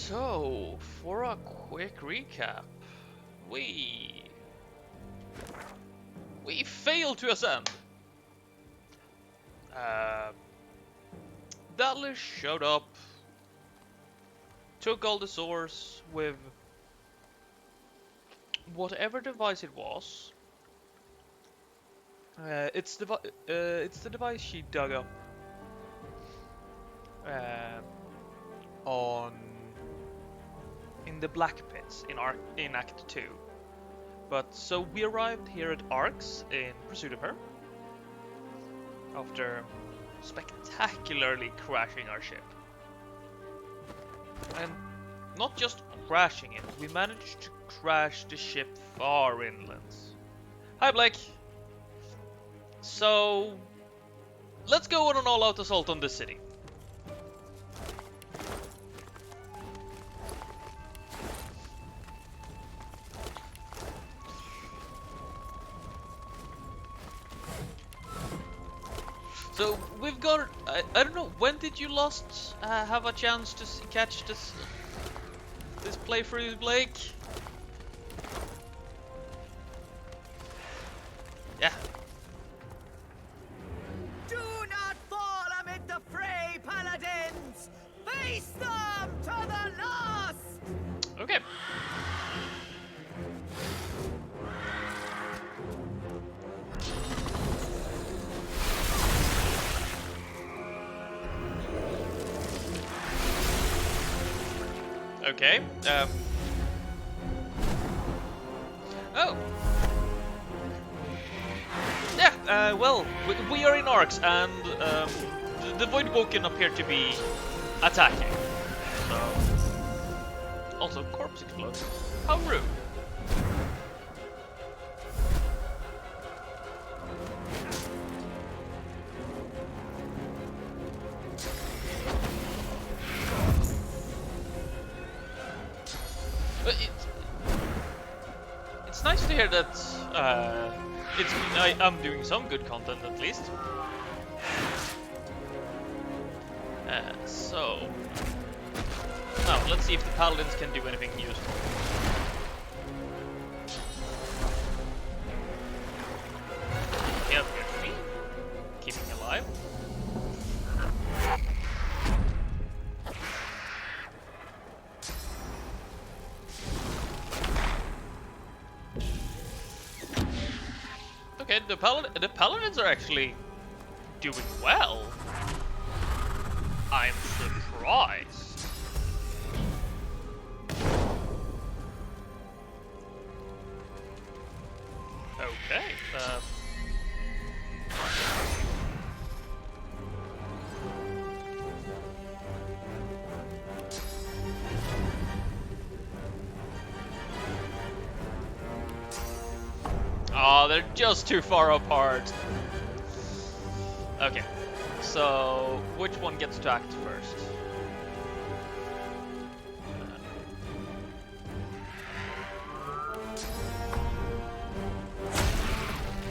So, for a quick recap, we failed to ascend. Dallas showed up, took all the source with whatever device it was. It's the device she dug up on in the Black Pits in Act 2. But so we arrived here at Arx in pursuit of her after spectacularly crashing our ship. And not just crashing it, we managed to crash the ship far inland. Hi Blake! So, let's go on an all-out assault on this city. So we've got. I don't know. When did you last have a chance to catch this playthrough, Blake? Yeah. Do not fall amid the fray, paladins! Face them to the last! Okay. Okay. Oh. Yeah. Well, we are in Arx, and the Voidwoken appear to be attacking. So. Also, corpse explodes. How rude. But it's nice to hear that I'm doing some good content at least. So now let's see if the paladins can do anything useful. Yep, here's me, keeping alive. Okay, the paladins are actually doing well. I'm surprised. Okay. Oh, they're just too far apart. Okay, so which one gets to act first?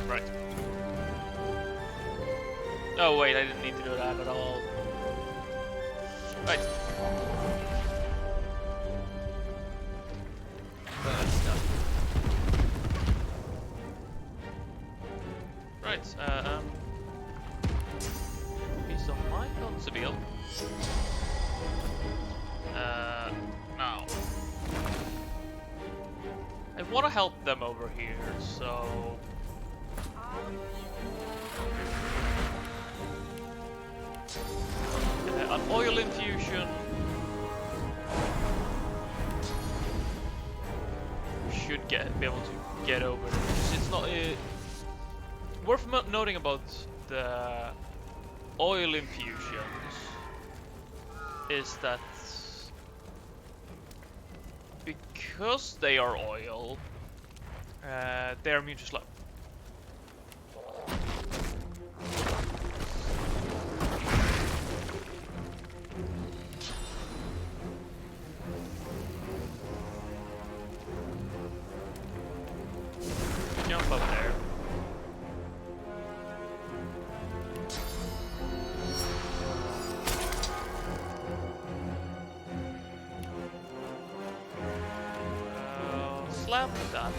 Right. Oh wait, I didn't need to do that at all. Right. Right, piece of mind on Seville. Now. I want to help them over here, so... an oil infusion should be able to get over this. It's not... worth noting about the oil infusions is that because they are oil, they are immune to slow. Jump up there. land with that.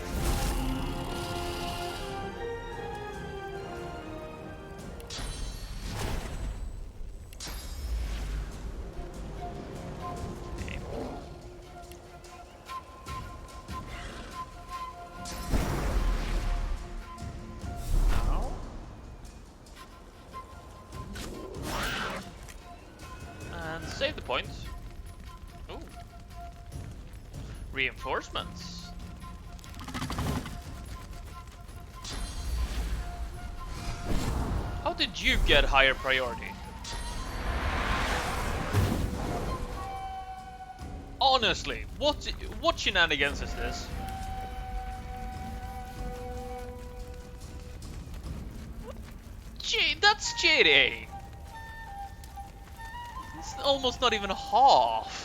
Okay. Now. And save the point. Ooh. Reinforcements. How did you get higher priority? Honestly, what shenanigans is this? Gee, that's cheating! It's almost not even half.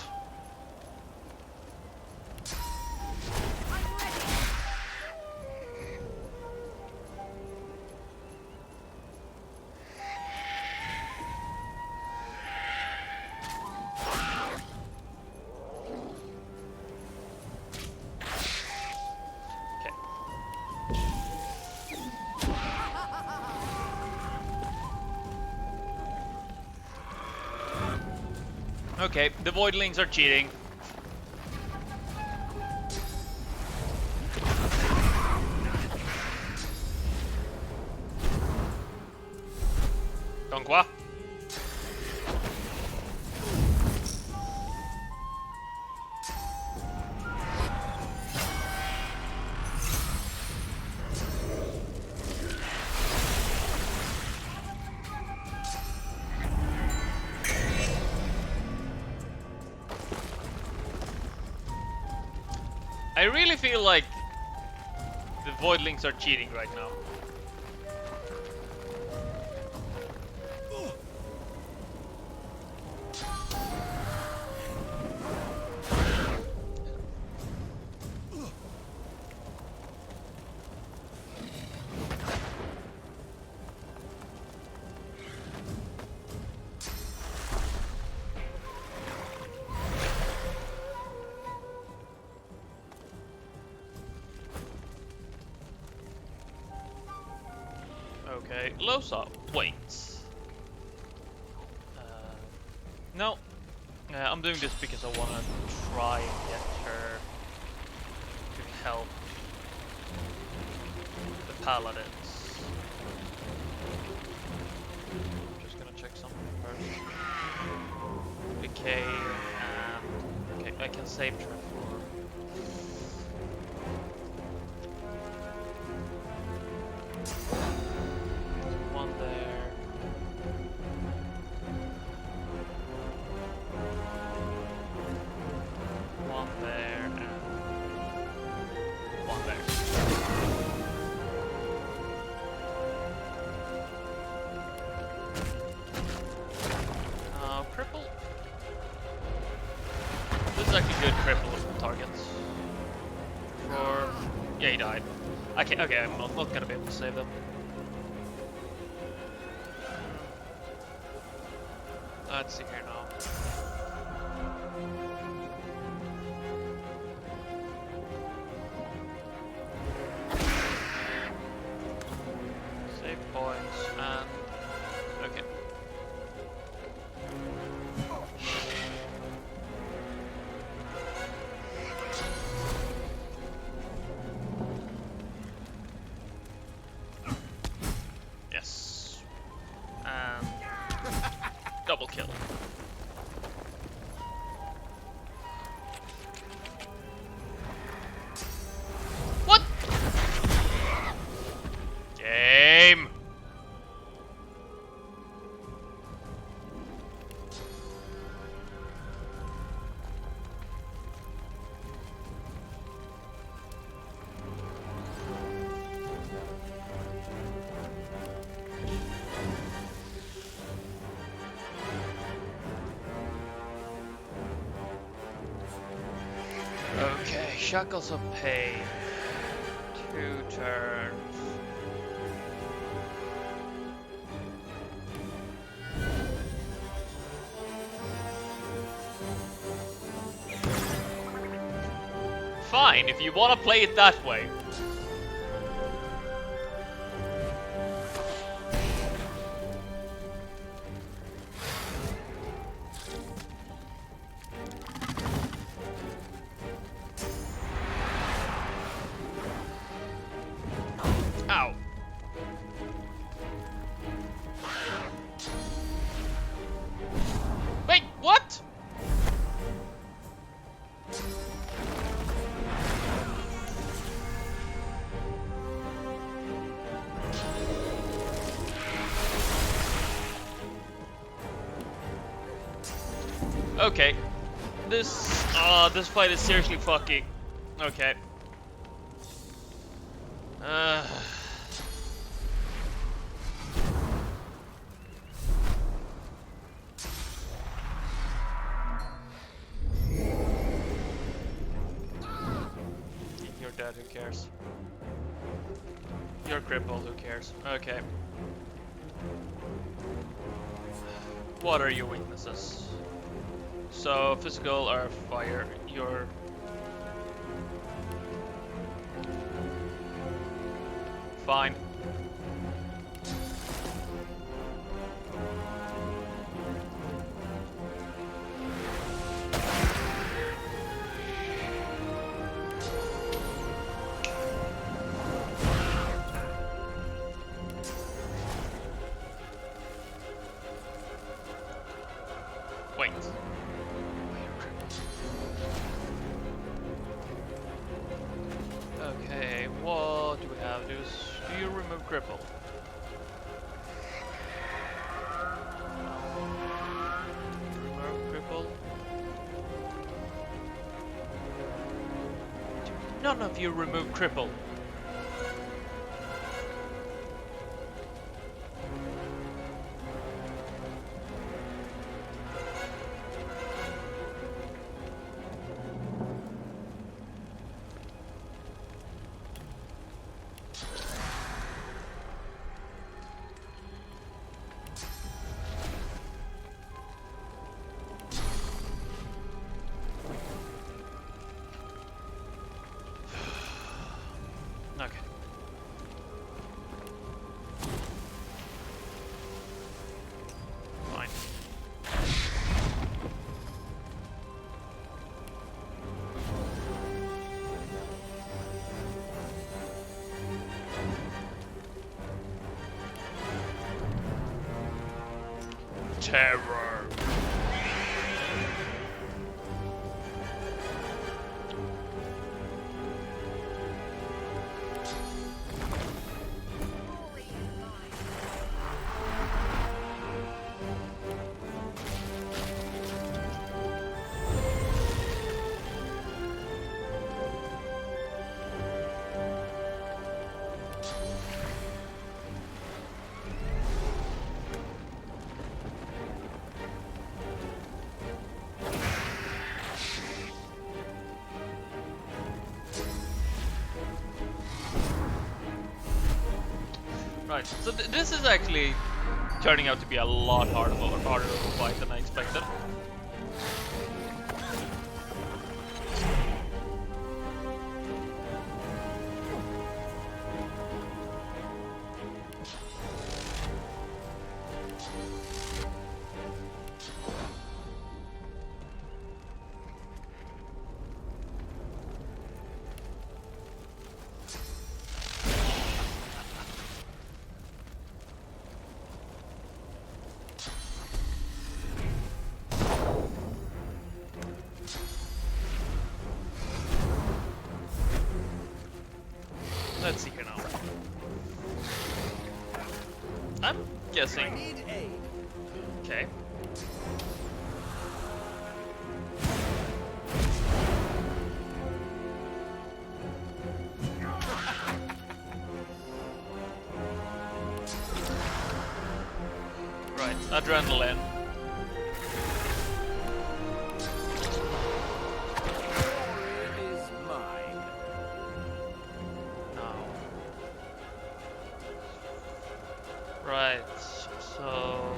Okay, the voidlings are cheating. Comme quoi? I really feel like the voidlings are cheating right now. Okay, Losa, wait. No, I'm doing this because I want to try and get her to help the paladins. I'm just gonna check something first. Okay, and okay, I can save her for. One there. One there and one there. Cripple. This is actually good cripple targets. For yeah, he died. Okay, I'm not gonna be able to save them. Let's see here now. Save points and okay. Yes. And double kill. What? Game. Okay, Shackles of Pain. 2 turns. Fine, if you want to play it that way. Ow. Wait, what? Okay. This fight is seriously fucking... Okay. You're dead, who cares? You're crippled, who cares? Okay. What are your weaknesses? So, physical or fire, you're... Fine. Wait. Okay, what do we have? Do you remove cripple? Remove cripple? None of you remove cripple. Okay. Fine. Terror. Right, so this is actually turning out to be a lot harder of a fight than I expected. Let's see here now. I'm guessing. Okay. Right, adrenaline. Right, so...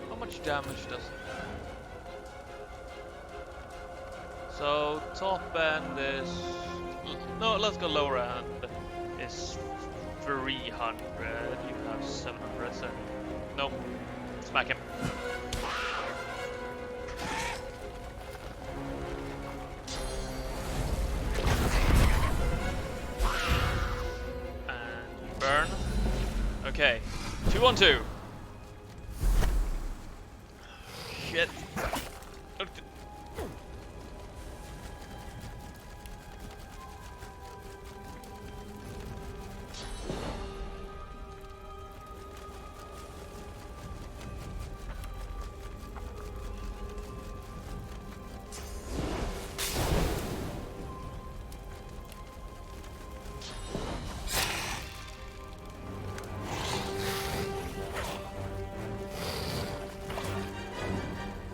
How much damage does it? So top end is no, let's go lower end is 300. You have 700. So nope, smack him. And burn. Okay, 2 on 2. Shit.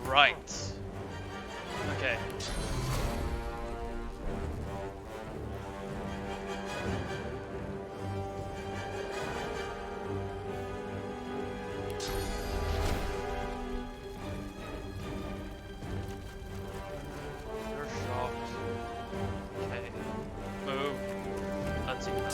Right. Okay. You're shocked. Okay. Move. Let's see now.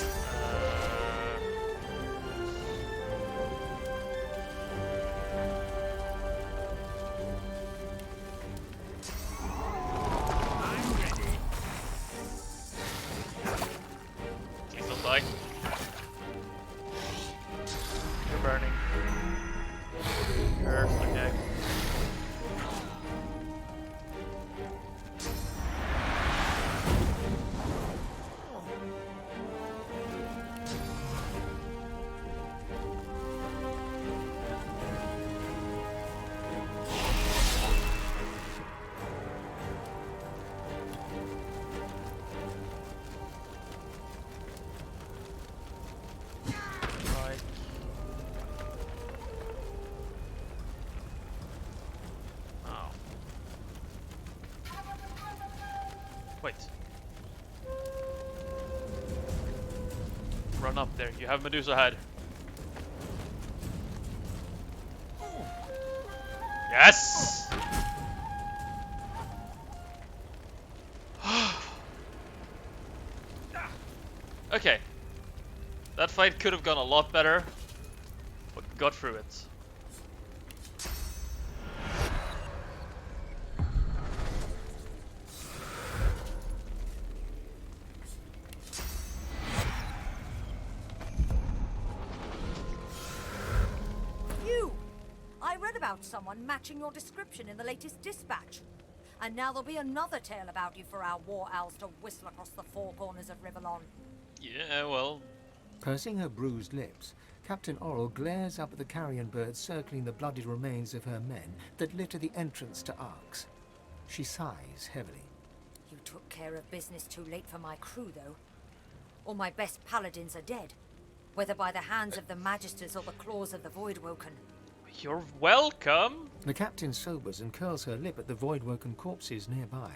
Please don't die. You're burning. Hurt, okay. Right. Oh. Wait. Run up there. You have Medusa head. Yes! Okay. That fight could have gone a lot better, but got through it. You! I read about someone matching your description in the latest dispatch. And now there'll be another tale about you for our war owls to whistle across the four corners of Rivalon. Yeah, well, Pursing her bruised lips, Captain Oral glares up at the carrion birds circling the bloodied remains of her men that litter the entrance to Arx. She sighs heavily. You took care of business too late for my crew, though. All my best paladins are dead, whether by the hands of the Magisters or the claws of the Voidwoken. you're welcome. The captain sobers and curls her lip at the void-woken corpses nearby.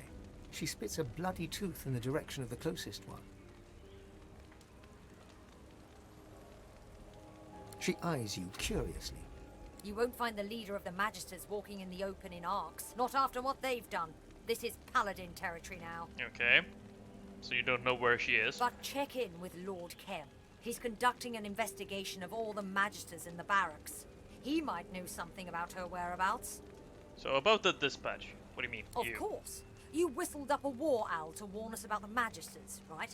She spits a bloody tooth in the direction of the closest one. She eyes you curiously. You won't find the leader of the Magisters walking in the open in Arx, not after what they've done. This is Paladin territory now. Okay. So you don't know where she is. But check in with Lord Kem. He's conducting an investigation of all the Magisters in the barracks. He might know something about her whereabouts. So about the dispatch. What do you mean, Of you? course. You whistled up a war owl to warn us about the Magisters, right?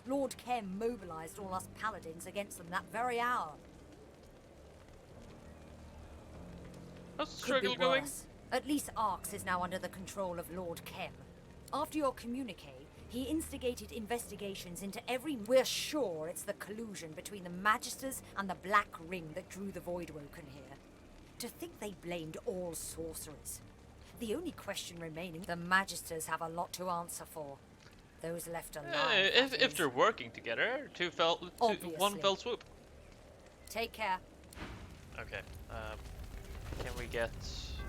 Lord Kem mobilized all us paladins against them that very hour. How's the Could be struggle going? worse. At least Arx is now under the control of Lord Kem. After your communique, he instigated investigations into every... We're sure it's the collusion between the Magisters and the Black Ring that drew the Voidwoken here. To think they blamed all sorcerers. The only question remaining, the Magisters have a lot to answer for. Those left alive. If they're working together, one Obviously. fell swoop. Take care. Okay. Can we get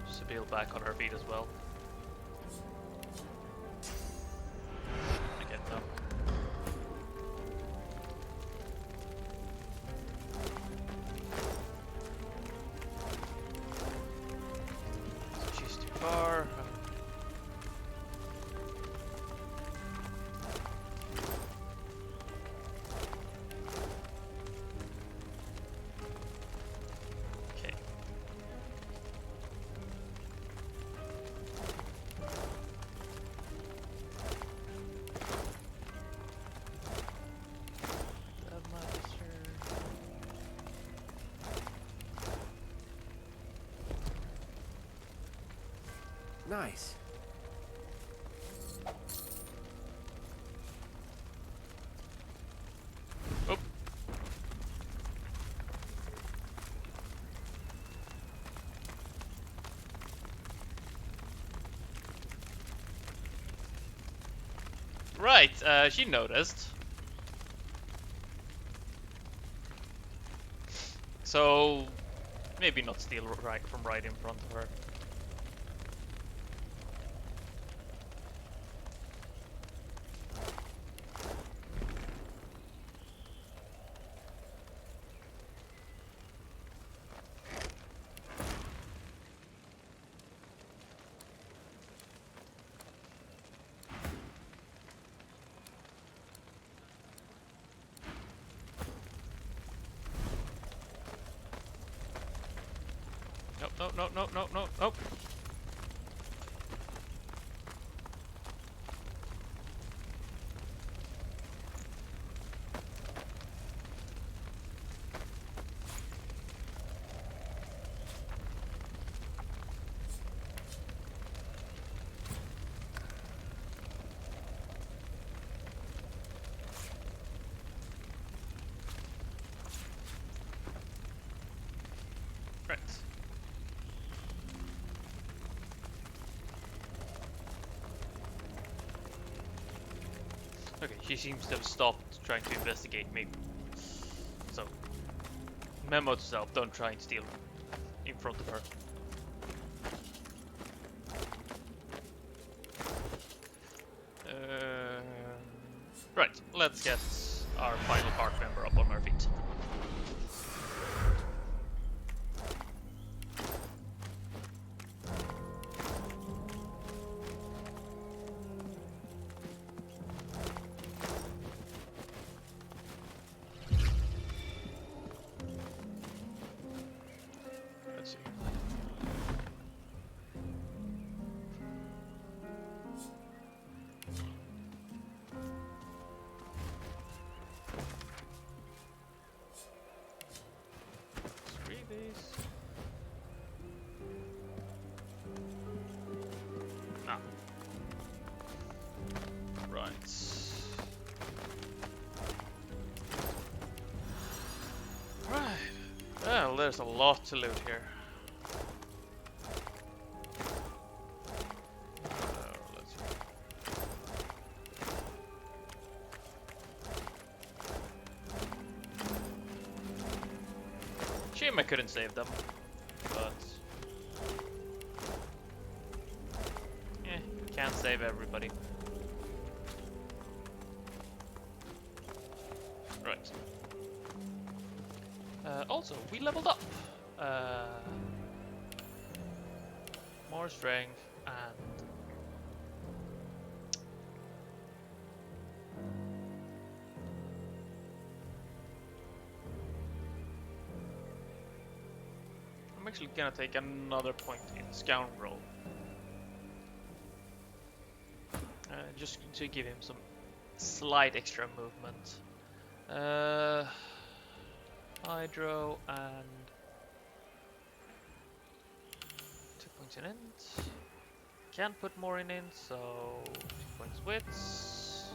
Sibyl back on her feet as well? Again, no. far. Okay. Nice. Oh. Right, she noticed. So maybe not steal right from right in front of her. Nope, nope, nope, nope, nope, nope, nope. Right. Okay, she seems to have stopped trying to investigate me. So, memo to self, don't try and steal in front of her. Right, let's get our final park member up on our feet. Let's see. Let's read these. Ah. Right. Right. Well, there's a lot to loot here. Let's see. Shame I couldn't save them, but can't save everybody. Right. Also, we leveled up. More strength and I'm actually gonna take another point in Scoundrel. Just to give him some slight extra movement. Hydro and 2 points in int. Can't put more in int, so 2 points wits.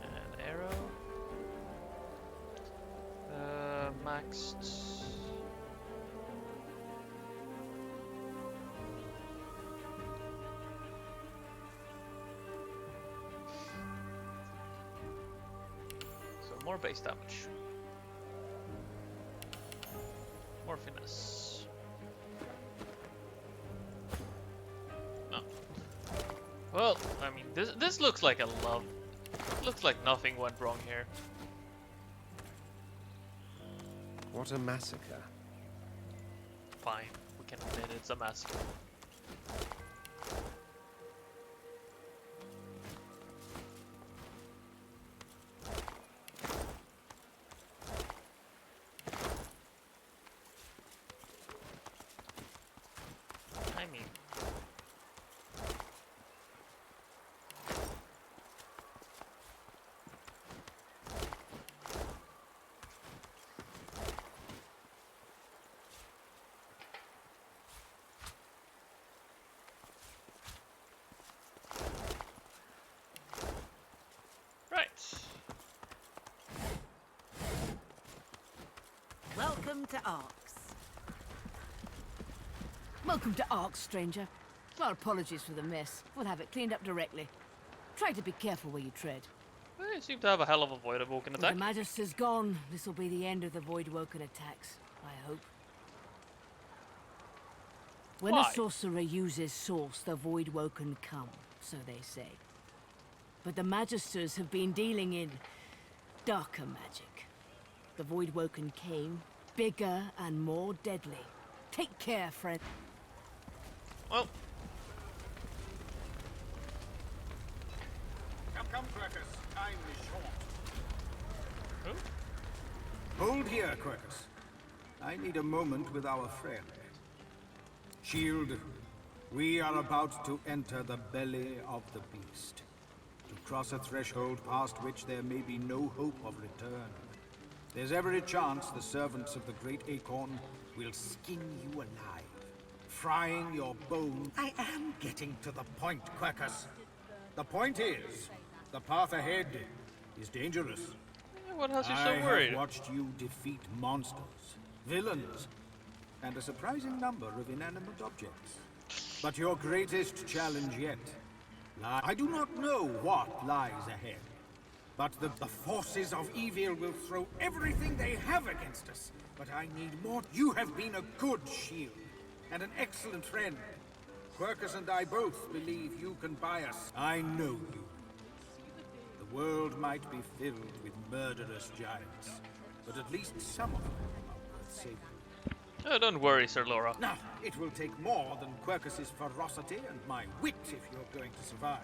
And arrow. Maxed. So more base damage. More finesse. No. Well, I mean, this looks like a love. Looks like nothing went wrong here. What a massacre. fine. We can admit it's a massacre. I mean, right. Welcome to Arx. Welcome to Arx, stranger. Our apologies for the mess. We'll have it cleaned up directly. Try to be careful where you tread. Well, you seem to have a hell of a Voidwoken With attack. the Magister's gone, this will be the end of the Voidwoken attacks, I hope. When Why? a sorcerer uses Source, the Voidwoken come, so they say. But the Magisters have been dealing in darker magic. The Voidwoken came, bigger and more deadly. Take care, friend. Well, Come, Quercus. Time is short. who? Hold here, Quercus. I need a moment with our friend. Shield, we are about to enter the belly of the beast. To cross a threshold past which there may be no hope of return. There's every chance the servants of the Great Acorn will skin you alive, frying your bones. I am getting to the point, Quercus. The point is, the path ahead is dangerous. What has you so I worried? have watched you defeat monsters, villains, and a surprising number of inanimate objects. But your greatest challenge yet I do not know what lies ahead, but the forces of evil will throw everything they have against us. But I need more. You have been a good shield, and an excellent friend. Quercus and I both believe you can buy us. I know you. The world might be filled with murderous giants, but at least some of them are worth saving. Oh, don't worry, Sir Laura. Now, it will take more than Quercus's ferocity and my wit if you're going to survive.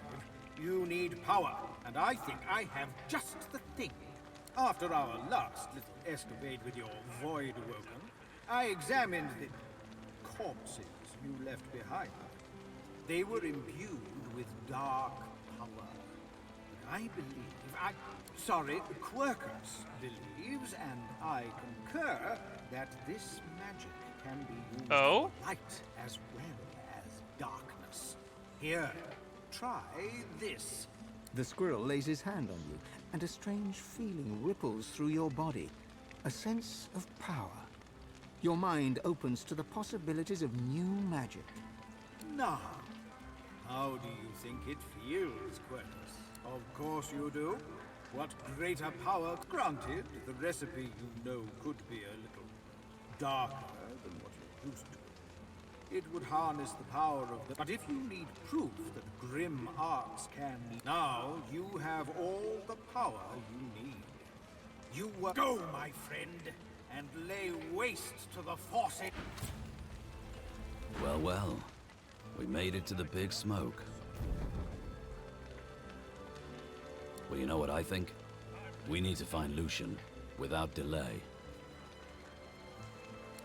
You need power, and I think I have just the thing. After our last little escapade with your Voidwoken, I examined the corpses you left behind. They were imbued with dark power. But I believe, Quercus believes, and I concur, that this magic can be used Oh? for light as well as darkness. Here, try this. The squirrel lays his hand on you, and a strange feeling ripples through your body. A sense of power. Your mind opens to the possibilities of new magic. Now, how do you think it feels, Quercus? Of course you do. What greater power? Granted, the recipe you know could be a little darker than what you're used to. It would harness the power of the... But if you need proof that grim arts can... Now you have all the power you need. You go, my friend, and lay waste to the forces. Well, well. We made it to the big smoke. Well, you know what I think? We need to find Lucian, without delay.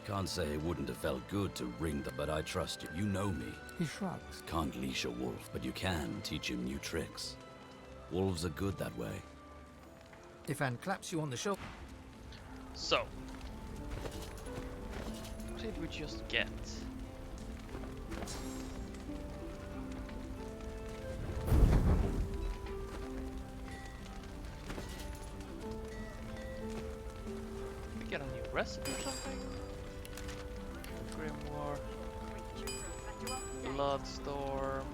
Can't say it wouldn't have felt good to ring the... But I trust you. You know me. He shrugs. Can't leash a wolf, but you can teach him new tricks. Wolves are good that way. Ifan claps you on the shoulder. So, what did we just get? Did we get a new recipe or something? Grimoire, Bloodstorm.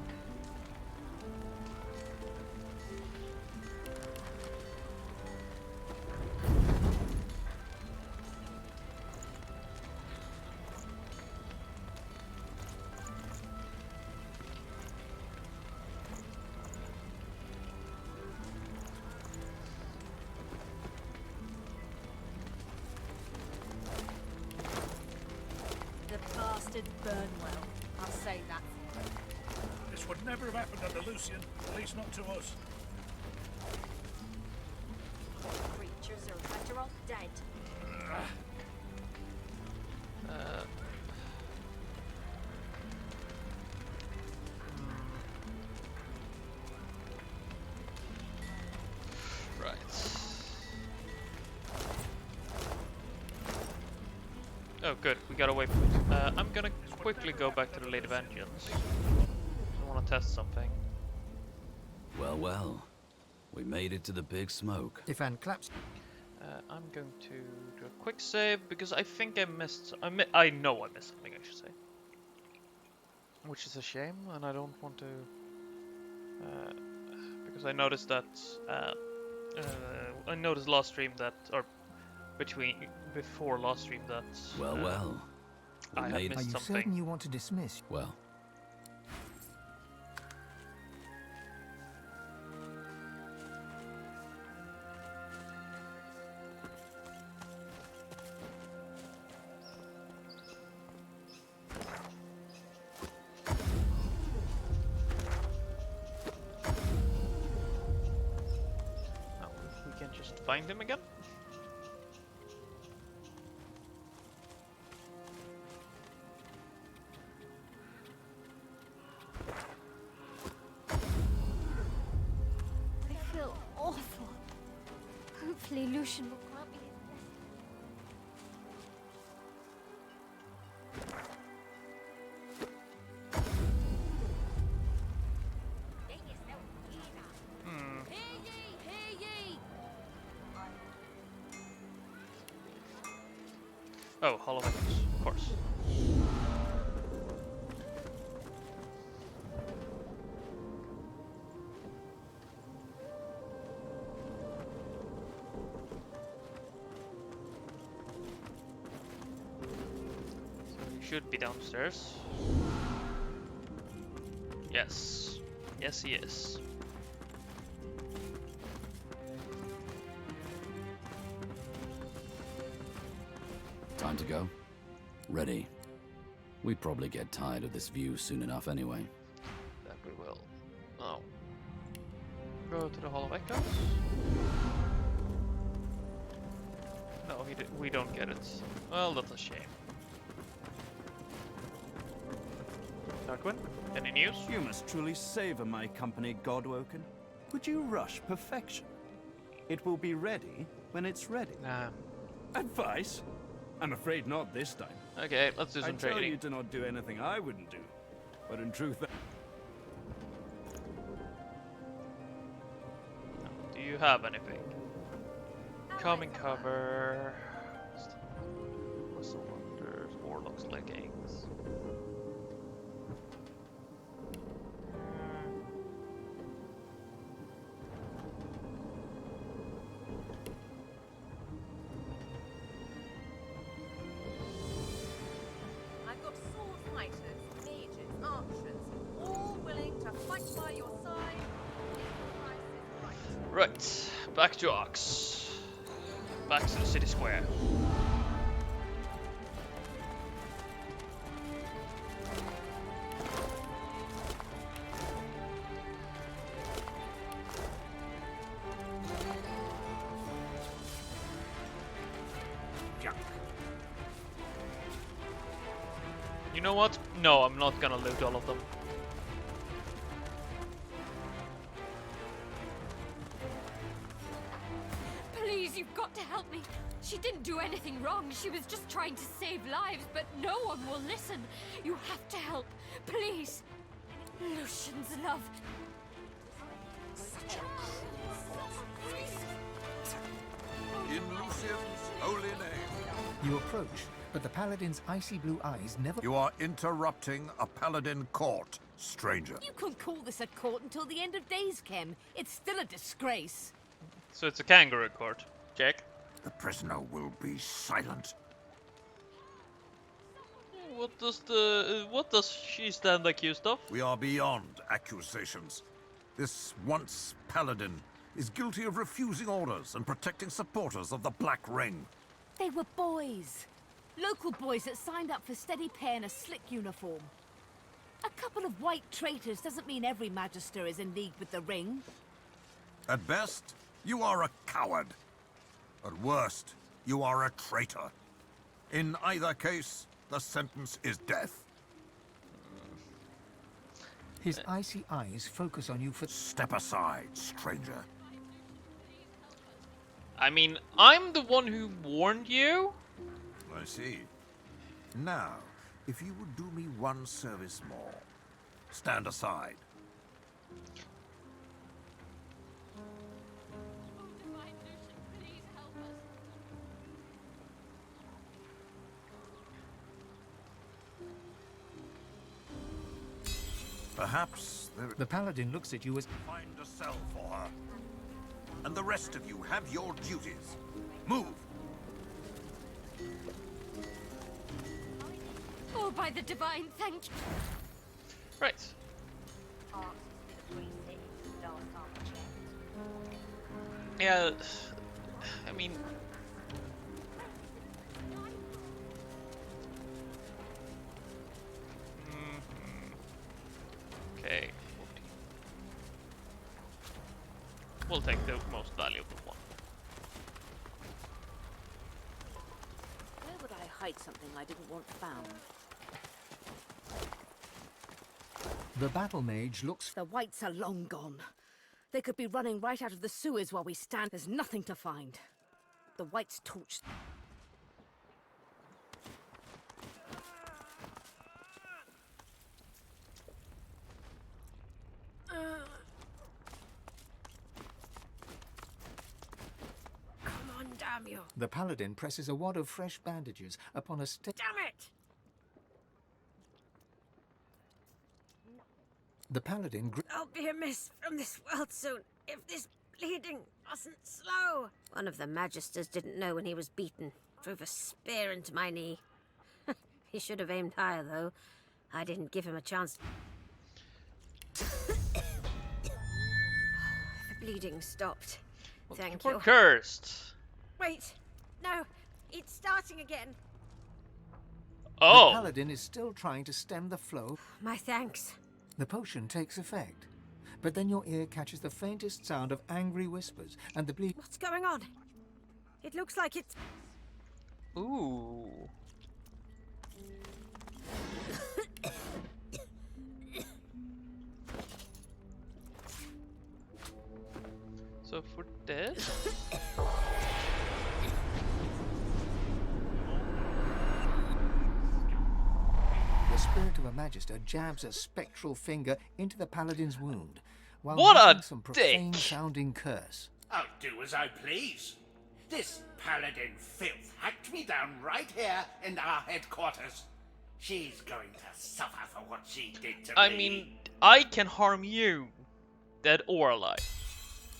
The path didn't burn well. I'll say that. This would never have happened under Lucian, at least not to us. Creatures are better off dead. Right. Oh, good. We got away from it. I'm gonna quickly go back to the Lady Vengeance. I want to test something. Well, well. We made it to the big smoke. Stefan claps. I'm going to do a quick save because I think I missed. I know I missed something, I should say. Which is a shame, and I don't want to. Because I noticed that. I noticed last stream that, or before last stream that. Well, well. We I had made Are missed you something. certain you want to dismiss? Well, Oh, we can just find him again. I feel awful. Hopefully Lucian will grant me his blessing. Hear ye! Hear ye! Oh, Hollow Echoes, of course. So he should be downstairs. Yes. Yes, he is. time to go? Ready. We'd probably get tired of this view soon enough anyway. That we will. Oh. Go to the Hollow Echoes. No, we don't get it. Well, that's a shame. Darkwing, any news? You must truly savor my company, Godwoken. Would you rush perfection? It will be ready when it's ready. Nah. Advice? I'm afraid not this time. Okay, let's do some I tell trading. you to not do anything I wouldn't do. But in truth, Do you have anything? Coming cover. Muscle Wonders, Warlock's leggings. I've got sword fighters, mages, archers, all willing to fight by your side. Price is right. Right, back to Ox. Back to the city square. You know what? No, I'm not gonna loot all of them. Please, you've got to help me. She didn't do anything wrong. She was just trying to save lives, but no one will listen. You have to help. Please. Lucian's love. Such a In Lucian's holy name. You approach, but the paladin's icy blue eyes never... You are interrupting a paladin court, stranger. You couldn't call this a court until the end of days, Kem. It's still a disgrace. So it's a kangaroo court. Check. The prisoner will be silent. What does she stand accused of? We are beyond accusations. This once paladin is guilty of refusing orders and protecting supporters of the Black Ring. They were boys. Local boys that signed up for steady pay in a slick uniform. A couple of white traitors doesn't mean every Magister is in league with the Ring. At best, you are a coward. At worst, you are a traitor. In either case, the sentence is death. His icy eyes focus on you for... Step aside, stranger. I mean, I'm the one who warned you. I see. Now, if you would do me one service more, stand aside. Perhaps the Paladin looks at you as... Find a cell for her. And the rest of you have your duties. Move! Oh, by the divine, thank you. Right. Yeah, I mean... Okay. 14. We'll take the most valuable one. Where would I hide something I didn't want found? The battle mage looks... The Whites are long gone. They could be running right out of the sewers while we stand. There's nothing to find. The Whites torched... Come on, damn you. The Paladin presses a wad of fresh bandages upon a stick. Damn it! The Paladin... I'll be amiss from this world soon if this bleeding wasn't slow. One of the Magisters didn't know when he was beaten. Drove a spear into my knee. He should have aimed higher, though. I didn't give him a chance. The bleeding stopped. Thank We're you. cursed. Wait. No. It's starting again. Oh. The Paladin is still trying to stem the flow. My thanks. The potion takes effect, but then your ear catches the faintest sound of angry whispers, and the bleed... What's going on? It looks like it's... Ooh. So for this... The spirit of a Magister jabs a spectral finger into the Paladin's wound, while What a muttering some profane-sounding curse. I'll do as I please. This paladin filth hacked me down right here in our headquarters. She's going to suffer for what she did to me. I mean, I can harm you, dead or alive.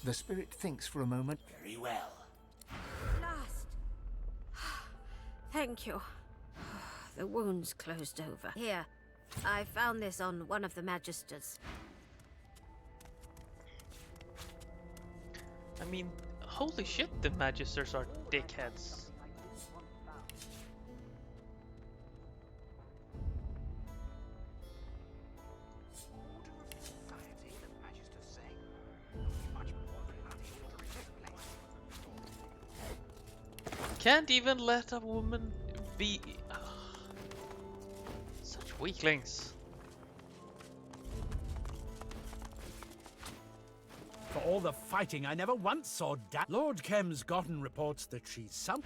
The spirit thinks for a moment. Very well. Last. Thank you. The wound's closed over. Here, I found this on one of the Magisters. I mean, holy shit, the Magisters are dickheads. Can't even let a woman be... Such weaklings. For all the fighting, I never once saw Lord Kem's gotten reports that she's some...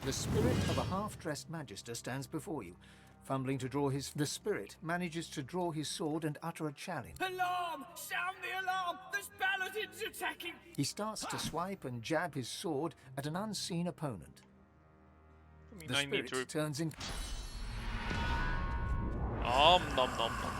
The spirit of a half-dressed Magister stands before you, fumbling to draw his... The spirit manages to draw his sword and utter a challenge. Alarm! Sound the alarm! This paladin's attacking! He starts to swipe and jab his sword at an unseen opponent. I mean, The I need spirit to... turns in... Nom nom nom nom.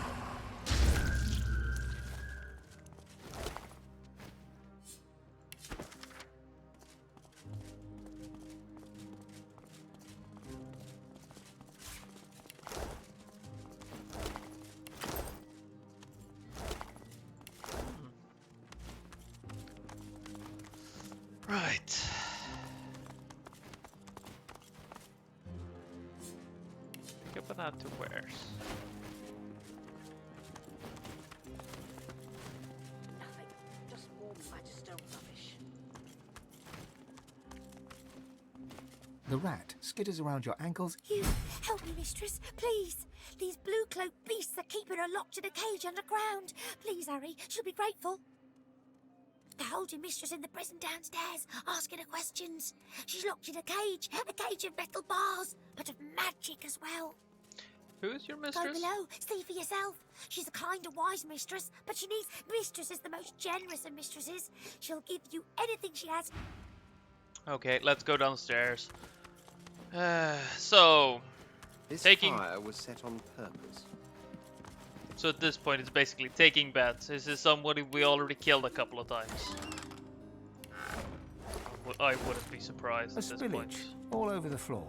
Right. Weapon add to wares. Nothing. Just more Magister rubbish. The rat skitters around your ankles. You help me, mistress, please. These blue-cloaked beasts are keeping her locked in a cage underground. Please, Harry, she'll be grateful. They hold your mistress in the prison downstairs, asking her questions. She's locked in a cage of metal bars, but of magic as well. Who is your Go mistress? below, see for yourself. She's a kind and wise mistress, but she needs... Mistress is the most generous of mistresses. She'll give you anything she has. Okay, let's go downstairs. So, This taking... fire was set on purpose. So at this point, it's basically taking bets. This is somebody we already killed a couple of times. I wouldn't be surprised A at this point. spillage all over the floor.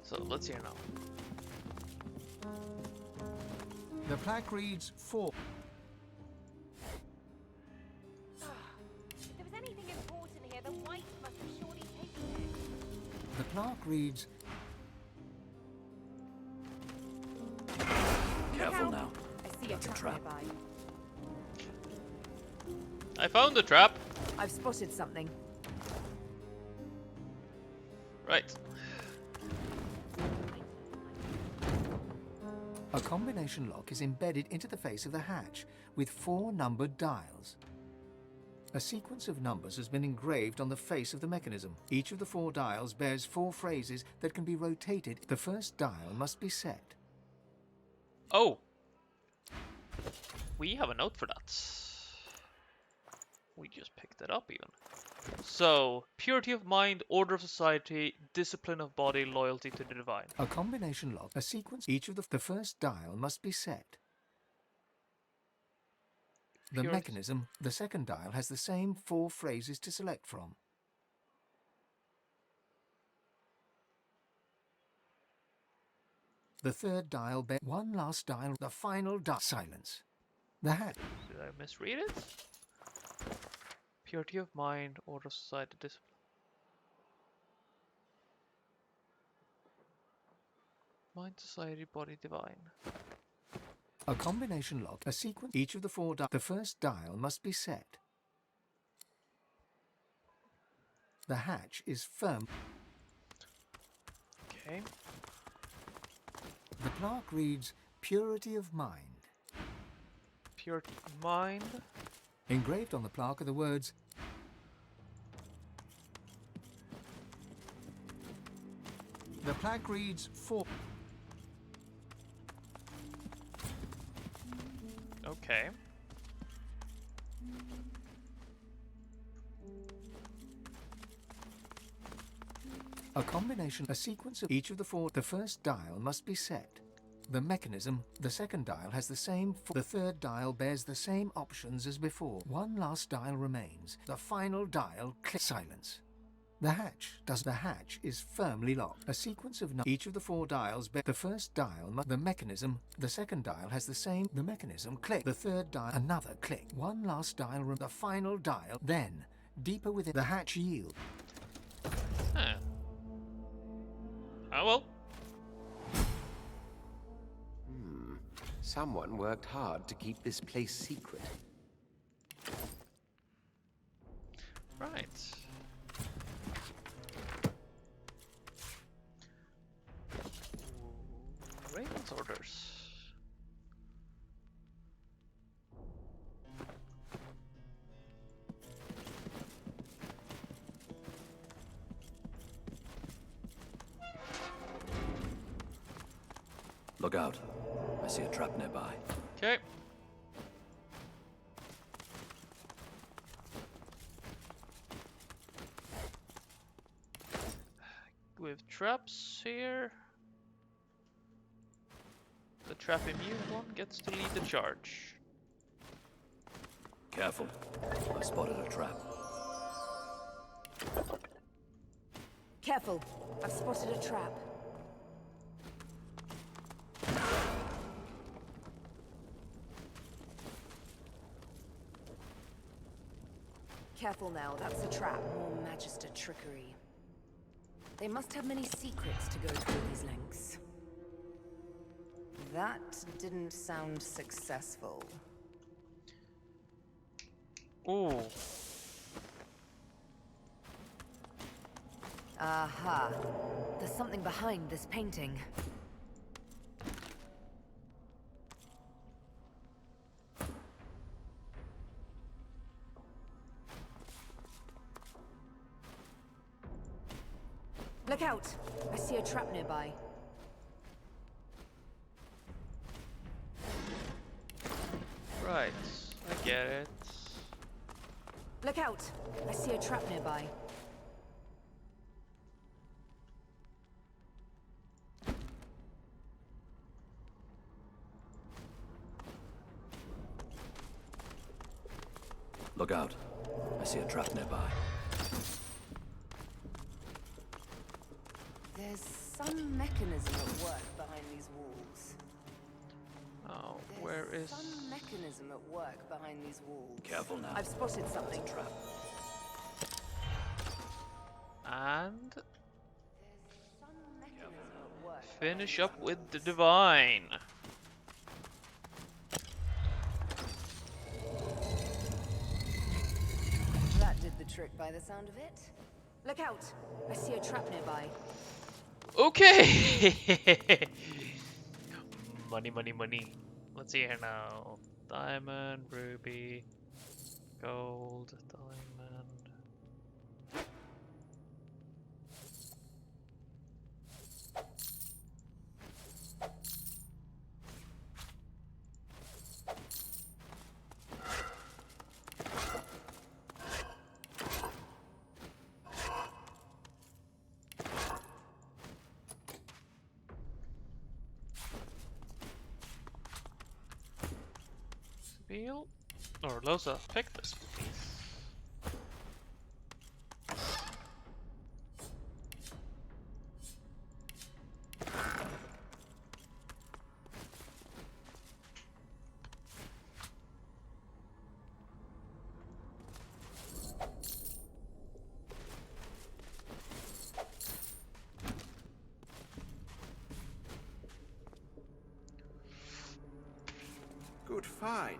So let's hear now. The plaque reads 4. If there was anything important here, the Whites must have surely taken it. The plaque reads... Careful now. I see a trap nearby. I found the trap. I've spotted something. Right. A combination lock is embedded into the face of the hatch with 4 numbered dials. A sequence of numbers has been engraved on the face of the mechanism. Each of the 4 dials bears 4 phrases that can be rotated. The first dial must be set. Oh. We have a note for that. We just picked it up even. So, purity of mind, order of society, discipline of body, loyalty to the divine. A combination lock, a sequence, each of the first dial must be set. The Purity. mechanism, the second dial, has the same 4 phrases to select from. The third dial bears one last dial, the final dial. Silence. The hat. Did I misread it? Purity of mind, order of society, discipline. Mind, society, body, divine. A combination lock, a sequence, each of the 4 dials. The first dial must be set. The hatch is firm. Okay. The plaque reads, purity of mind. Purity of mind. Engraved on the plaque are the words, the plaque reads, 4. Okay. A combination, a sequence of each of the 4. The first dial must be set. The mechanism, the second dial has the same. The third dial bears the same options as before. One last dial remains. The final dial. Silence. The hatch is firmly locked. A sequence of each of the 4 dials. The first dial. The mechanism. The second dial has the same. The mechanism. Click. The third dial. Another click. One last dial. The final dial. Then, deeper within the hatch yield. Huh. Oh well. Someone worked hard to keep this place secret. Right. Raven's orders. Look out. I see a trap nearby. Okay. With traps here. The trap immune one gets to lead the charge. Careful. I spotted a trap. Careful. I've spotted a trap. Careful now, that's a trap. More Magister trickery. They must have many secrets to go through these lengths. That didn't sound successful. Ooh. Aha. There's something behind this painting. Look out! I see a trap nearby. Right, I get it. Look out! I see a trap nearby. Look out. I see a trap nearby. There's some mechanism at work behind these walls. Oh, where is... Some mechanism at work behind these walls. Careful now. I've spotted something. Trap. And... Some mechanism at work. finish up with the Divine. That did the trick by the sound of it. Look out! I see a trap nearby. Okay! Money, money, money. Let's see here now. Diamond, ruby, gold, diamond. Spiel? Or Losa, pick this, please. Good find.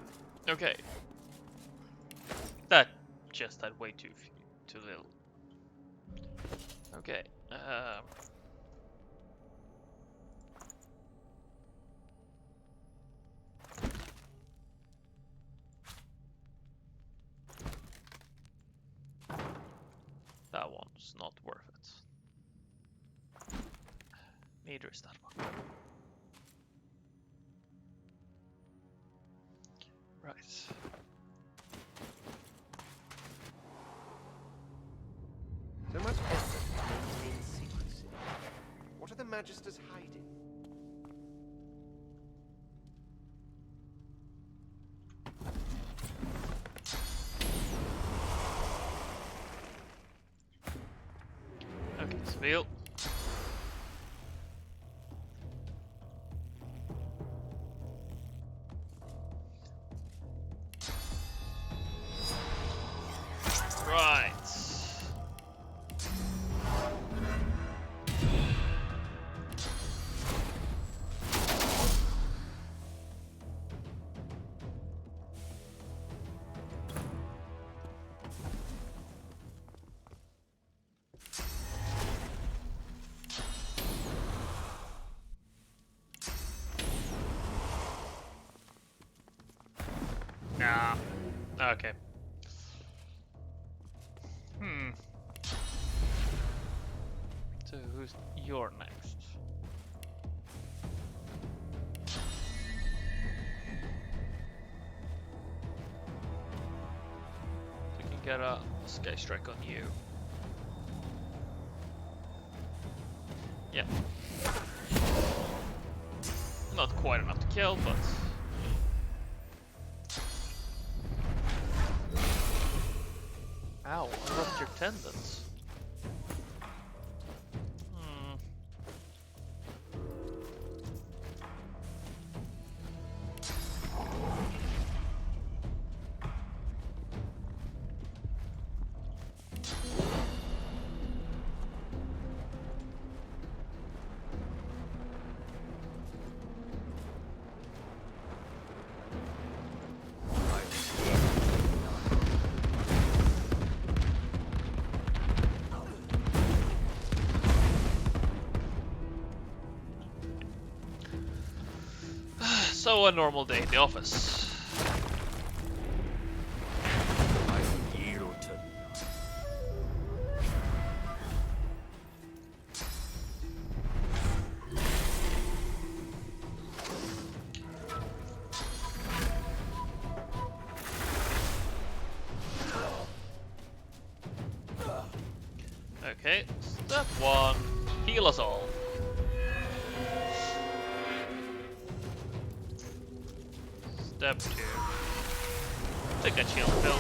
Okay. That just had way too little. Okay. That one's not worth it. Neither is that one. Right. So much effort to maintain secrecy. What are the Magisters hiding? Okay, Spiel. Right. Nah. Okay. So who's you're next? We can get a sky strike on you. Yeah. Not quite enough to kill, but ow, I lost your tendons. So a normal day in the office. Okay, step 1, heal us all. Step 2, take that shield pill.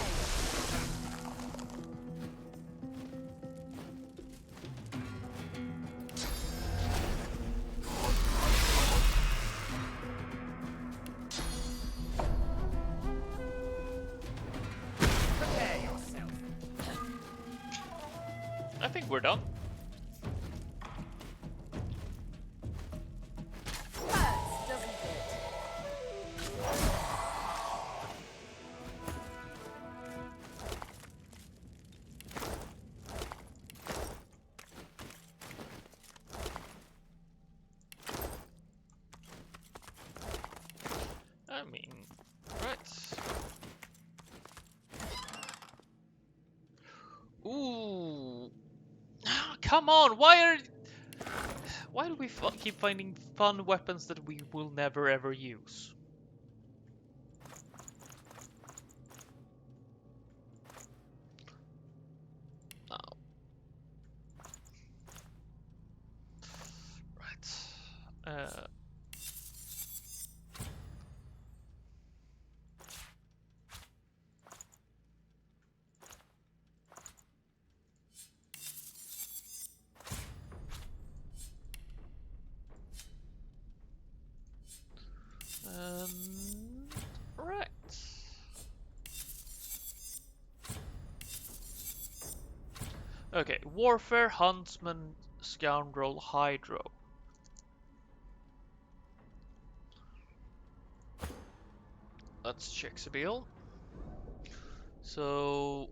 Prepare yourself. I think we're done. Hurts, doesn't it? I mean, right. Ooh. Come on, why do we keep finding fun weapons that we will never ever use? Oh. Right. Right. Okay, Warfare, Huntsman, Scoundrel, Hydro. Let's check Sibyl. So...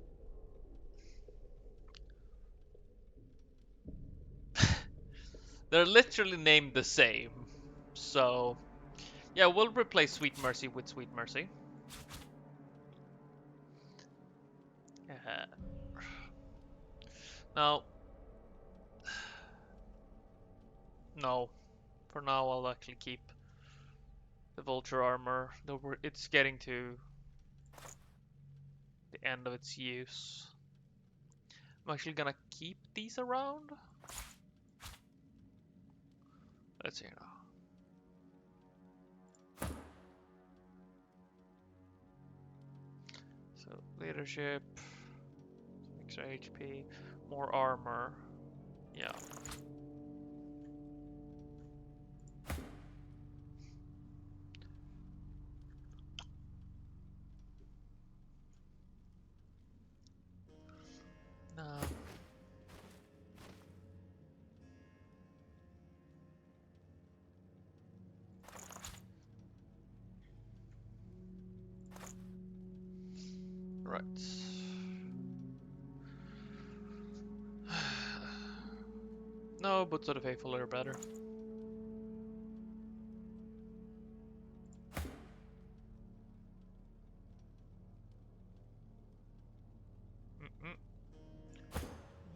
they're literally named the same. So... yeah, we'll replace Sweet Mercy with Sweet Mercy. Now... no. For now, I'll actually keep the Vulture Armor. Though it's getting to the end of its use. I'm actually gonna keep these around. Let's see now. So, leadership, extra HP, more armor. Yeah. No. Right. No, Boots of the Faithful are better.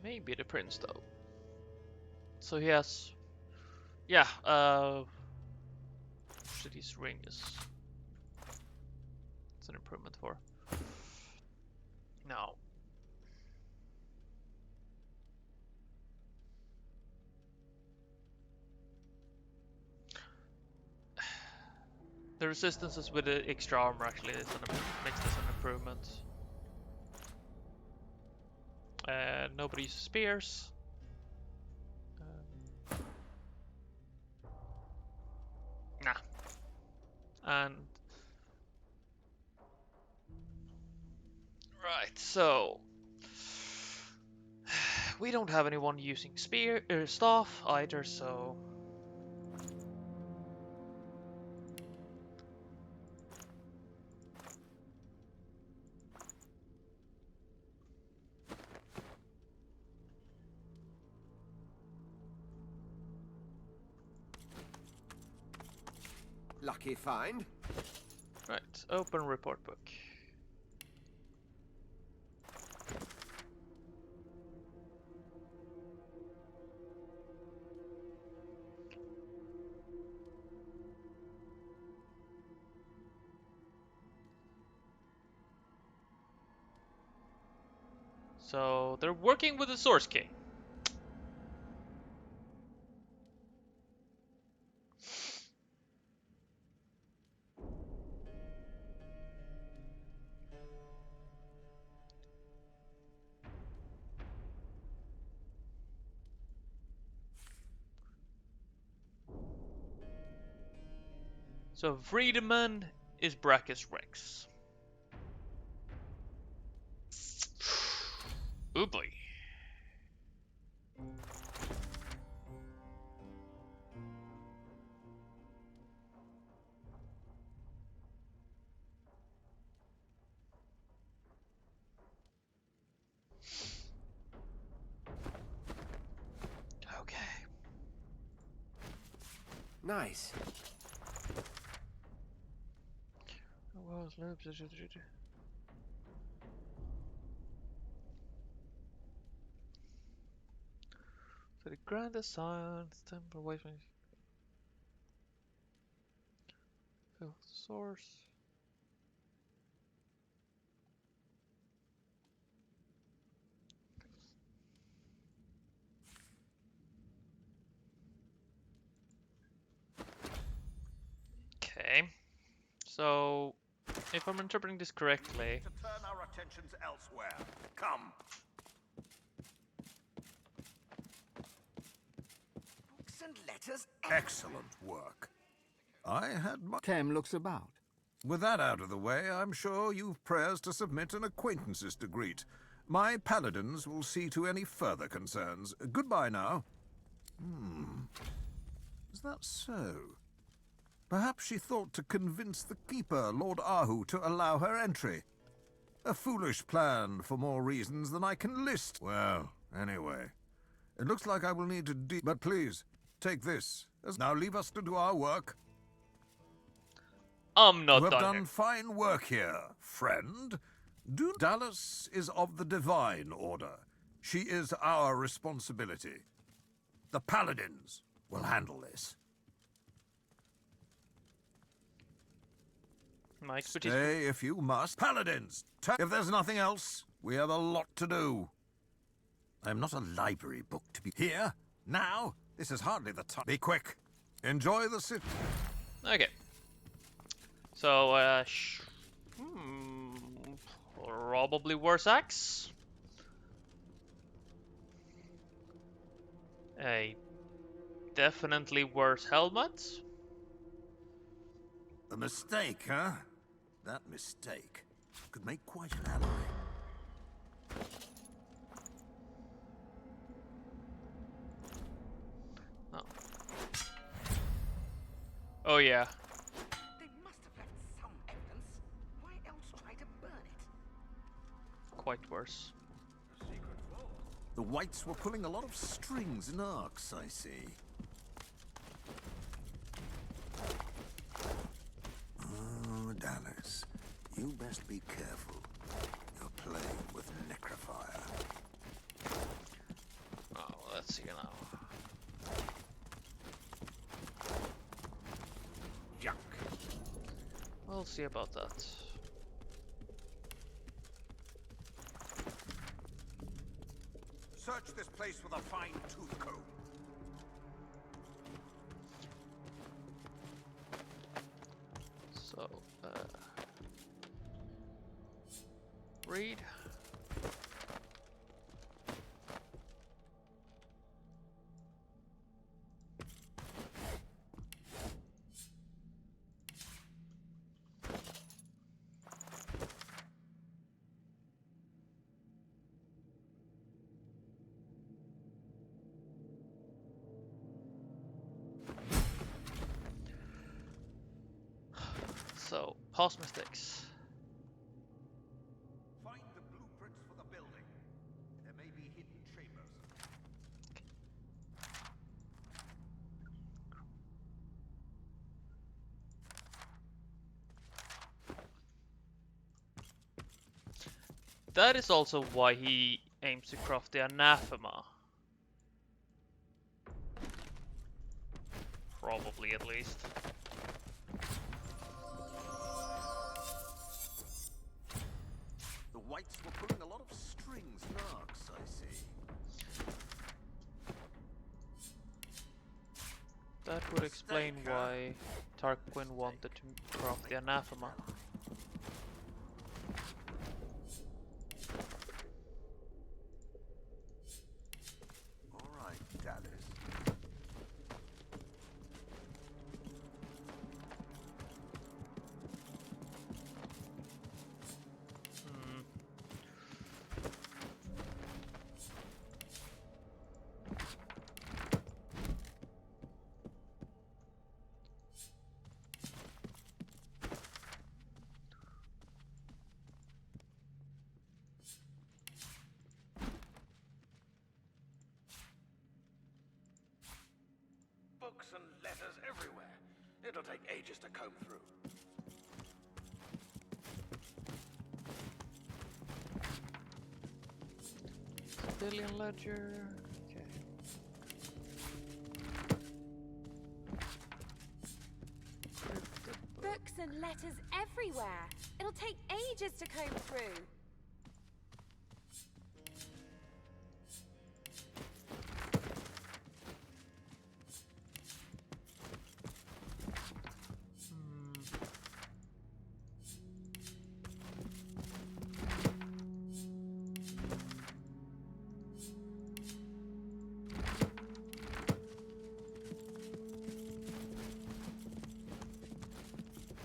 Maybe the Prince though. So he has, yeah. City's Ring is. It's an improvement for. Now. The resistances with the extra armor actually is makes this an improvement. Nobody uses spears. Nah. And right, so we don't have anyone using spear or staff either, so. Lucky find. Right, open report book. So they're working with the source key. So Friedemann is Brachus Rex. Oh boy. Okay. Nice. So the grand assign temple away from source. Okay. So if I'm interpreting this correctly, To turn our attentions elsewhere. Come. Books and letters. Excellent work. I had my... Kem looks about. With that out of the way, I'm sure you've prayers to submit and acquaintances to greet. My paladins will see to any further concerns. Goodbye now. Is that so? Perhaps she thought to convince the keeper, Lord Ahu, to allow her entry. A foolish plan for more reasons than I can list. Well, anyway, it looks like I will need to but please, take this. Now leave us to do our work. I'm not You have done done here. fine work here, friend. Dallas is of the Divine Order. She is our responsibility. The Paladins will handle this. My expertise. Stay if you must. Paladins, if there's nothing else, we have a lot to do. I'm not a library book to be here. Now, this is hardly the time. Be quick. Enjoy the city. Okay. So, probably worse axe. A definitely worse helmet. A mistake, huh? That mistake could make quite an ally. Oh. Oh yeah. They must have left some evidence. Why else try to burn it? Quite worse. The Whites were pulling a lot of strings and arcs, I see. Oh, Dallas, you best be careful. You're playing with necrophire. Oh, let's see now. Junk. We'll see about that. Search this place with a fine-tooth comb. So, read. So, past mistakes. Find the blueprints for the building. There may be hidden chambers. That is also why he aims to craft the anathema. Probably, at least. The whites were pulling a lot of strings, Narks, I see. That would explain why Tarquin wanted to craft the anathema. All right, Dallas. Books and letters everywhere. It'll take ages to comb through. Civilian ledger. Okay. Books and letters everywhere. It'll take ages to comb through.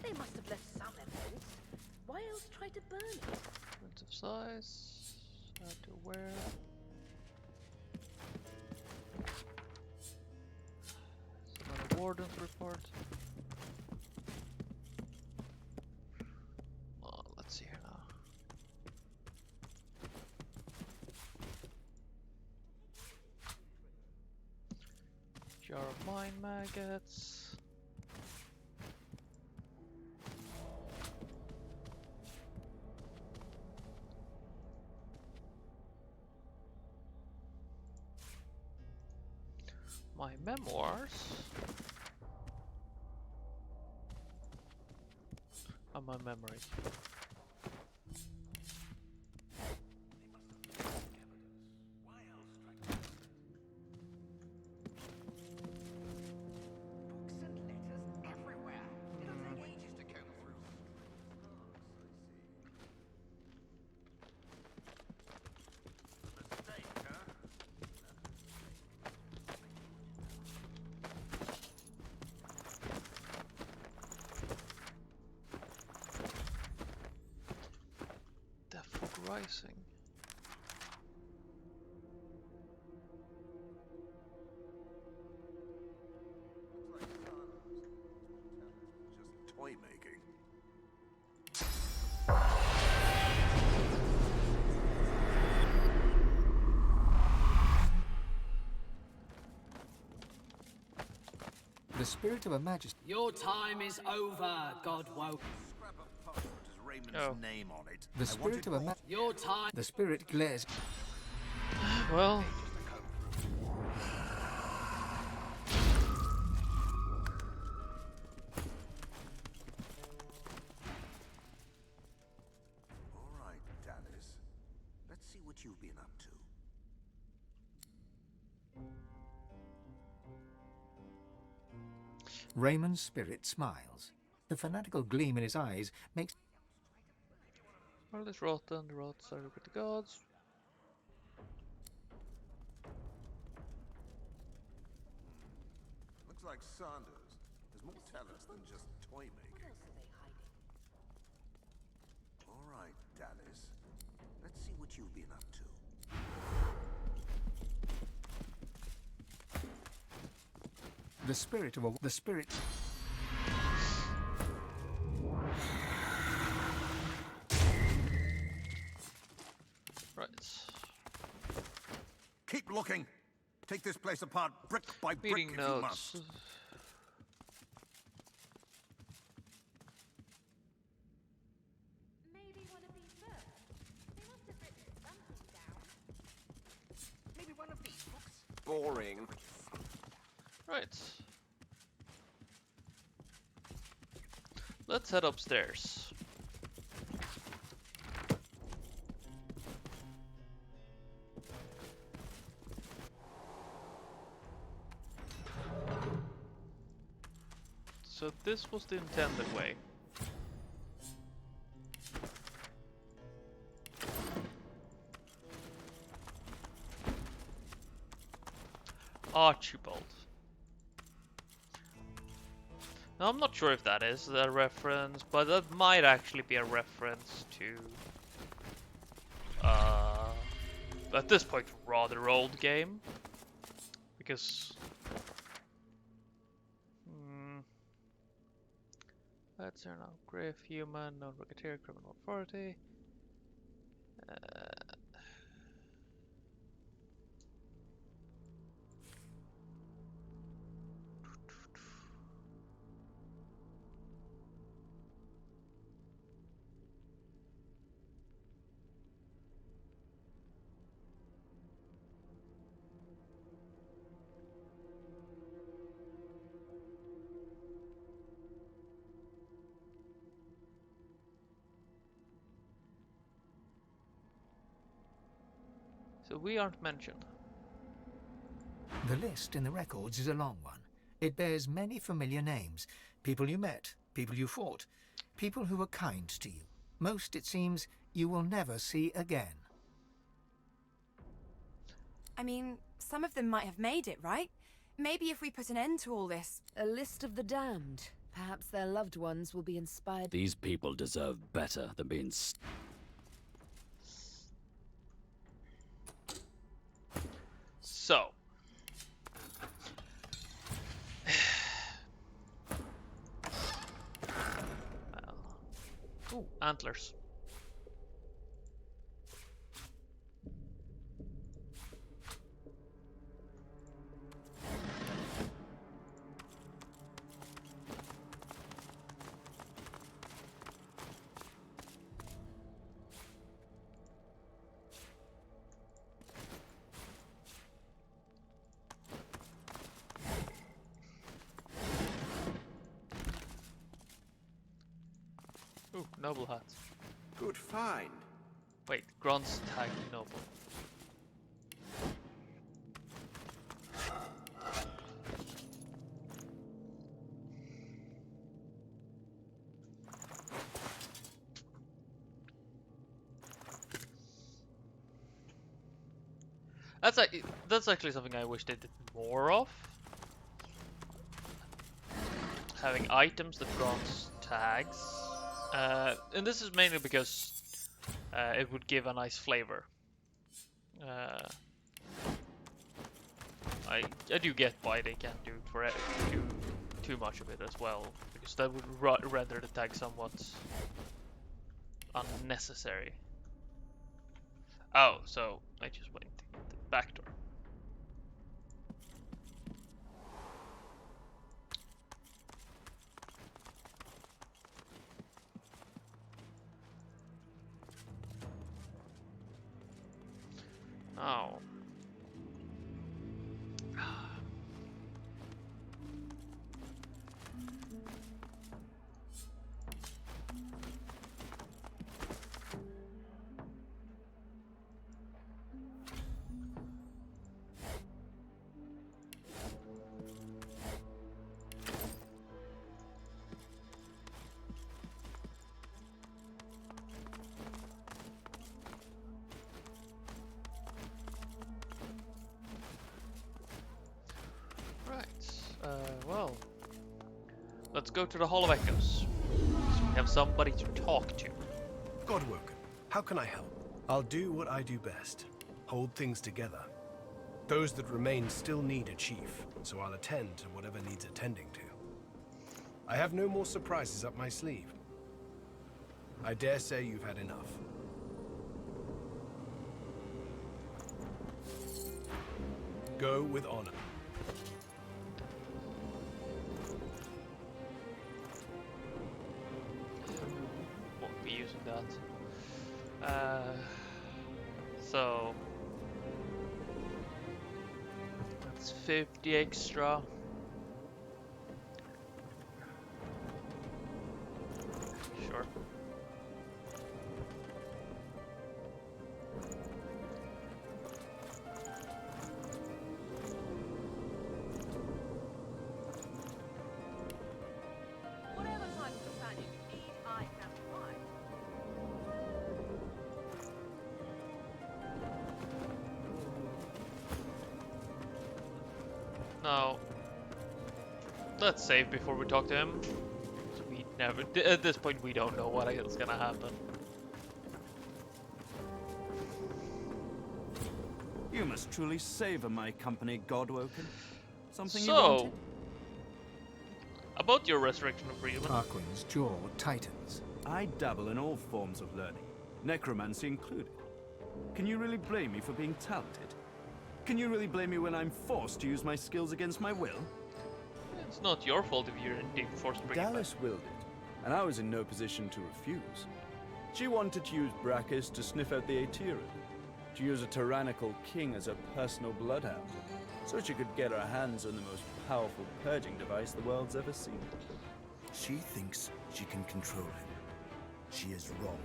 They must have left some evidence. Why else try to burn it? Print of size. How to wear. Some of the warden's report. Oh, let's see here now. Jar of mine maggots. My memoirs. And my memories. Books and letters everywhere. It'll take ages to comb through. Mistake, huh? Deathfog Rising. Looks like just toy making. The spirit of a majesty. Your time is over, Godwoken. Scrap of parchment has Raymond's Oh. name on it. The I spirit of wanted a more. Your time. The spirit glares. Well, All right, Dallas. Let's see what you've been up to. Raymond's spirit smiles. The fanatical gleam in his eyes makes. world is rotten, the rot started with the gods. Looks like Sanders has more talents than just toy making. All right, Dallas. Let's see what you've been up to. The spirit of a. The spirit. Right. Keep looking. Take this place apart brick by brick Meeting if notes. you must. Maybe one of these books. They must have boring. Right. Let's head upstairs. So this was the intended way. Archibald. Now I'm not sure if that is a reference, but that might actually be a reference to at this point rather old game. Because let's turn out Griff, human, non-rocketeer, criminal authority. So we aren't mentioned. The list in the records is a long one. It bears many familiar names. People you met, people you fought, people who were kind to you. Most, it seems, you will never see again. I mean, some of them might have made it, right? Maybe if we put an end to all this... A list of the damned. Perhaps their loved ones will be inspired. These people deserve better than being So. Ooh, antlers. Ooh, noble hat. Good find. Wait, Grant's tag noble. That's actually something I wish they did more of. Having items that grants tags. And this is mainly because it would give a nice flavor. I do get why they can't do too much of it as well, because that would render the tag somewhat unnecessary. Oh, so I just went to the back door. Oh. Well, let's go to the Hall of Echoes, so we have somebody to talk to. Godwoken, how can I help? I'll do what I do best. Hold things together. Those that remain still need a chief, so I'll attend to whatever needs attending to. I have no more surprises up my sleeve. I dare say you've had enough. Go with honor. Won't be using that. So It's 50 extra. Sure. Whatever type of companion you need, I can provide. Now, let's save before we talk to him. We never, at this point, we don't know what is gonna happen. You must truly savor my company, Godwoken. Something you wanted? About your resurrection of freedom. Tarquin's jaw tightens. I dabble in all forms of learning, necromancy included. Can you really blame me for being talented? Can you really blame me when I'm forced to use my skills against my will? It's not your fault if you're indeed forced to bring it back. Dallas willed it, and I was in no position to refuse. She wanted to use Brachus to sniff out the Aetherin, to use a tyrannical king as a personal bloodhound, so she could get her hands on the most powerful purging device the world's ever seen. She thinks she can control him. She is wrong.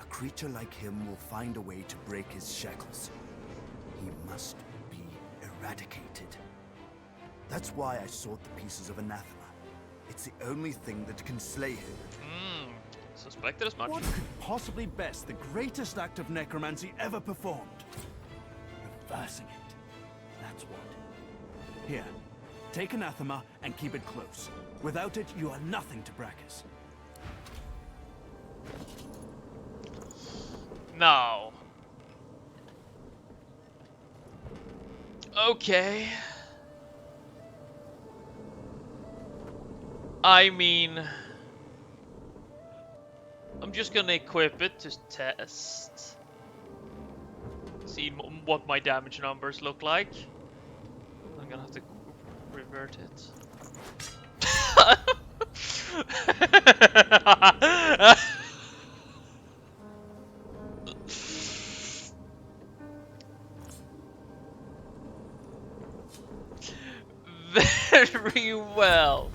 A creature like him will find a way to break his shackles. He must be eradicated. That's why I sought the pieces of anathema. It's the only thing that can slay him. Suspected as much. What could possibly best the greatest act of necromancy ever performed? Reversing it. That's what. Here, take anathema and keep it close. Without it, you are nothing to Brachus. Now. Okay. I mean, I'm just gonna equip it to test. See what my damage numbers look like. I'm gonna have to revert it. Very well.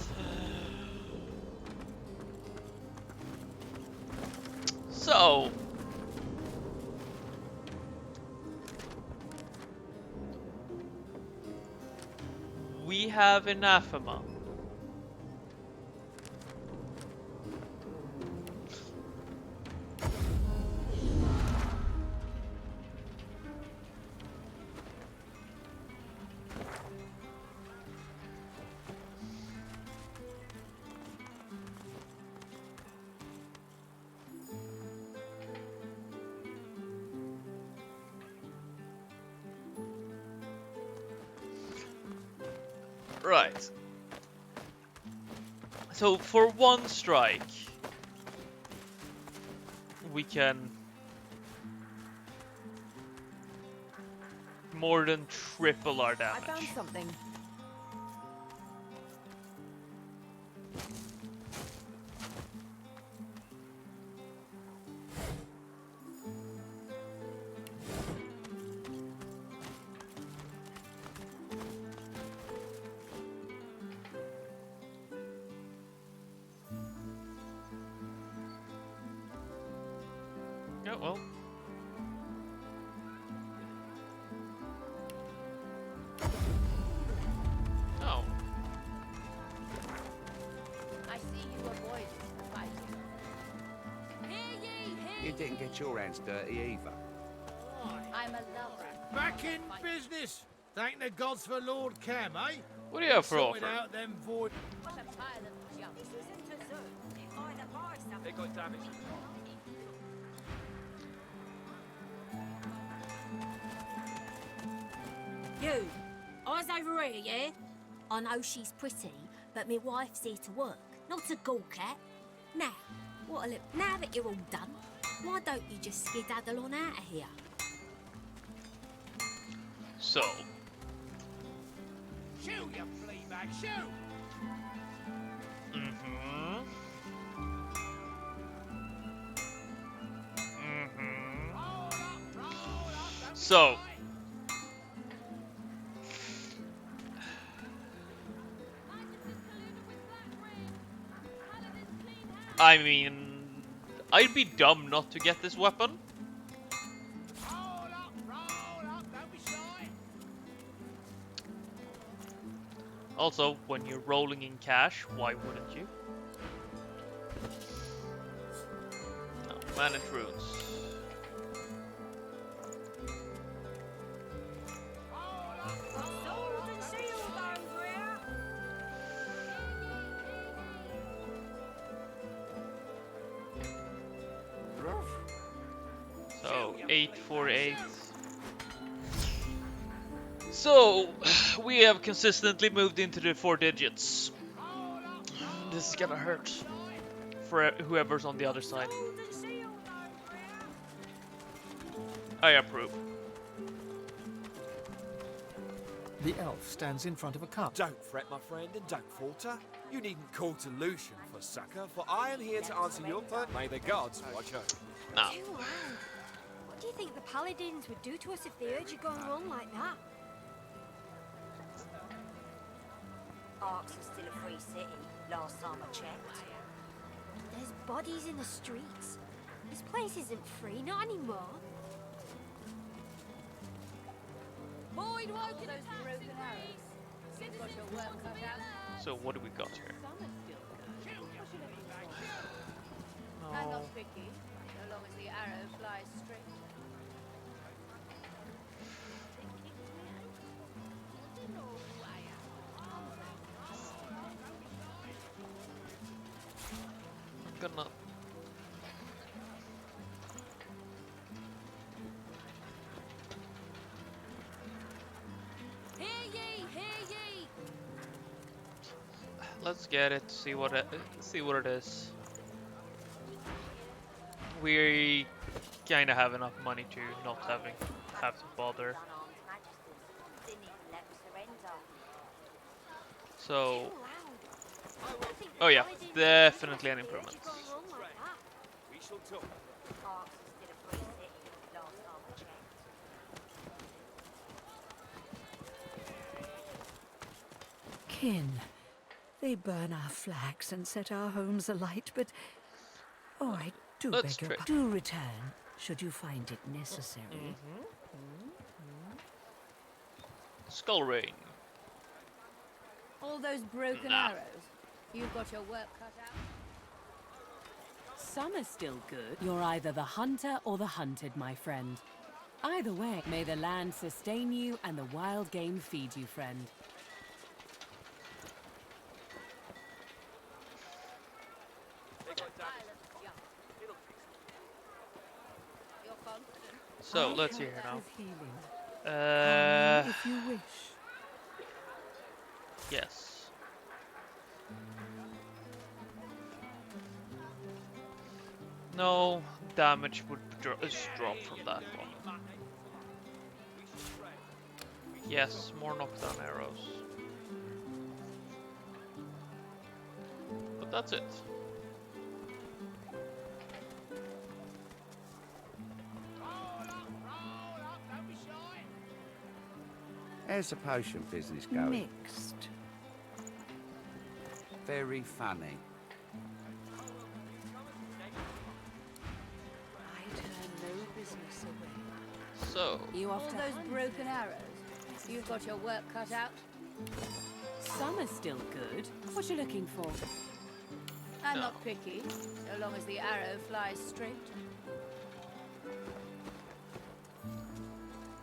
So, we have anathema. Right. So for one strike, we can more than triple our damage. I found something. Yeah, well. Oh. I see you avoided the fighting. Hear ye, hear You didn't get your hands dirty either. I'm a lover. Back in business. Thank the gods for Lord Cam, eh? What do you have for Sorted offer? out them void. What a pile of junk. This isn't a zoo. Either buy something. They got damaged. You, eyes over here, yeah? I know she's pretty, but me wife's here to work, not to gawk at. Now, now that you're all done, why don't you just skedaddle on out of here? So. Shoo, you flea bag, shoo! So. I mean, I'd be dumb not to get this weapon. Also, when you're rolling in cash, why wouldn't you? No, man and runes. So, 848. So, we have consistently moved into the 4 digits. This is gonna hurt for whoever's on the other side. I approve. The elf stands in front of a cup. Don't fret, my friend, and don't falter. You needn't call to Lucian for succor, for I am here to answer your question. May the gods watch over. Ah. Too loud. What do you think the paladins would do to us if they heard you going wrong like that? Arks is still a free city, last time I checked. There's bodies in the streets. This place isn't free, not anymore. Void woken those broken arrows. You've got your work cut out. So what do we got here? I'm not picky, so long as the arrow flies straight. I'm gonna... Hear ye, hear ye! Let's get it, see what it is. We kinda have enough money to not have to bother. So, oh yeah, definitely an improvement. We shall talk. Kin, they burn our flags and set our homes alight, but oh, I do Let's beg your try. do return should you find it necessary. Skull ring. All those broken Nah. arrows. You've got your work cut out. Some are still good. You're either the hunter or the hunted, my friend. Either way, may the land sustain you and the wild game feed you, friend. You're confident. So let's see here now. With healing. If you wish. Yes. No damage would drop from that one. Yes, more knockdown arrows. But that's it. How's the potion business going? Mixed. Very funny. I turn no business away. So, All those broken arrows. You've got your work cut out. Some are still good. What you looking for? I'm not picky, so long as the arrow flies straight.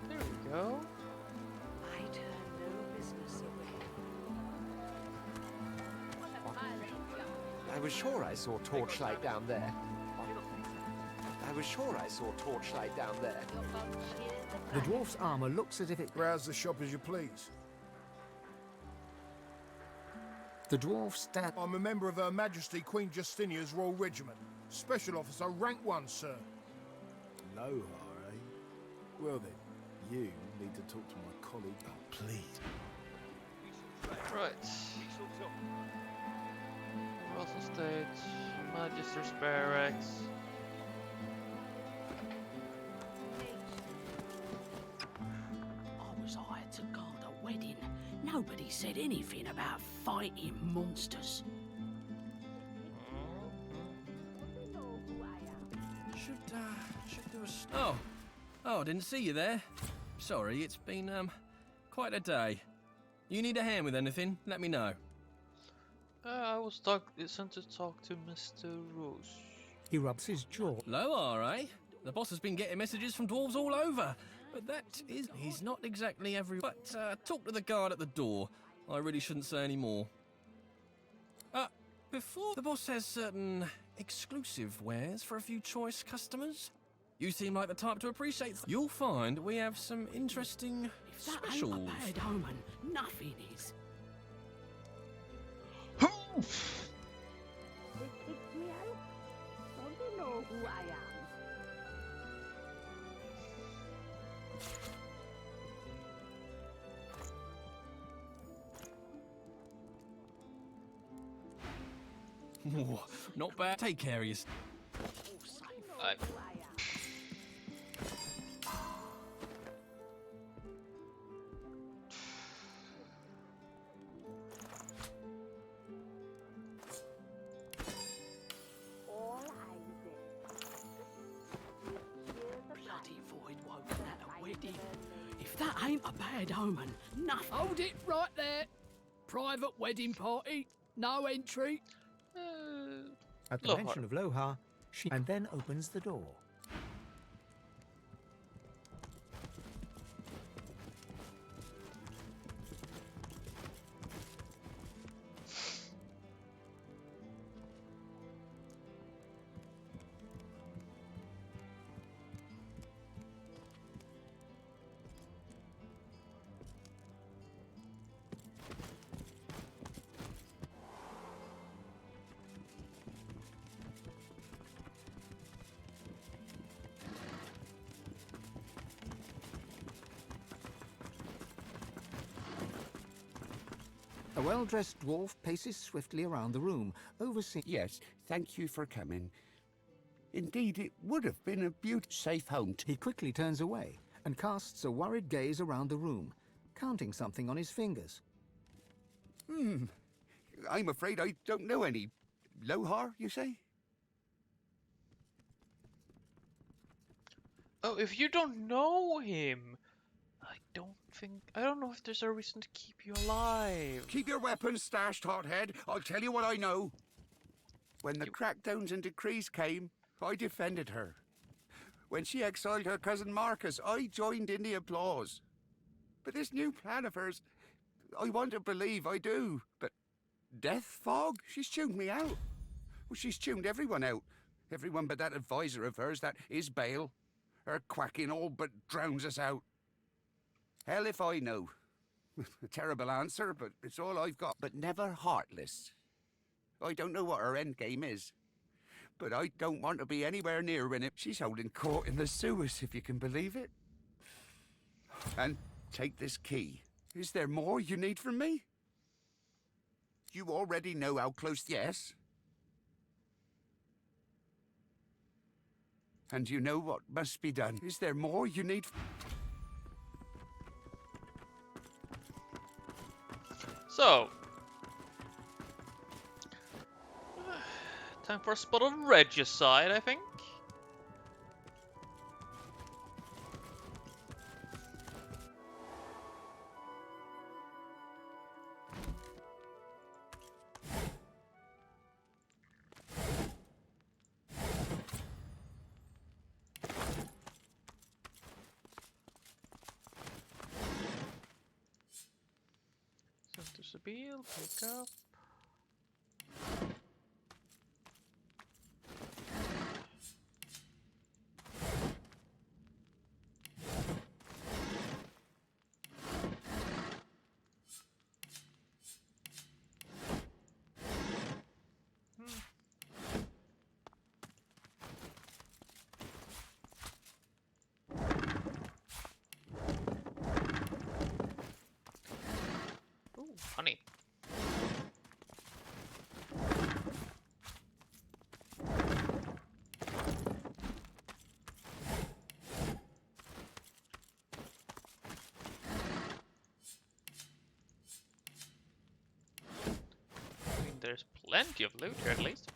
there we go. I turn no business away. I was sure I saw torchlight down there. I was sure I saw torchlight down there. The dwarf's armor looks as if it... Browse the shop as you please. The dwarf stat... I'm a member of Her Majesty Queen Justinia's Royal Regiment. Special Officer, rank 1, sir. Low, are eh? Well then, you need to talk to my colleague. Oh, please. Right. Russell State, Magister's Barracks. I was hired to guard a wedding. Nobody said anything about fighting monsters. should do a... Oh, didn't see you there. Sorry, it's been, quite a day. You need a hand with anything, let me know. I was sent to talk to Mr. Rose. He rubs his jaw. Loa, eh? The boss has been getting messages from dwarves all over. But that is... He's not exactly every... But, talk to the guard at the door. I really shouldn't say any more. Before... The boss has certain exclusive wares for a few choice customers. You seem like the type to appreciate... You'll find we have some interesting specials. Ain't a bad omen. Nothing is. Don't you know who I am? Whoa, not bad. Take care of yourself. Bloody void woken at a wedding. If that ain't a bad omen, nothing. Hold it right there. Private wedding party. No entry. At the mention of Lohar, she... and then opens the door. A well-dressed dwarf paces swiftly around the room, overseeing... Yes, thank you for coming. Indeed, it would have been a safe home. He quickly turns away and casts a worried gaze around the room, counting something on his fingers. I'm afraid I don't know any. Lohar, you say? Oh, if you don't know him, I don't know if there's a reason to keep you alive. Keep your weapons stashed, hothead. I'll tell you what I know. When the crackdowns and decrees came, I defended her. When she exiled her cousin Marcus, I joined in the applause. But this new plan of hers, I want to believe I do, but death fog? She's tuned me out. Well, she's tuned everyone out. Everyone but that advisor of hers, that Isbale. Her quacking all but drowns us out. Hell if I know. A terrible answer, but it's all I've got. But never heartless. I don't know what her endgame is. But I don't want to be anywhere near when she's holding court in the sewers, if you can believe it. And take this key. Is there more you need from me? You already know how close, yes? And you know what must be done. Is there more you need? So, time for a spot of regicide, I think. Sabine, pick up. Honey. I mean, there's plenty of loot here at least.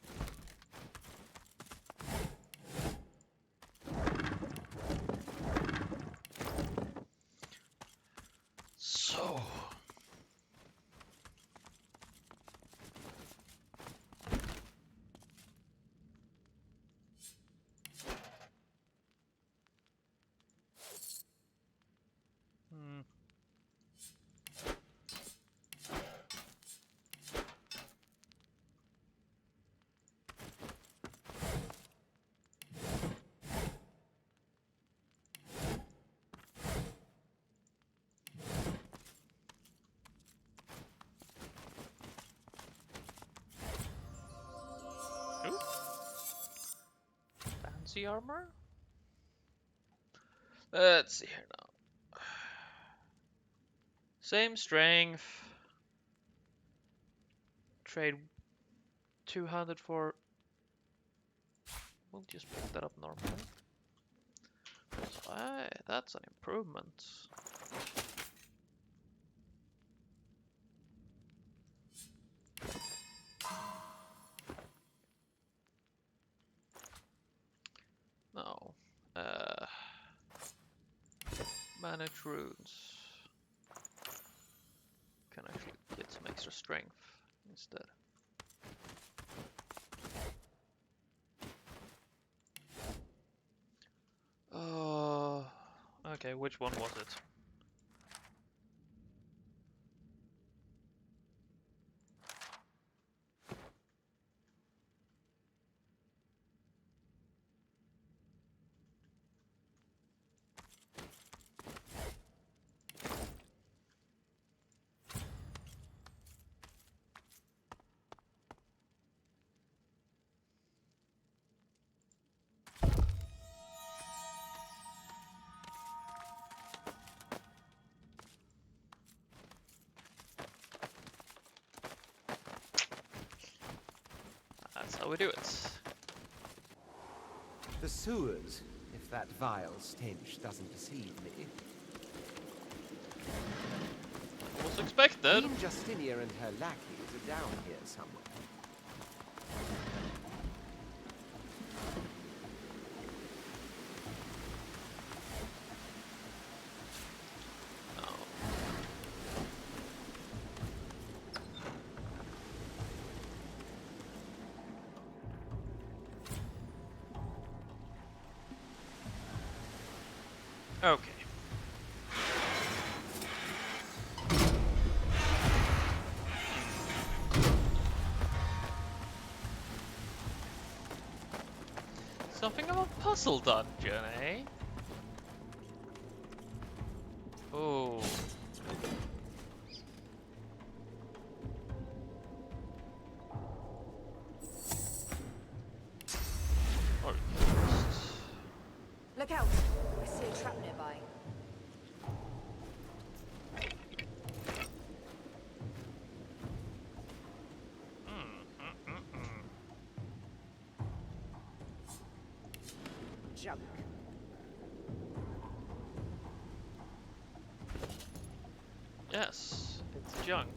fancy armor? Let's see here now. Same strength. Trade 200 for... We'll just pick that up normally. So, that's an improvement. No. Manage runes. Can actually get some extra strength instead. Okay, which one was it? That's how we do it. The sewers, if that vile stench doesn't deceive me. Was expected. Queen Justinia and her lackeys are down here somewhere. Okay. Something of a puzzle dungeon, eh? Oh. Look out! I see a trap nearby. Junk. Yes, it's junk.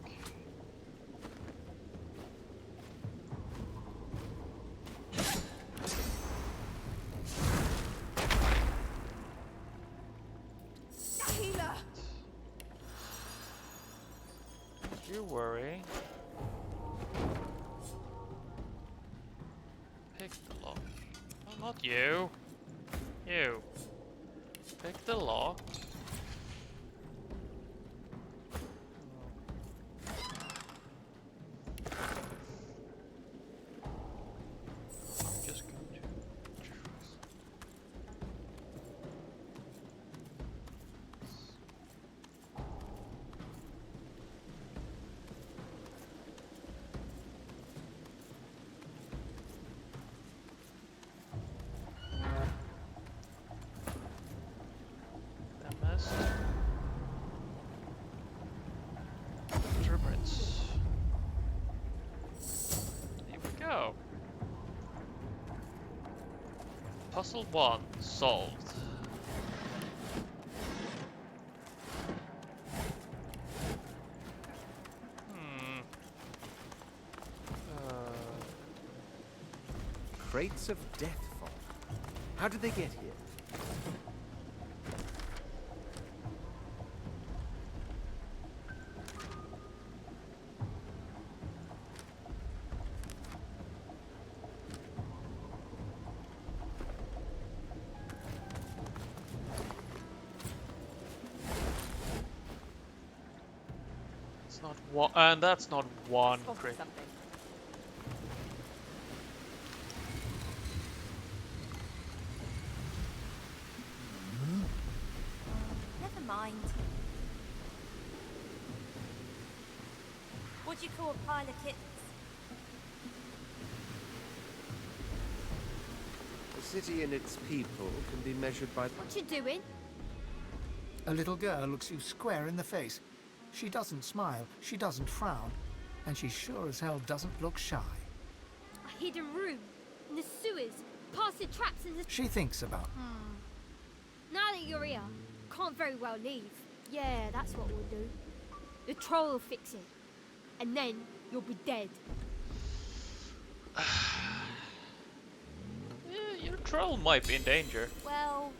Don't you worry. Pick the lock. Oh, not you. You. Pick the lock. I'm just going to Turbines. Here we go. Puzzle 1 solved. Crates of death fall. How did they get here? It's not one, and that's not one crate. Never mind. What do you call a pile of kittens? city and its people can be measured by... What you doing? A little girl looks you square in the face. She doesn't smile, she doesn't frown, and she sure as hell doesn't look shy. A hidden room. In the sewers. Past the traps in the... She thinks about... Now that you're here, can't very well leave. Yeah, that's what we'll do. The troll will fix it. And then you'll be dead. Your troll might be in danger. Well,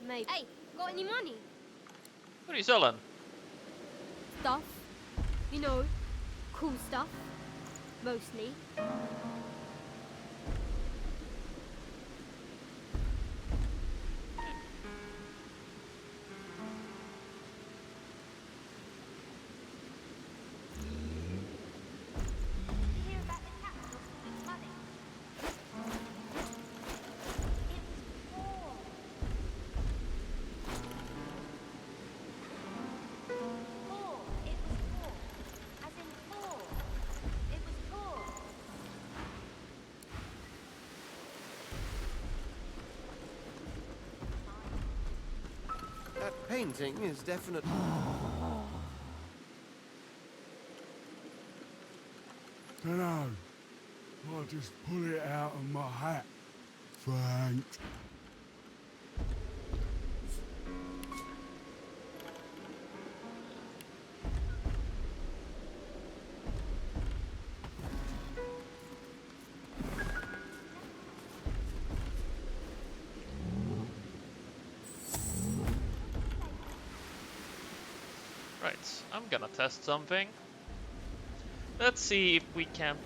maybe. Hey, got any money? What are you selling? Stuff. You know, cool stuff. Mostly. That painting is definitely... Dunno. I'll just pull it out of my hat. Thanks. Right, I'm gonna test something. Let's see if we can't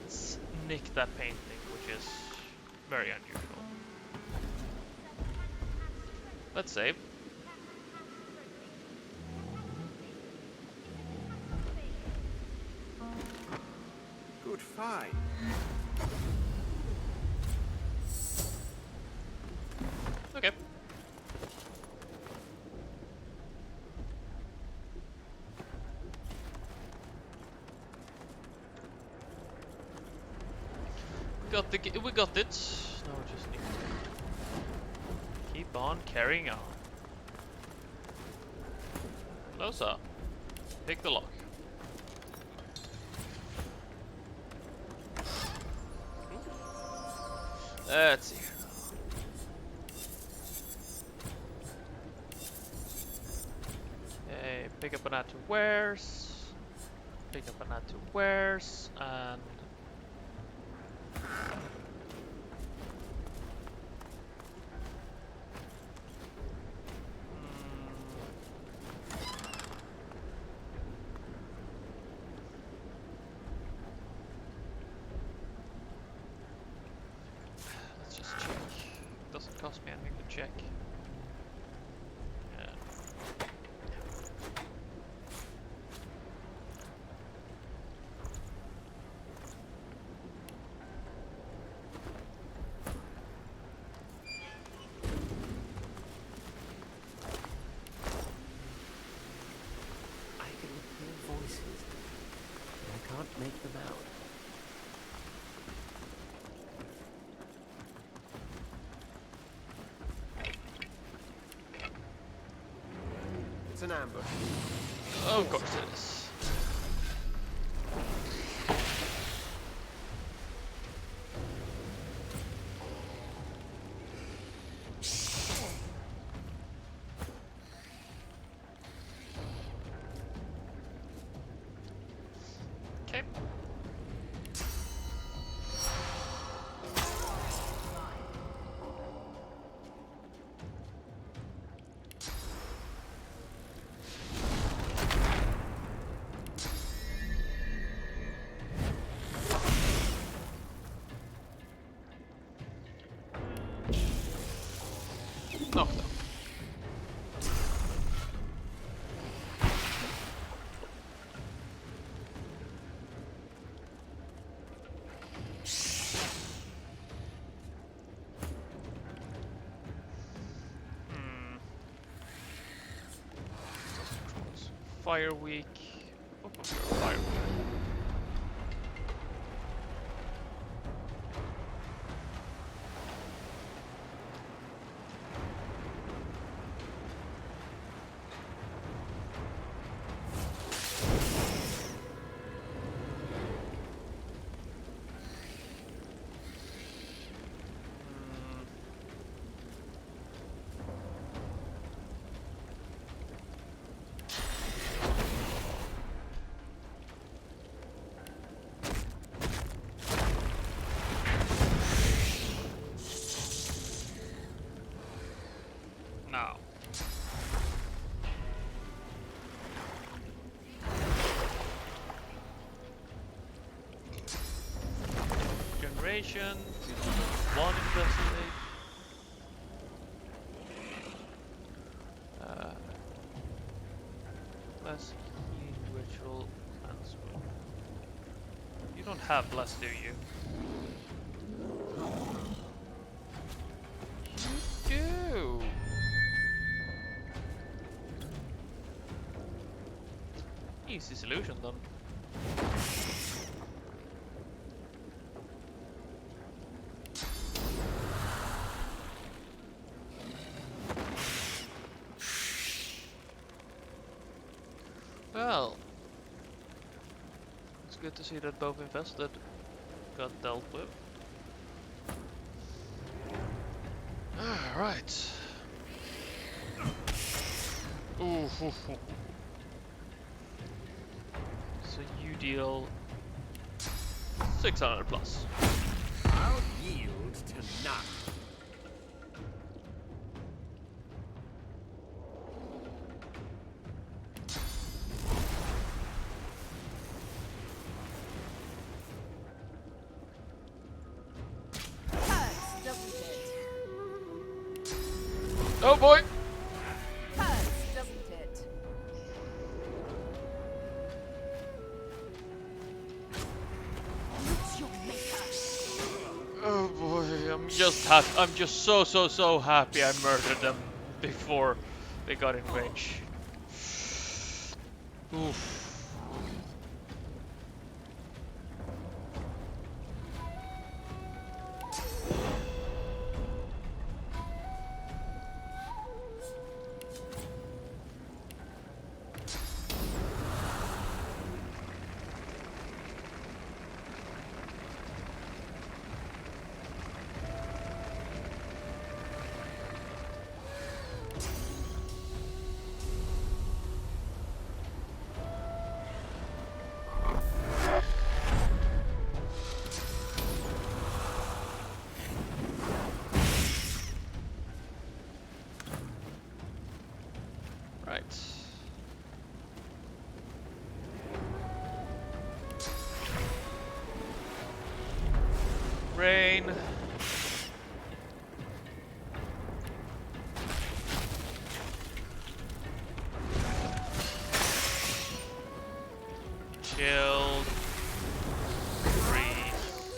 nick that painting, which is very unusual. Let's save. Good find. Okay. We got it. Now we just need to keep on carrying on. Close up. Pick the lock. Let's see. Okay, pick up an add to wares. Pick up an add to wares and let's just check. Doesn't cost me anything to check. Yeah. I can hear voices, but I can't make them out. It's an ambush. Oh, of course it is. Okay. Knocked up. Fire weak. Oh, fire weak. Now. Generation, one investigate. Bless healing ritual and spell. You don't have bless, do you? You do. Easy solution then. Well, it's good to see that both infested got dealt with. Alright. Ooh. So you deal 600 plus. I'll yield to none. Oh boy! Hurts, doesn't it? Lose your maker. Oh boy, I'm just happy. I'm just so happy I murdered them before they got in range. Oof. Right. Rain. Chilled. Breeze.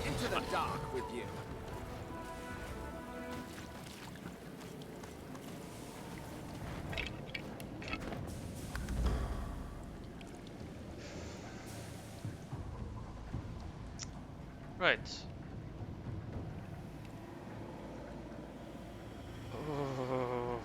Into the dark with you. Right. Oh.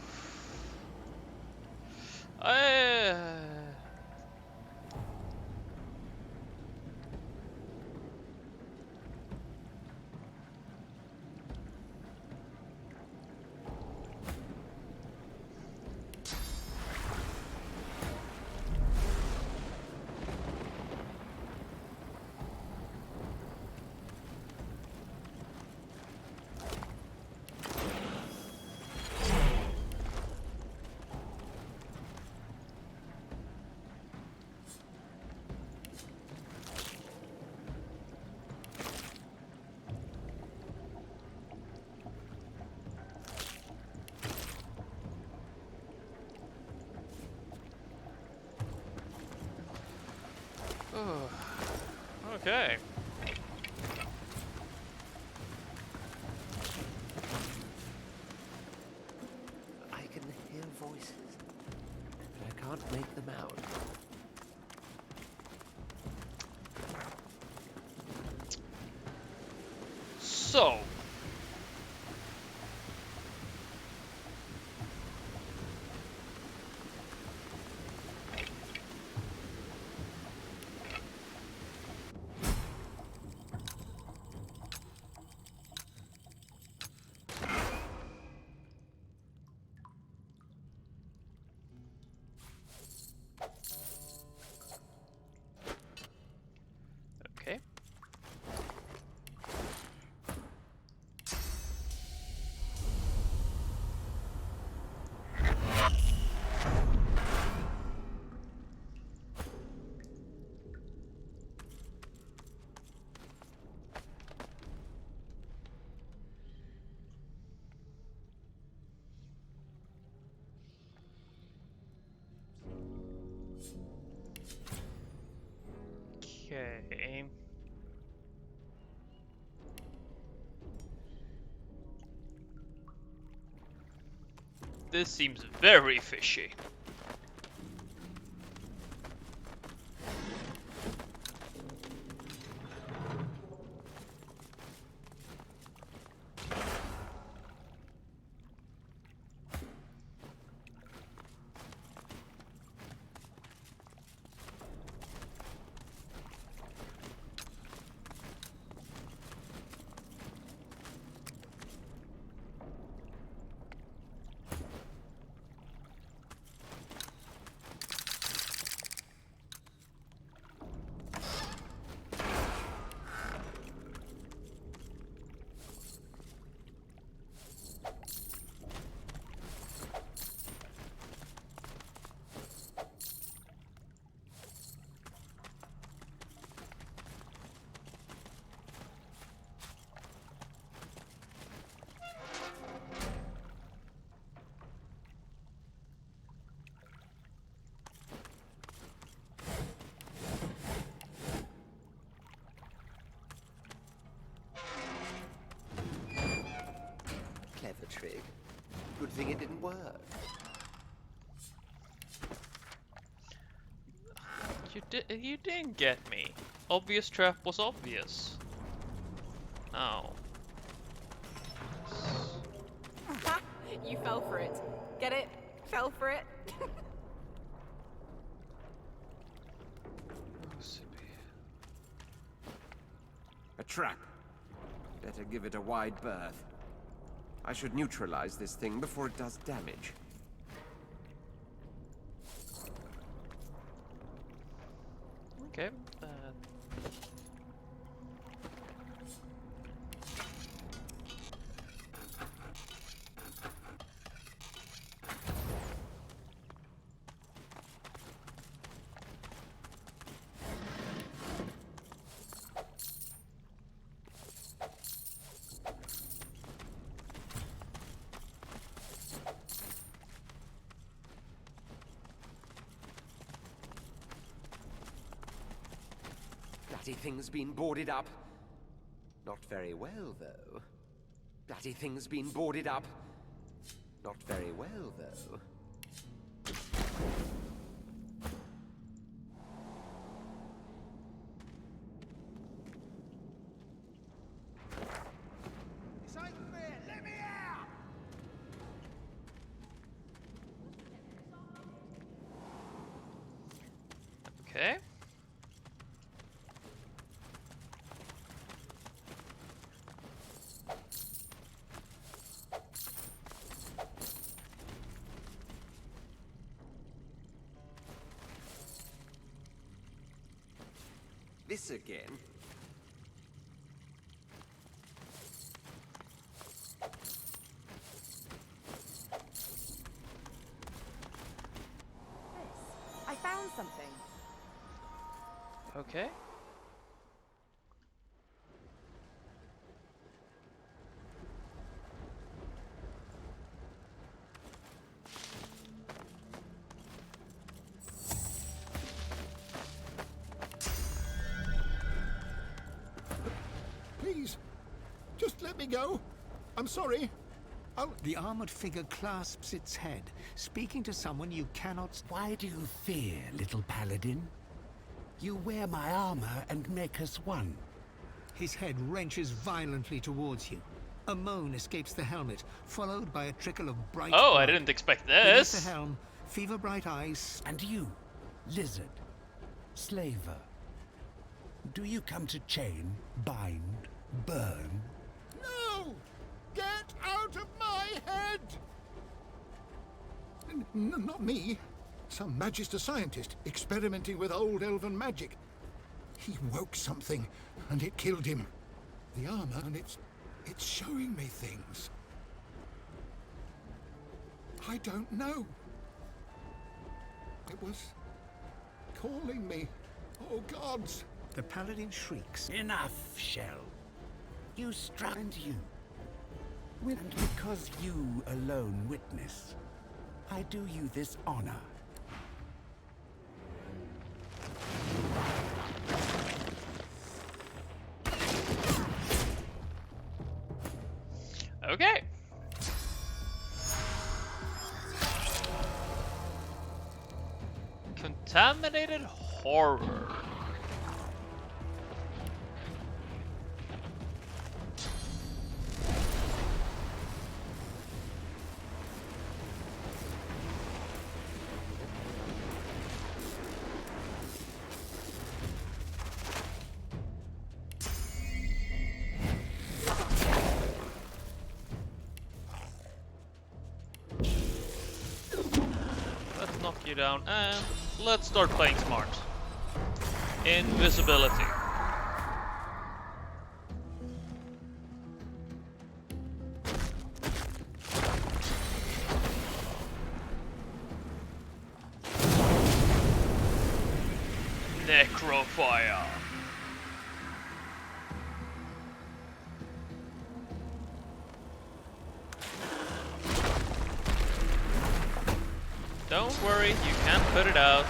Oh. Okay. I can hear voices, but I can't make them out. So. This seems very fishy. Clever trick. Good thing it didn't work. You didn't get me. Obvious trap was obvious. Now. You fell for it. Get it? Fell for it? A trap. Better give it a wide berth. I should neutralize this thing before it does damage. Okay. Bloody thing's been boarded up. Not very well, though. Bloody thing's been boarded up. Not very well, though. It's open there! Let me out! Okay. This again? I found something. Okay. Please, just let me go. I'm sorry. The armored figure clasps its head, speaking to someone you cannot... Why do you fear, little paladin? You wear my armor and make us one. His head wrenches violently towards you. A moan escapes the helmet, followed by a trickle of bright Oh, I blood. didn't expect Beneath this. the helm, fever-bright eyes... And you, lizard, slaver. Do you come to chain, bind, burn? No! Get out of my head! Not me. Some Magister scientist experimenting with old elven magic. He woke something, and it killed him. The armor, and it's showing me things. I don't know. It was calling me. Oh, gods! The paladin shrieks. Enough, Shell. You struck and you. And because you alone witness, I do you this honor. Okay. Contaminated horror. Let's knock you down and let's start playing smart. Invisibility. Necrofire. Don't worry, you can't put it out.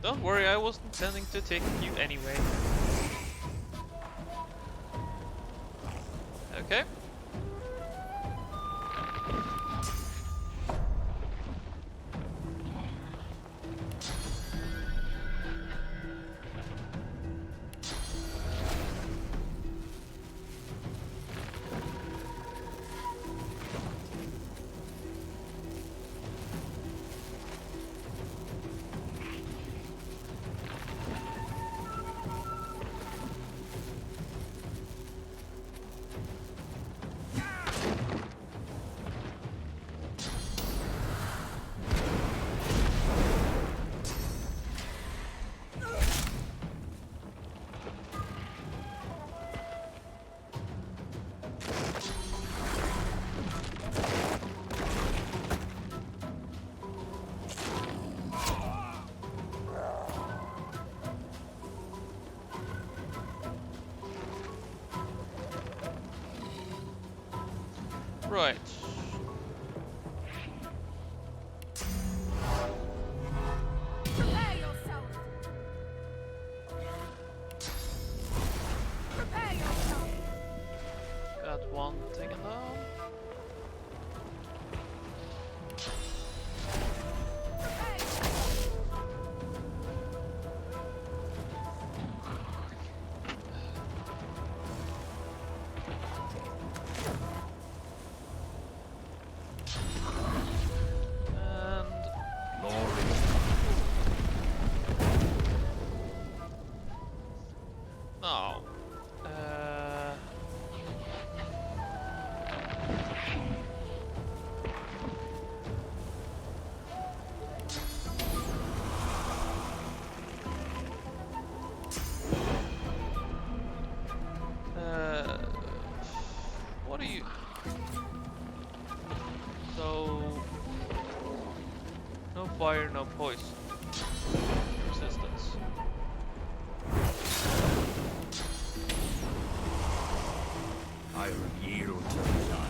Don't worry, I wasn't intending to take you anyway. Okay. Right. Prepare yourself. Prepare yourself. Got one taken down. Now, what are you? So, no fire, no poison resistance. I will yield to desire.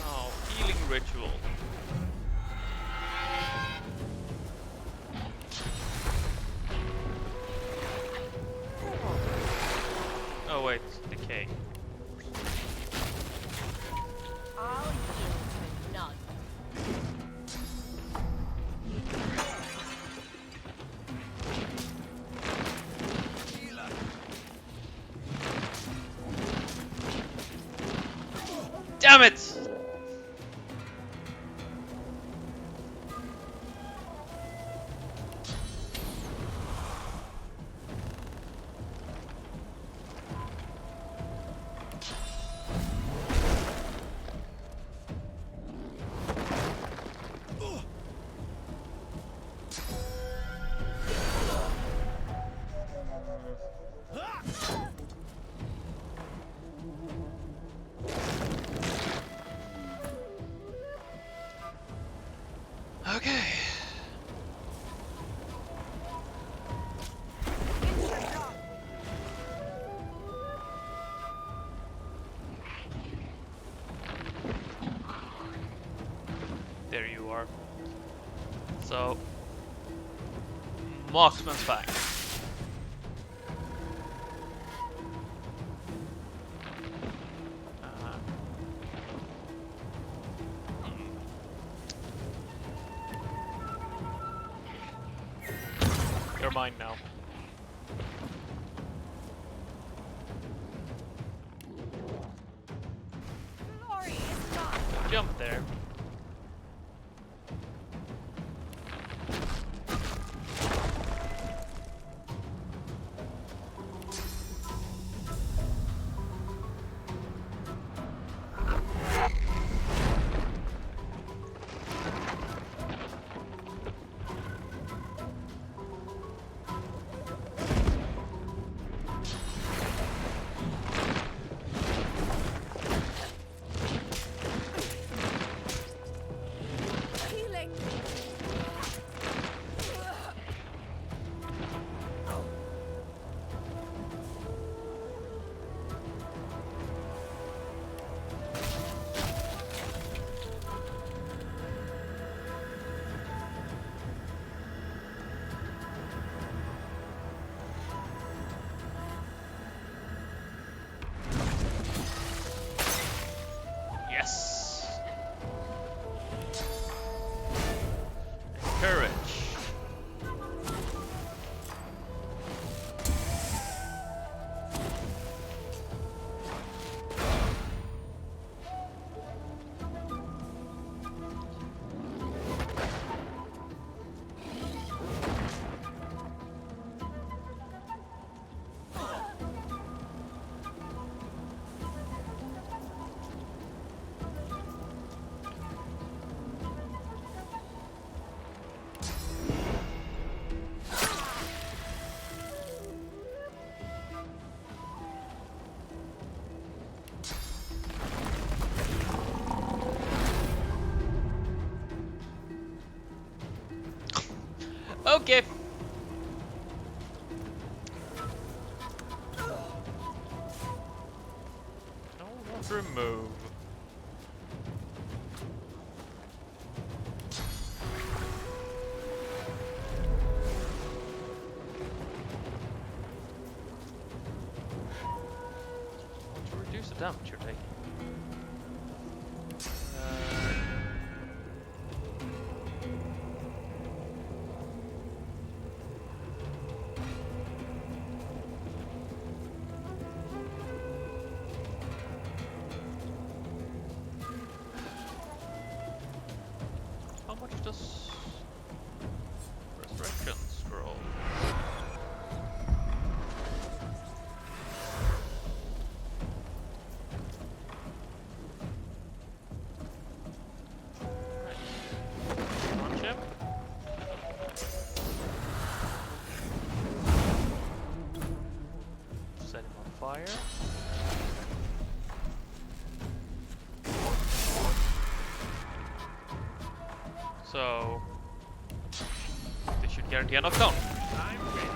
Oh, healing ritual. wait, decay. I'll yield to none. Damn it! Okay. There you are. So, marksman's back. You're mine now. Glory is mine. Jump there. Healing. Yes. Courage. Okay. No, not remove. Want to reduce the damage you're taking. How much does resurrection scroll? Right. Launch him. Set him on fire. So this should guarantee a knockdown. I'm ready.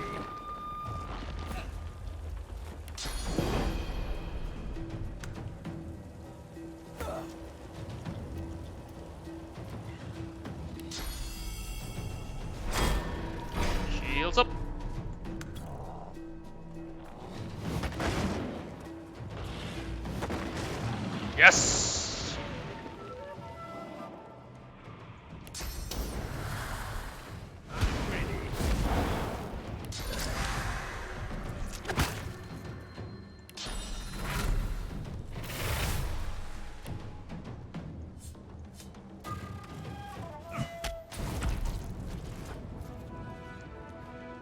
Shields up. Yes!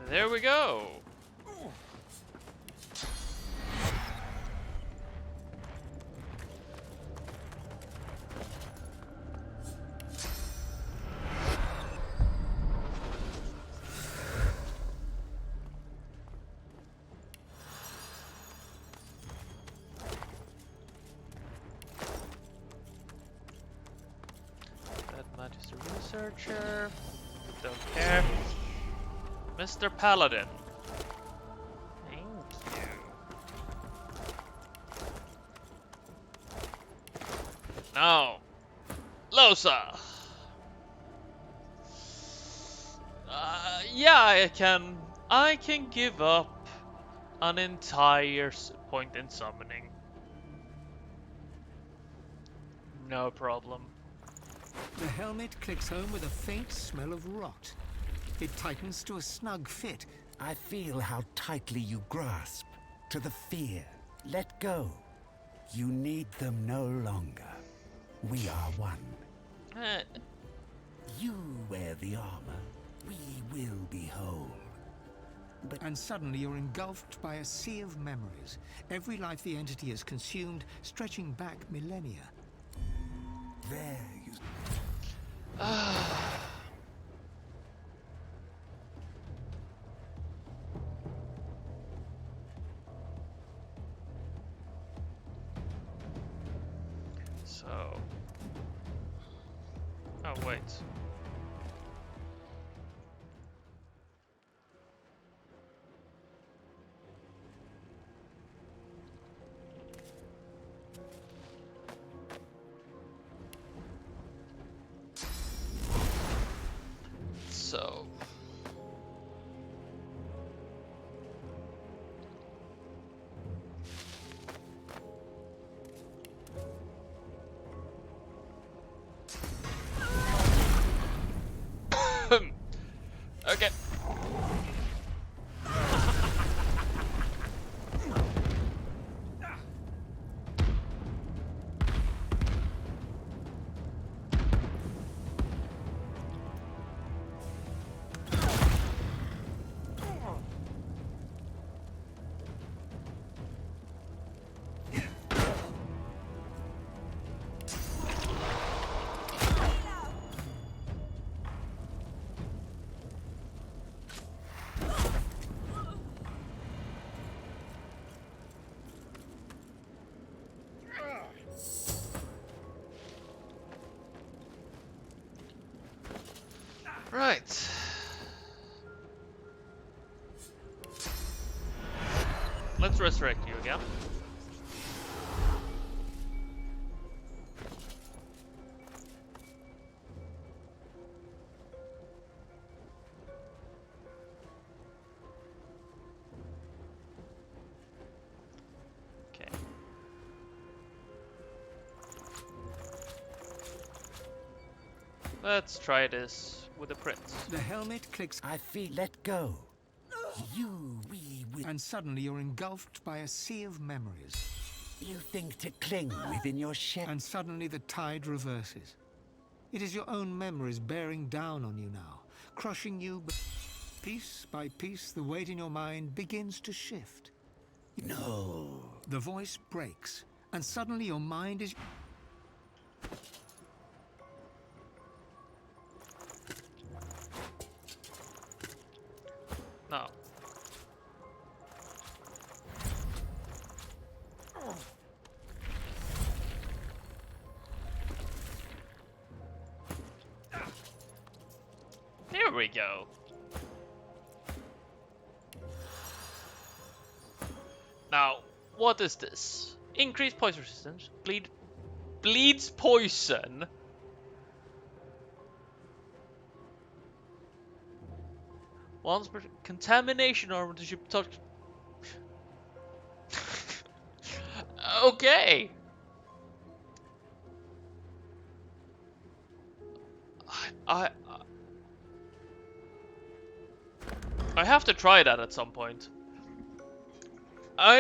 There we go. That Magister Researcher. Don't care. Mr. Paladin. Thank you. Now, Losa. Yeah, I can give up an entire point in summoning. No problem. The helmet clicks home with a faint smell of rot. It tightens to a snug fit. I feel how tightly you grasp to the fear. Let go. You need them no longer. We are one. You wear the armor. We will be whole. And suddenly you're engulfed by a sea of memories. Every life the entity has consumed, stretching back millennia. There you... So... Oh, wait. So... Okay. Right. Let's resurrect you again. Okay. Let's try this with the prince. The helmet clicks. I feel... Let go. You, we will... And suddenly you're engulfed by a sea of memories. You think to cling within your shell. And suddenly the tide reverses. It is your own memories bearing down on you now, crushing you, but piece by piece the weight in your mind begins to shift. No. The voice breaks, and suddenly your mind is... No. There we go. Now, what is this? Increased poison resistance. Bleeds poison. Once per contamination armor to ship touch. Okay. I have to try that at some point. I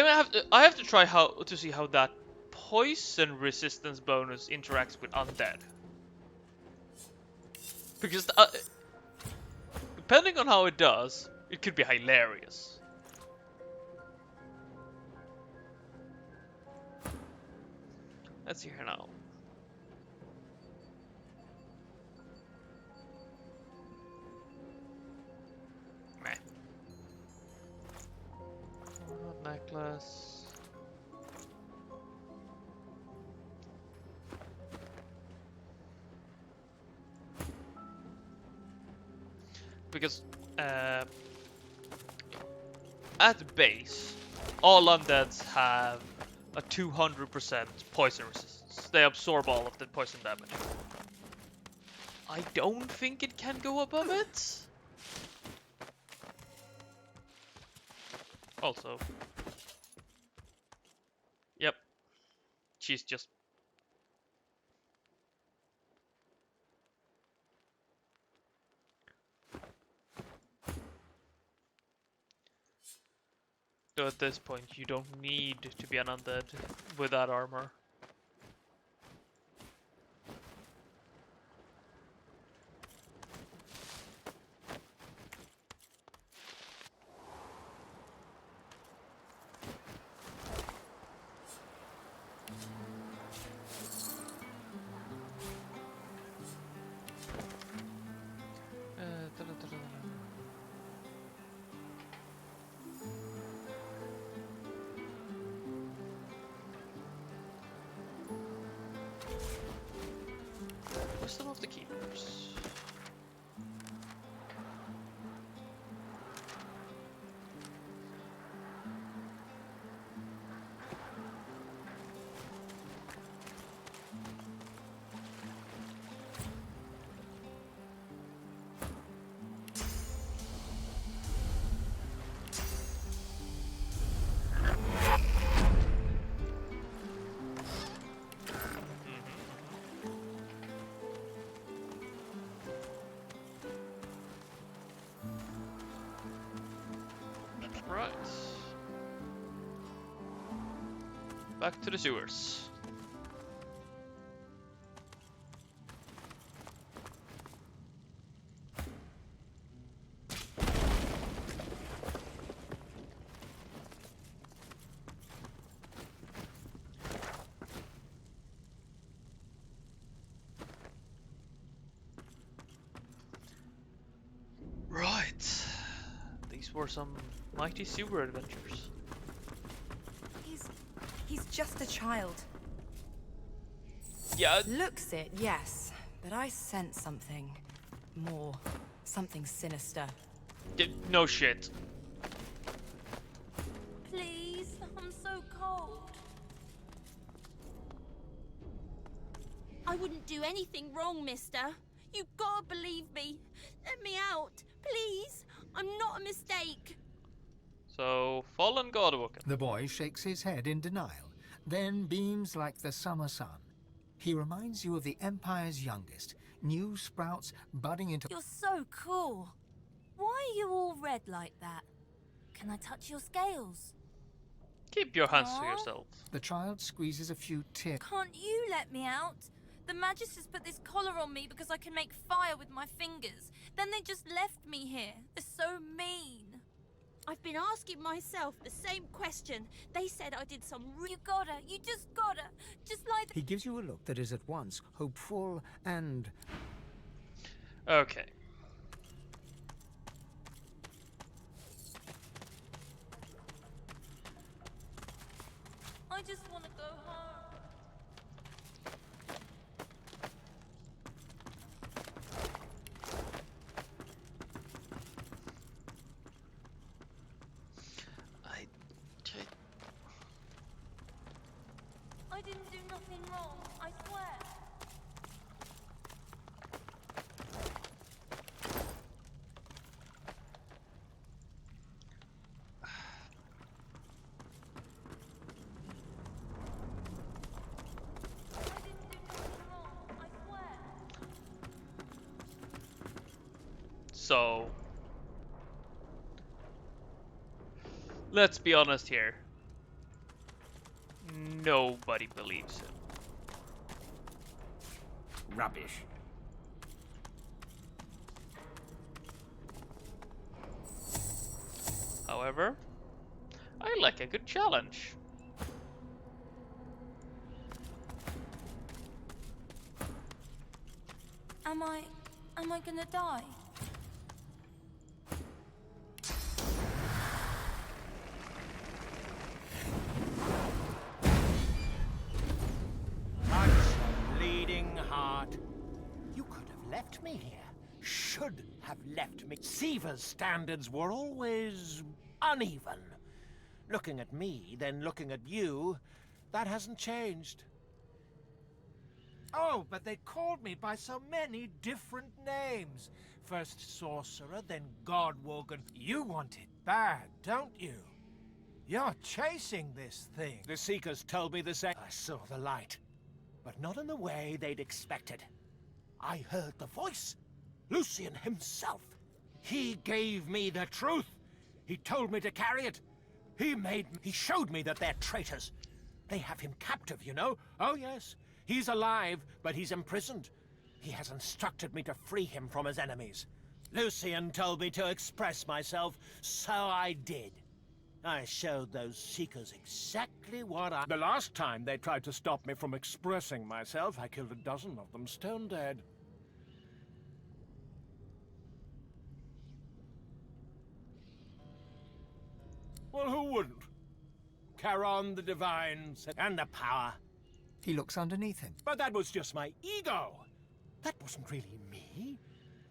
have to try to see how that poison resistance bonus interacts with undead. Because depending on how it does, it could be hilarious. Let's see here now. Meh. Necklace. Because at base, all undeads have a 200% poison resistance. They absorb all of the poison damage. I don't think it can go above it. Also, yep, she's just so at this point you don't need to be an undead with that armor. Wisdom of the Keepers. Right. Back to the sewers. Right. These were some mighty sewer adventures. He's just a child. Yeah. Looks it, yes. But I sense something more. Something sinister. No shit. Please, I'm so cold. I wouldn't do anything wrong, mister. You gotta believe me. Let me out, please. I'm not a mistake. So, fallen Godwalker. The boy shakes his head in denial, then beams like the summer sun. He reminds you of the Empire's youngest, new sprouts budding into... You're so cool. Why are you all red like that? Can I touch your scales? Keep your hands to yourself. The child squeezes a few tears. Can't you let me out? The Magisters put this collar on me because I can make fire with my fingers. Then they just left me here. They're so mean. I've been asking myself the same question. They said I did some You just gotta. Just like... He gives you a look that is at once hopeful and... Okay. I just want to go home. I didn't do nothing wrong, I swear. So let's be honest here. Nobody believes him. Rubbish. However, I like a good challenge. Am I gonna die? Such a bleeding heart. You could have left me here. Should have left me. Siva's standards were always uneven. Looking at me, then looking at you, that hasn't changed. Oh, but they called me by so many different names. First Sorcerer, then Godwoken. You want it bad, don't you? You're chasing this thing. The Seekers told me the same. I saw the light, but not in the way they'd expected. I heard the voice. Lucian himself. He gave me the truth. He told me to carry it. He showed me that they're traitors. They have him captive, you know. Oh, yes. He's alive, but he's imprisoned. He has instructed me to free him from his enemies. Lucian told me to express myself, so I did. I showed those Seekers exactly what I... The last time they tried to stop me from expressing myself, I killed a dozen of them stone dead. Well, who wouldn't? Charon the Divine and the power. He looks underneath him. But that was just my ego. That wasn't really me.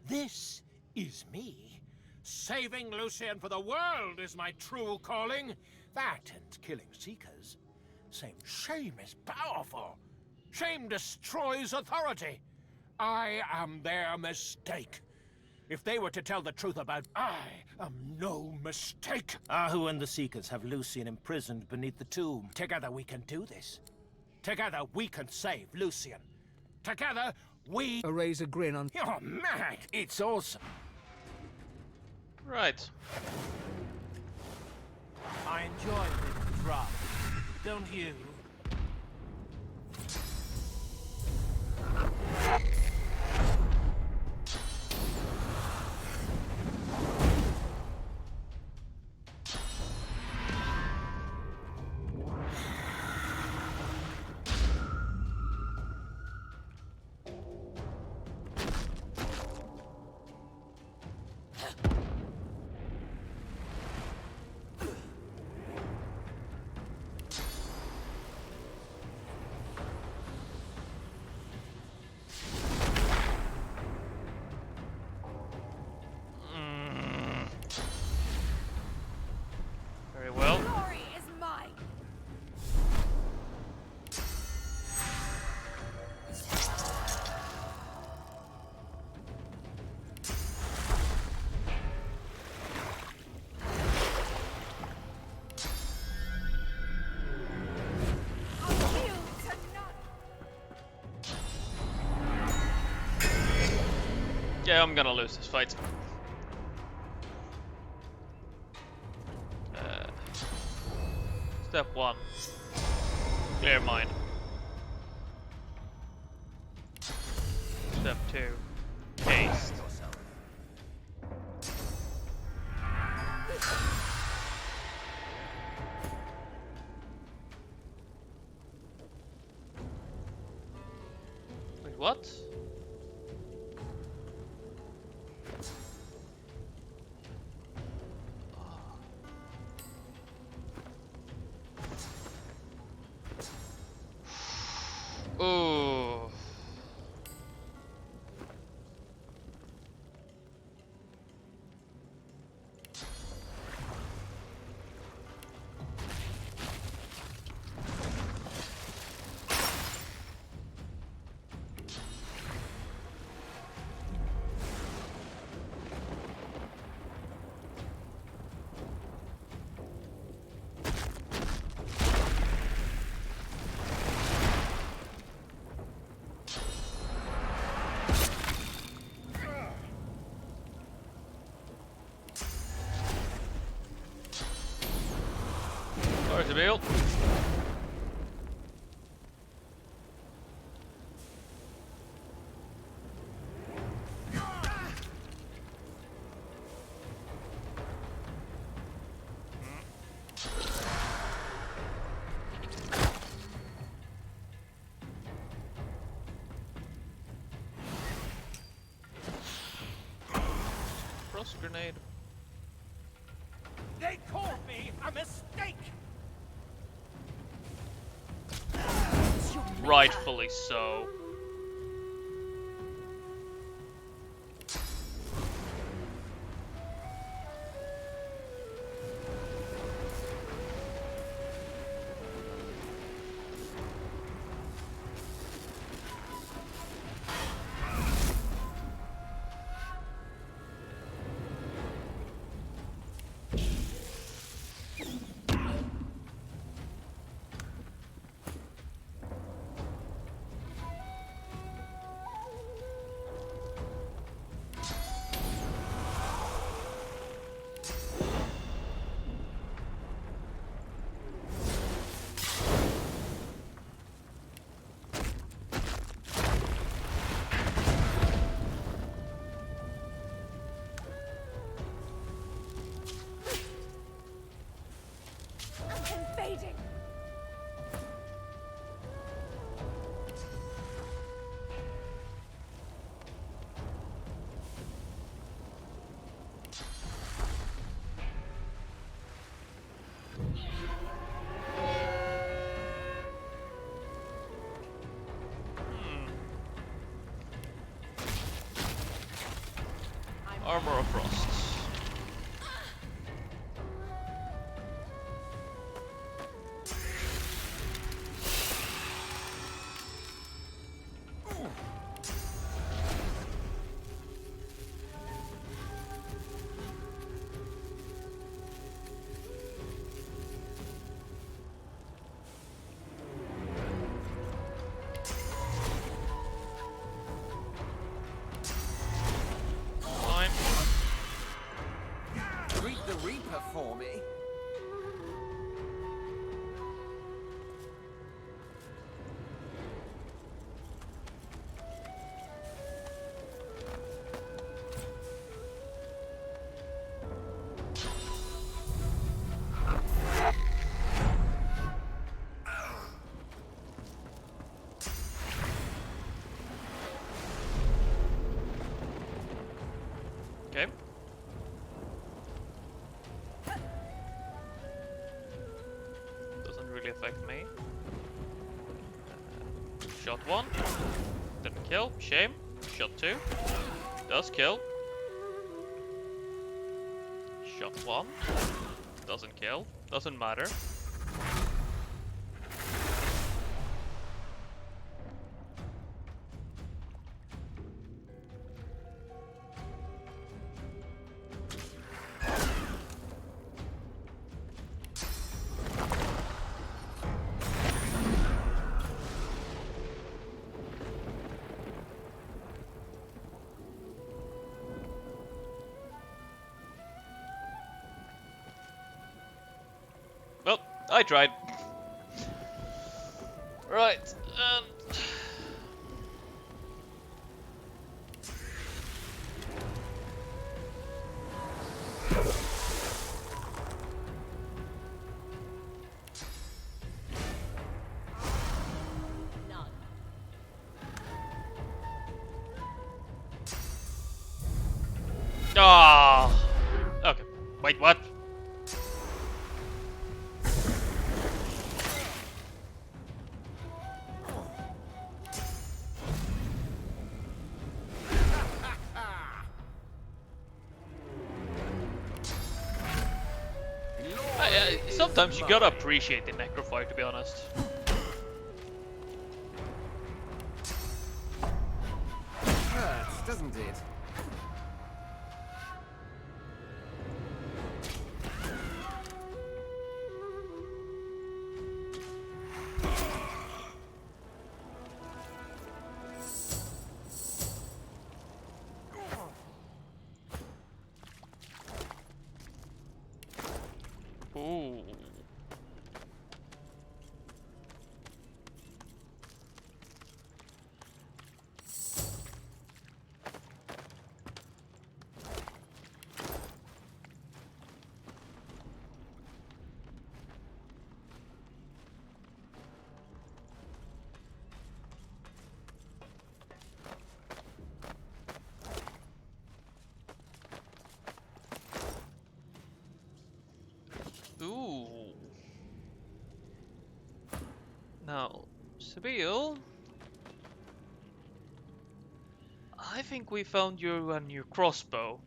This is me. Saving Lucian for the world is my true calling. That and killing Seekers. Shame is powerful. Shame destroys authority. I am their mistake. If they were to tell the truth about I am no mistake. Ahu and the Seekers have Lucian imprisoned beneath the tomb. Together we can do this. Together we can save Lucian. Together we... Erase a grin on... You're mad! It's awesome. Right. I enjoy this drop. Don't you? Very well. Glory is mine. I'll yield to none. Yeah, I'm gonna lose this fight. Step 1. Clear mind. Step 2. Haste. Wait, what? Oh. reveal. Frost grenade. They called me a mistake! Rightfully so. Armor of Frosts. Greet the Reaper for me. Okay. Doesn't really affect me. Shot 1. Didn't kill. Shame. Shot 2. Does kill. Shot 1. Doesn't kill. Doesn't matter. Well, I tried. Right, and... Ah. Okay. Wait, what? Sometimes you gotta appreciate the necrofight, to be honest. Hurts, doesn't it? Ooh. Now, Sibyl, I think we found you a new crossbow.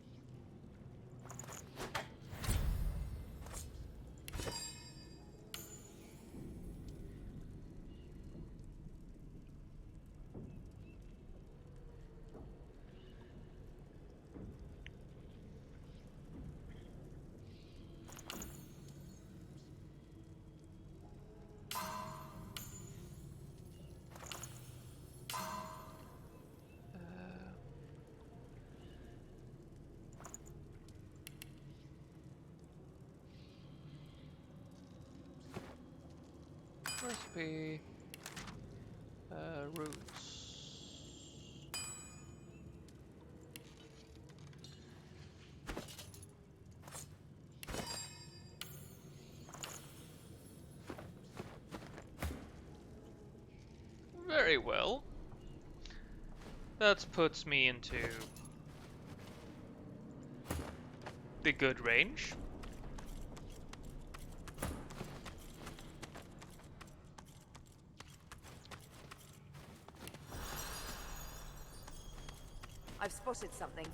Recipe, roots. Very well. That puts me into the good range. I've spotted something.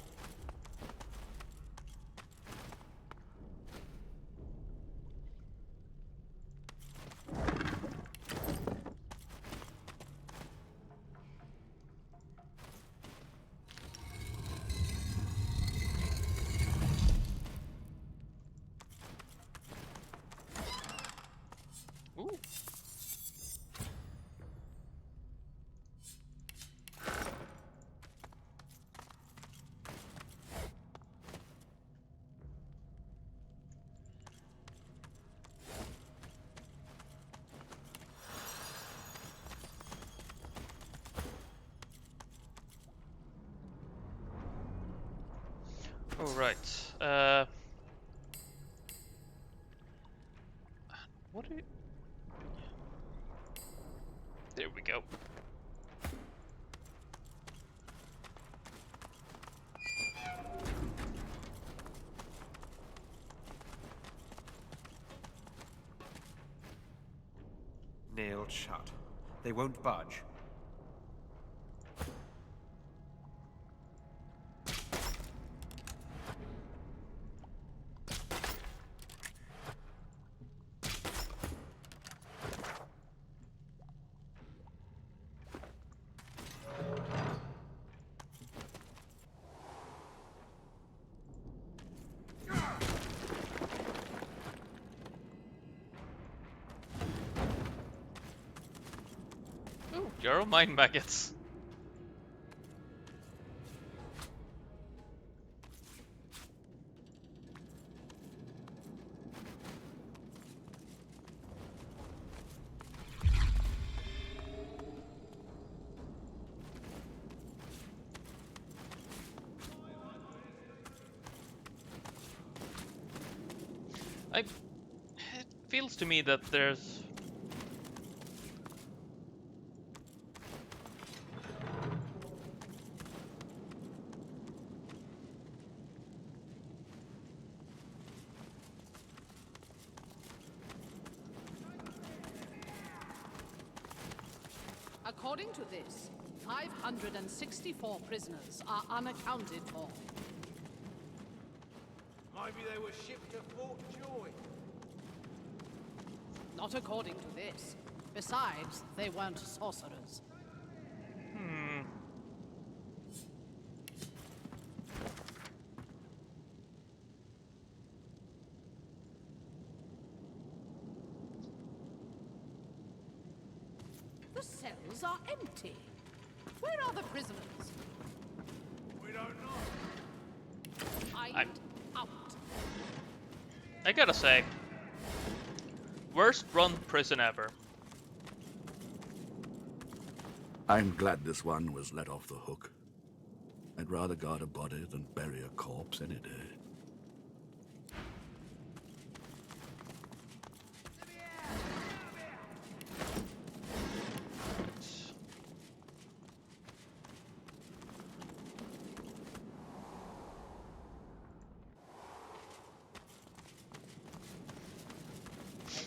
Ooh. All right. What do you... There we go. Nailed shut. They won't budge. Ooh, Jarl mine maggots. It feels to me that there's According to this, 564 prisoners are unaccounted for. Maybe they were shipped to Fort Joy. Not according to this. Besides, they weren't sorcerers. The cells are empty. Where are the prisoners? We don't know. Find out. I gotta say, worst run prison ever. I'm glad this one was let off the hook. I'd rather guard a body than bury a corpse any day.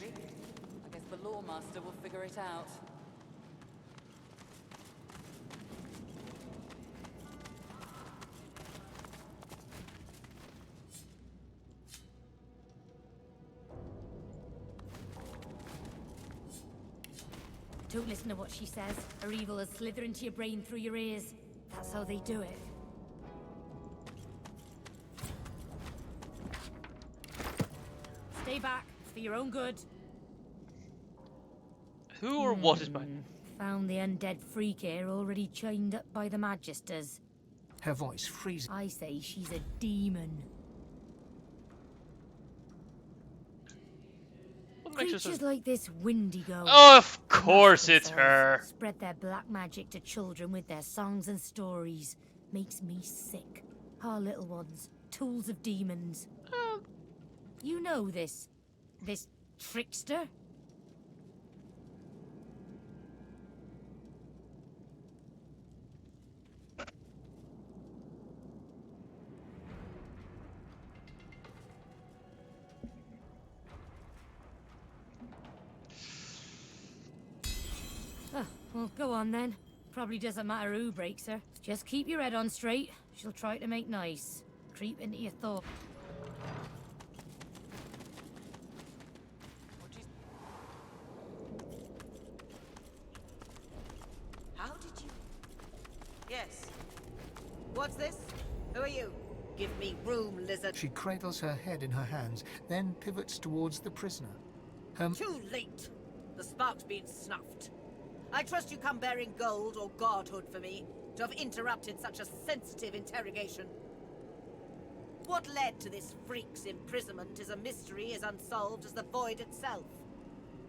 Maybe. I guess the Lawmaster will figure it out. Don't listen to what she says. Her evil will slither into your brain through your ears. That's how they do it. Stay back. It's for your own good. Who or what is by? Found the undead freak here already chained up by the Magisters. Her voice freezes. I say she's a demon. Creatures like this Windigo. Oh, of course it's her. Spread their black magic to children with their songs and stories. Makes me sick. Our little ones, tools of demons. You know this trickster? Well, go on then. Probably doesn't matter who breaks her. Just keep your head on straight. She'll try to make nice. Creep into your thought. How did you... Yes. What's this? Who are you? Give me room, lizard. She cradles her head in her hands, then pivots towards the prisoner. Too late. The spark's been snuffed. I trust you come bearing gold or godhood for me to have interrupted such a sensitive interrogation. What led to this freak's imprisonment is a mystery as unsolved as the void itself.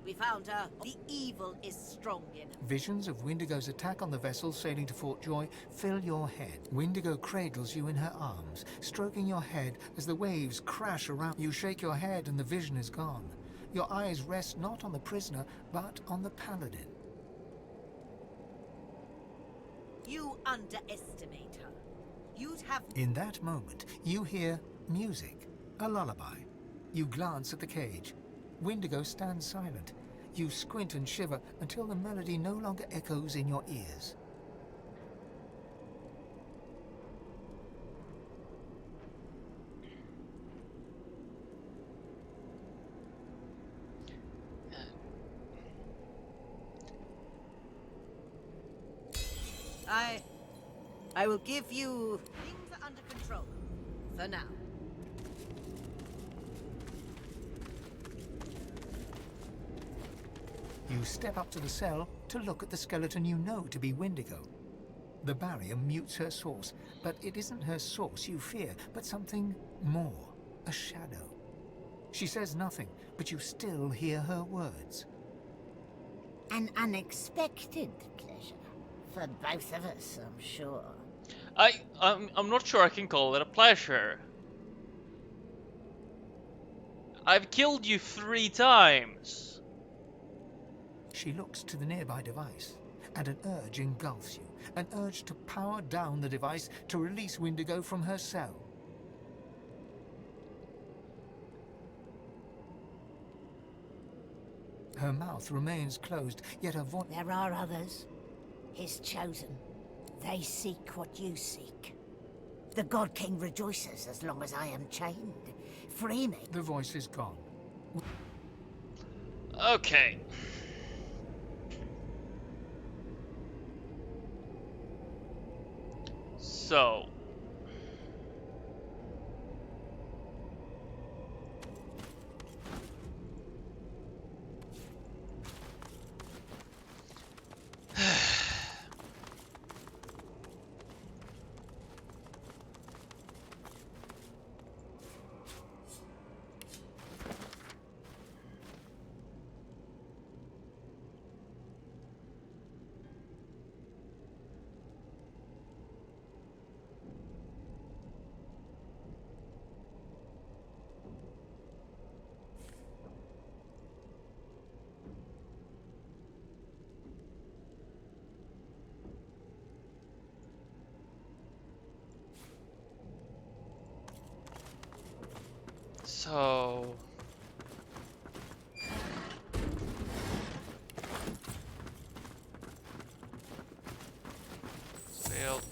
We found her. The evil is strong in her. Visions of Windigo's attack on the vessel sailing to Fort Joy fill your head. Windigo cradles you in her arms, stroking your head as the waves crash around. You shake your head and the vision is gone. Your eyes rest not on the prisoner, but on the paladin. You underestimate her. You'd have... In that moment, you hear music, a lullaby. You glance at the cage. Windigo stands silent. You squint and shiver until the melody no longer echoes in your ears. I will give you... Things are under control. For now. You step up to the cell to look at the skeleton you know to be Windigo. The barrier mutes her source, but it isn't her source you fear, but something more, a shadow. She says nothing, but you still hear her words. An unexpected pleasure. For both of us, I'm sure. I'm not sure I can call it a pleasure. I've killed you 3 times. She looks to the nearby device, and an urge engulfs you. An urge to power down the device to release Windigo from her cell. Her mouth remains closed, yet her voice... There are others. His chosen. They seek what you seek. The God King rejoices as long as I am chained. Free me. The voice is gone. Okay. So... So... Failed.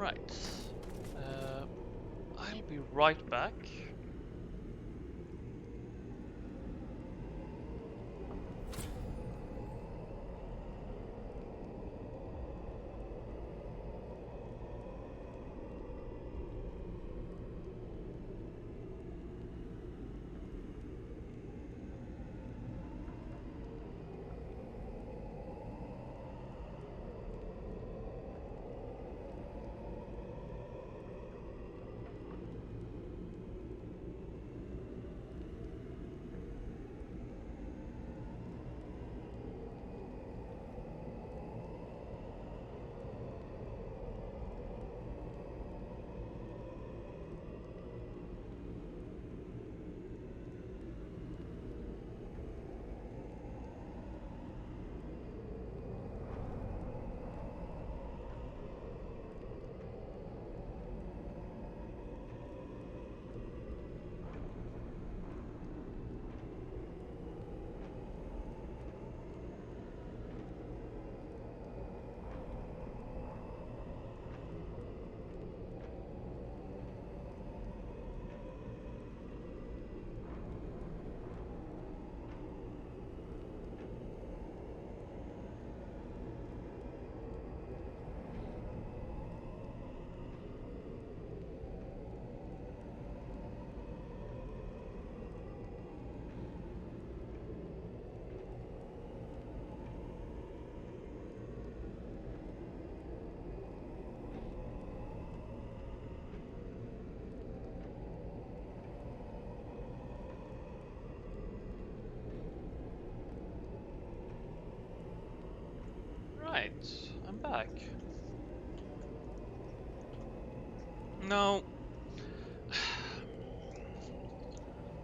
Right. I'll be right back. Right, I'm back. Now,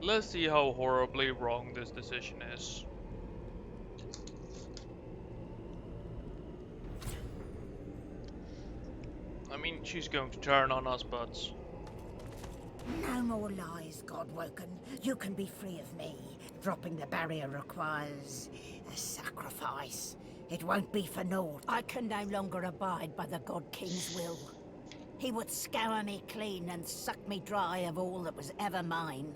let's see how horribly wrong this decision is. I mean, she's going to turn on us, but... No more lies, Godwoken. You can be free of me. Dropping the barrier requires a sacrifice. It won't be for naught. I can no longer abide by the God King's will. He would scour me clean and suck me dry of all that was ever mine.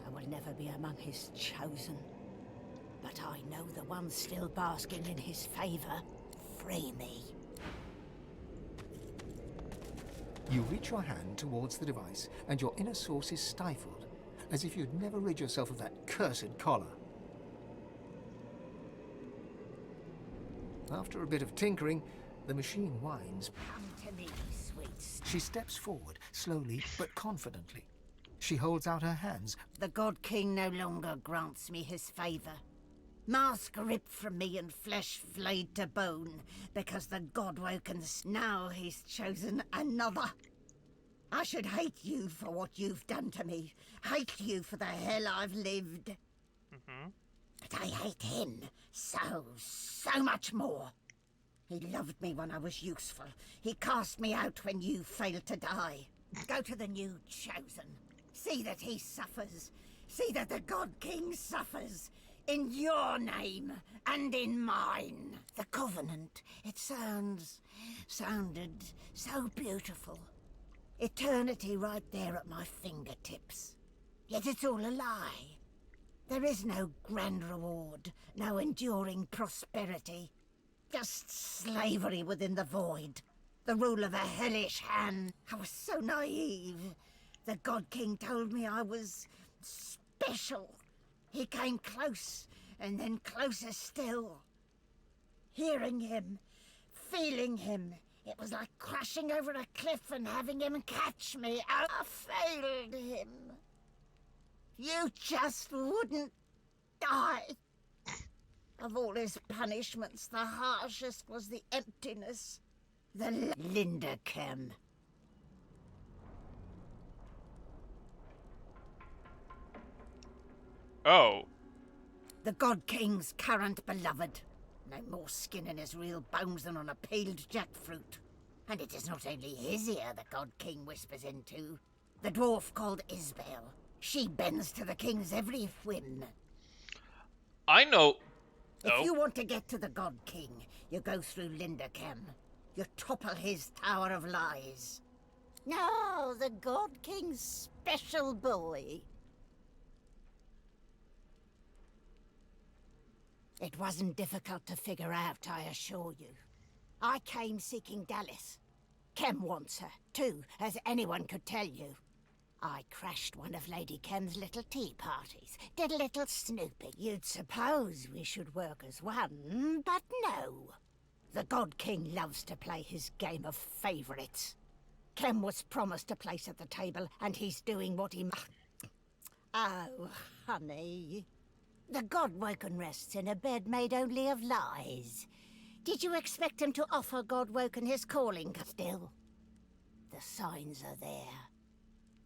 I will never be among his chosen. But I know the one still basking in his favor. Free me. You reach your hand towards the device, and your inner source is stifled, as if you'd never rid yourself of that cursed collar. After a bit of tinkering, the machine whines. Come to me, sweets. She steps forward, slowly but confidently. She holds out her hands. The God King no longer grants me his favor. Mask ripped from me and flesh flayed to bone, because the Godwokens, now he's chosen another. I should hate you for what you've done to me. Hate you for the hell I've lived. But I hate him so much more. He loved me when I was useful. He cast me out when you failed to die. Go to the new chosen. See that he suffers. See that the God King suffers. In your name and in mine. The Covenant. It sounded so beautiful. Eternity right there at my fingertips. Yet it's all a lie. There is no grand reward, no enduring prosperity. Just slavery within the void. The rule of a hellish hand. I was so naive. The God King told me I was special. He came close, and then closer still. Hearing him, feeling him, it was like crashing over a cliff and having him catch me. I failed him. You just wouldn't die. Of all his punishments, the harshest was the emptiness. The Linderchem. Oh. The God King's current beloved. No more skin in his real bones than on a peeled jackfruit. And it is not only his ear the God King whispers into. The dwarf called Isbel. She bends to the King's every whim. I know. If you want to get to the God King, you go through Linderchem. You topple his Tower of Lies. No, the God King's special boy. It wasn't difficult to figure out, I assure you. I came seeking Dallas. Kem wants her, too, as anyone could tell you. I crashed one of Lady Kem's little tea parties, did a little snooping. You'd suppose we should work as one, but no. The God King loves to play his game of favourites. Kem was promised a place at the table, and he's doing what he must. Oh, honey. The God-Woken rests in a bed made only of lies. Did you expect him to offer God-Woken his calling still? The signs are there.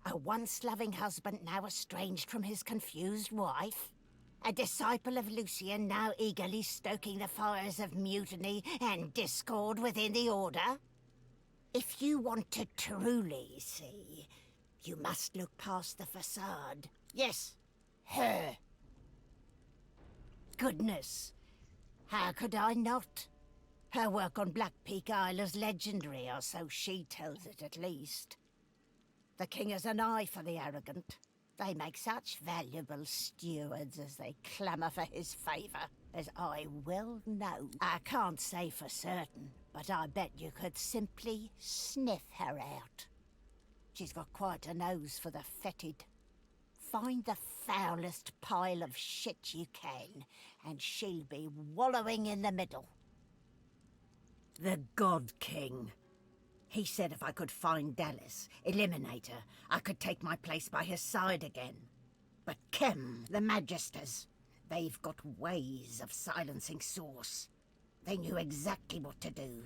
A once-loving husband now estranged from his confused wife. A disciple of Lucian now eagerly stoking the fires of mutiny and discord within the Order. If you want to truly see, you must look past the facade. Yes, her. Goodness, how could I not? Her work on Black Peak Isle is legendary, or so she tells it at least. The king has an eye for the arrogant. They make such valuable stewards as they clamour for his favour, as I well know. I can't say for certain, but I bet you could simply sniff her out. She's got quite a nose for the fetid. Find the foulest pile of shit you can, and she'll be wallowing in the middle. The God King. He said if I could find Dallas, eliminate her, I could take my place by his side again. But Kem, the Magisters, they've got ways of silencing Source. They knew exactly what to do.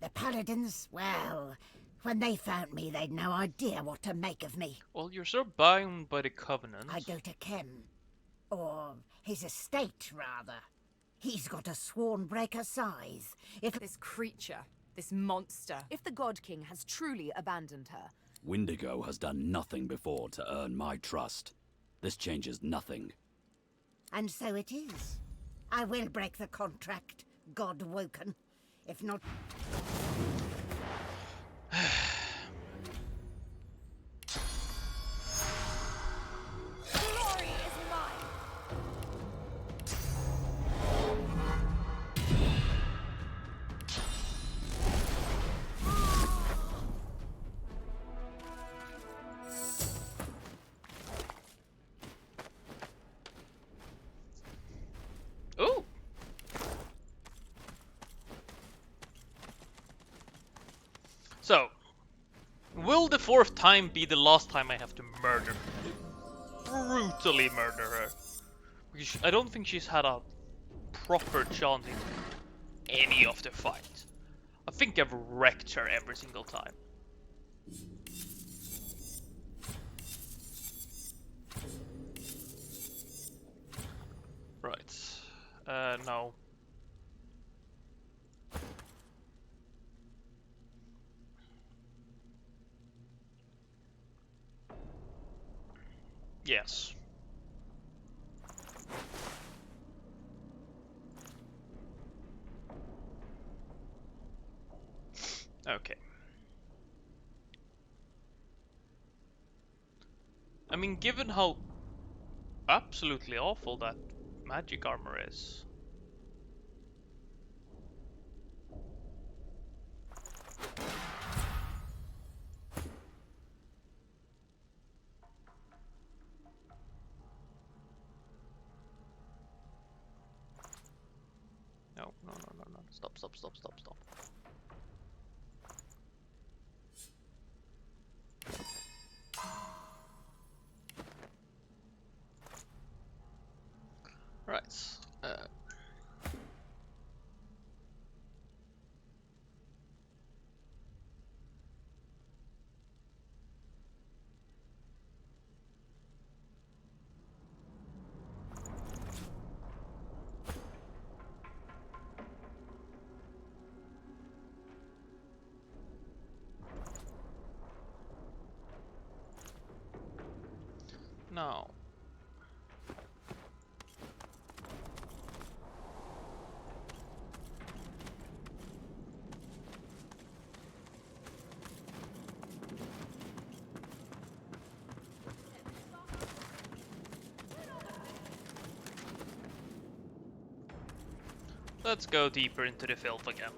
The Paladins, well, when they found me, they'd no idea what to make of me. Well, you're so bound by the Covenant. I go to Kem. Or his estate, rather. He's got a sworn breaker size. If this creature, this monster, if the God King has truly abandoned her... Windigo has done nothing before to earn my trust. This changes nothing. And so it is. I will break the contract, God Woken. If not... Glory is mine! Ooh! So, will the fourth time be the last time I have to brutally murder her? Because I don't think she's had a proper chance in any of the fights. I think I've wrecked her every single time. Right. No. Yes. Okay. I mean, given how absolutely awful that magic armor is. No. Stop. Right. Now. let's go deeper into the filth again.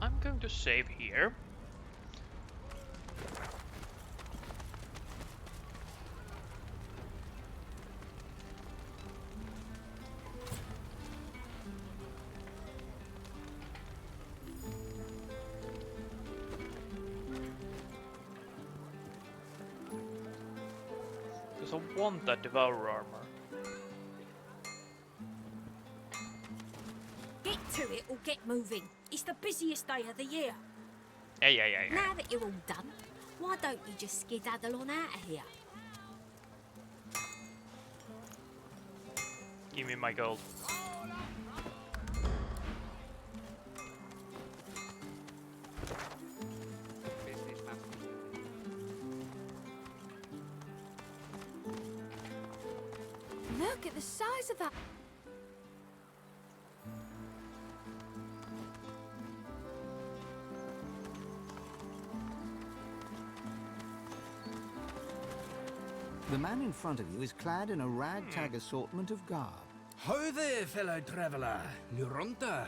I'm going to save here. Because I want that Devourer armor. Get to it or get moving. It's the busiest day of the year. Yeah. Now that you're all done, why don't you just skedaddle on out of here? Give me my gold. Look at the size of that. The man in front of you is clad in a ragtag assortment of garb. Ho there, fellow traveler. Luronta.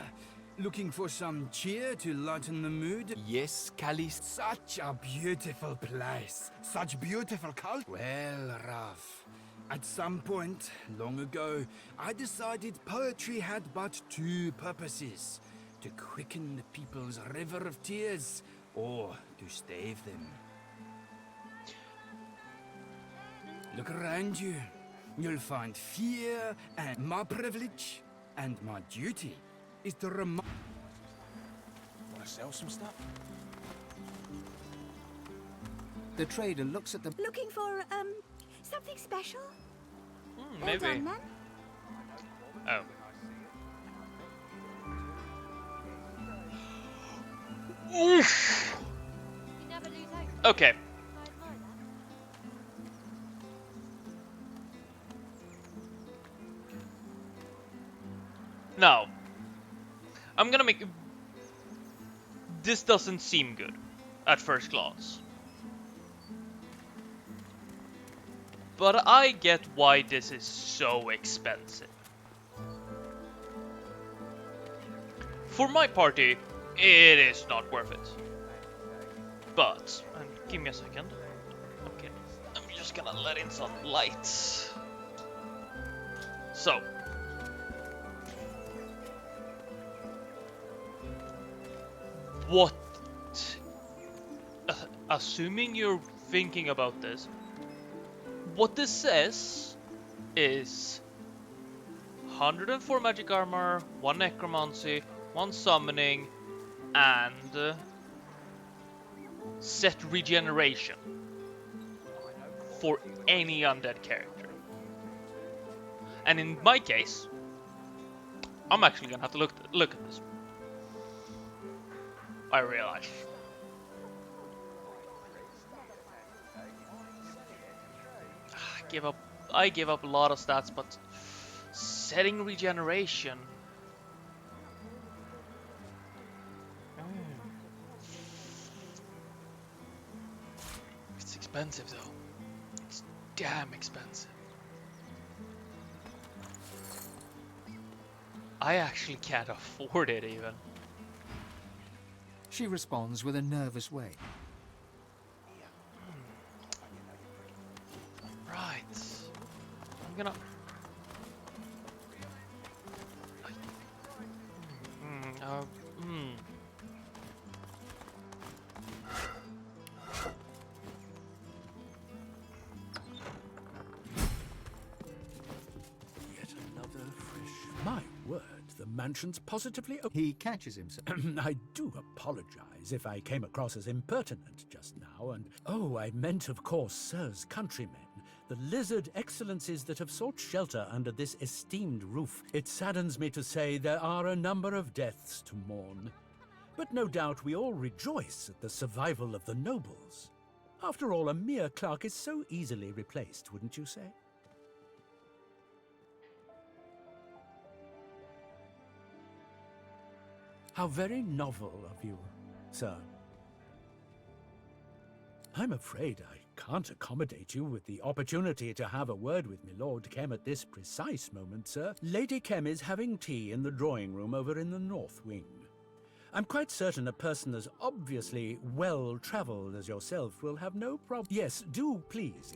Looking for some cheer to lighten the mood? Yes, Callis. Such a beautiful place. Such beautiful culture. Well, Ralph, at some point, long ago, I decided poetry had but two purposes. To quicken the people's river of tears, or to stave them. Look around you. You'll find fear and my privilege, and my duty is to remind. Want to sell some stuff? The trader looks at the... Looking for, something special? Maybe. Well done, then. Oh. Oof. Okay. Now, I'm gonna make... This doesn't seem good at first glance. But I get why this is so expensive. For my party, it is not worth it. But, and give me a second. Okay, I'm just gonna let in some lights. So. What? Assuming you're thinking about this, what this says is 104 magic armor, 1 necromancy, 1 summoning, and set regeneration for any undead character. And in my case, I'm actually gonna have to look at this. I realize. I give up a lot of stats, but setting regeneration. It's expensive though. It's damn expensive. I actually can't afford it even. She responds with a nervous way. Right. I'm gonna... Yet another fresh... My word, the mansion's positively... He catches himself. I do apologize if I came across as impertinent just now, and... Oh, I meant, of course, Sir's countrymen. the lizard excellencies that have sought shelter under this esteemed roof. It saddens me to say there are a number of deaths to mourn. But no doubt we all rejoice at the survival of the nobles. After all, a mere clerk is so easily replaced, wouldn't you say? How very novel of you, sir. I'm afraid I can't accommodate you with the opportunity to have a word with Milord Kem at this precise moment, sir. Lady Kem is having tea in the drawing room over in the north wing. I'm quite certain a person as obviously well-travelled as yourself will have no problem. Yes, do please.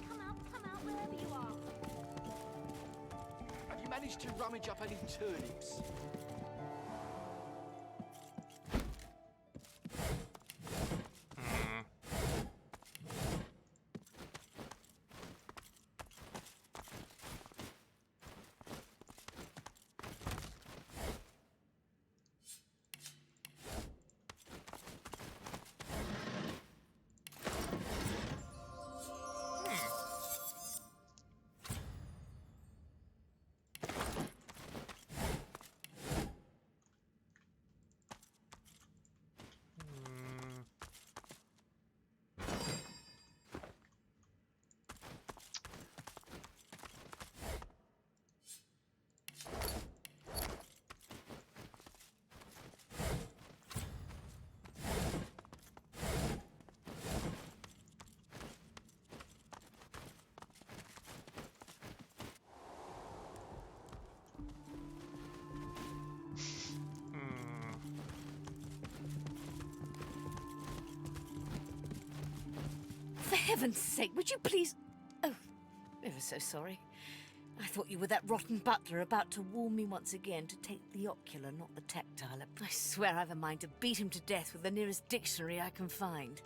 Come out wherever you are. Have you managed to rummage up any turnips? For heaven's sake, would you please... Oh, ever so sorry. I thought you were that rotten butler about to warn me once again to take the ocular, not the tactile. I swear I've a mind to beat him to death with the nearest dictionary I can find.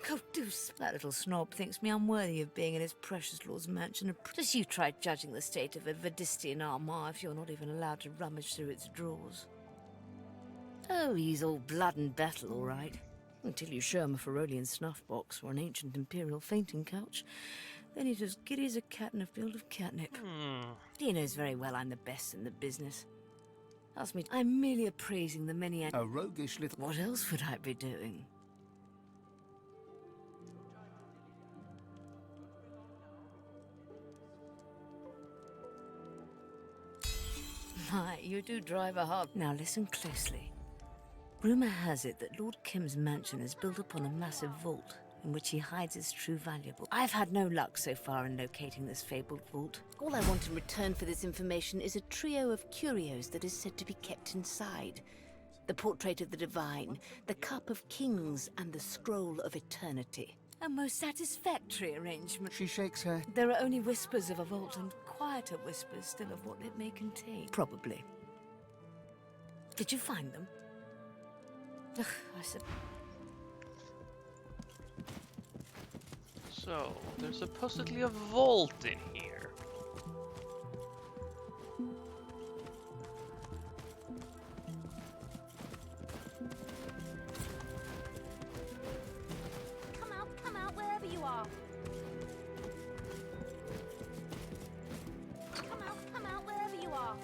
Oh, deuce. That little snob thinks me unworthy of being in his precious lord's mansion. Just you try judging the state of a Vadistian armoire if you're not even allowed to rummage through its drawers. Oh, he's all blood and battle, all right. Until you show him a Ferolian snuff box or an ancient imperial fainting couch, then he's as giddy as a cat in a field of catnip. He knows very well I'm the best in the business. Ask me, I'm merely appraising the many... A roguish little... What else would I be doing? My, you do drive a hard... Now listen closely. Rumour has it that Lord Kim's mansion is built upon a massive vault in which he hides his true valuable. I've had no luck so far in locating this fabled vault. All I want in return for this information is a trio of curios that is said to be kept inside. The portrait of the divine, the cup of kings, and the scroll of eternity. A most satisfactory arrangement. She shakes her... There are only whispers of a vault and quieter whispers still of what it may contain. Probably. Did you find them? Ugh, I suppose. So, there's supposedly a vault in here. Come out wherever you are. Come out wherever you are.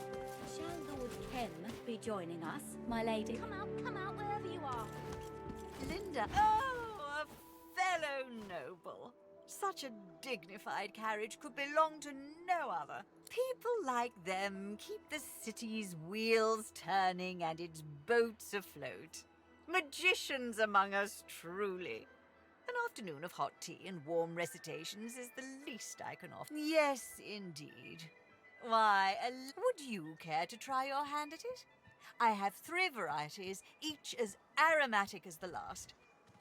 Shall Lord Kem be joining us, my lady? Come out wherever you are. Linda. Oh, a fellow noble. Such a dignified carriage could belong to no other. People like them keep the city's wheels turning and its boats afloat. Magicians among us, truly. An afternoon of hot tea and warm recitations is the least I can offer. Yes, indeed. Why, would you care to try your hand at it? I have 3 varieties, each as aromatic as the last.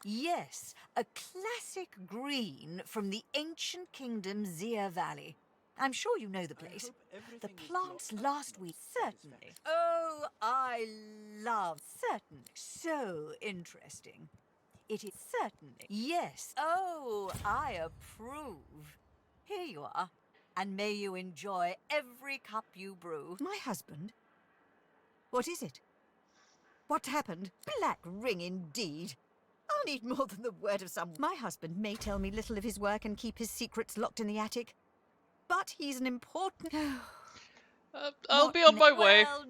Yes, a classic green from the ancient kingdom Zia Valley. I'm sure you know the place. The plants last week, certainly. Oh, I love certainly. So interesting. It is certainly. Yes. Oh, I approve. Here you are. And may you enjoy every cup you brew. My husband What is it? What happened? Black ring indeed. I'll need more than the word of some... My husband may tell me little of his work and keep his secrets locked in the attic. But he's an important... I'll be on my way. Well,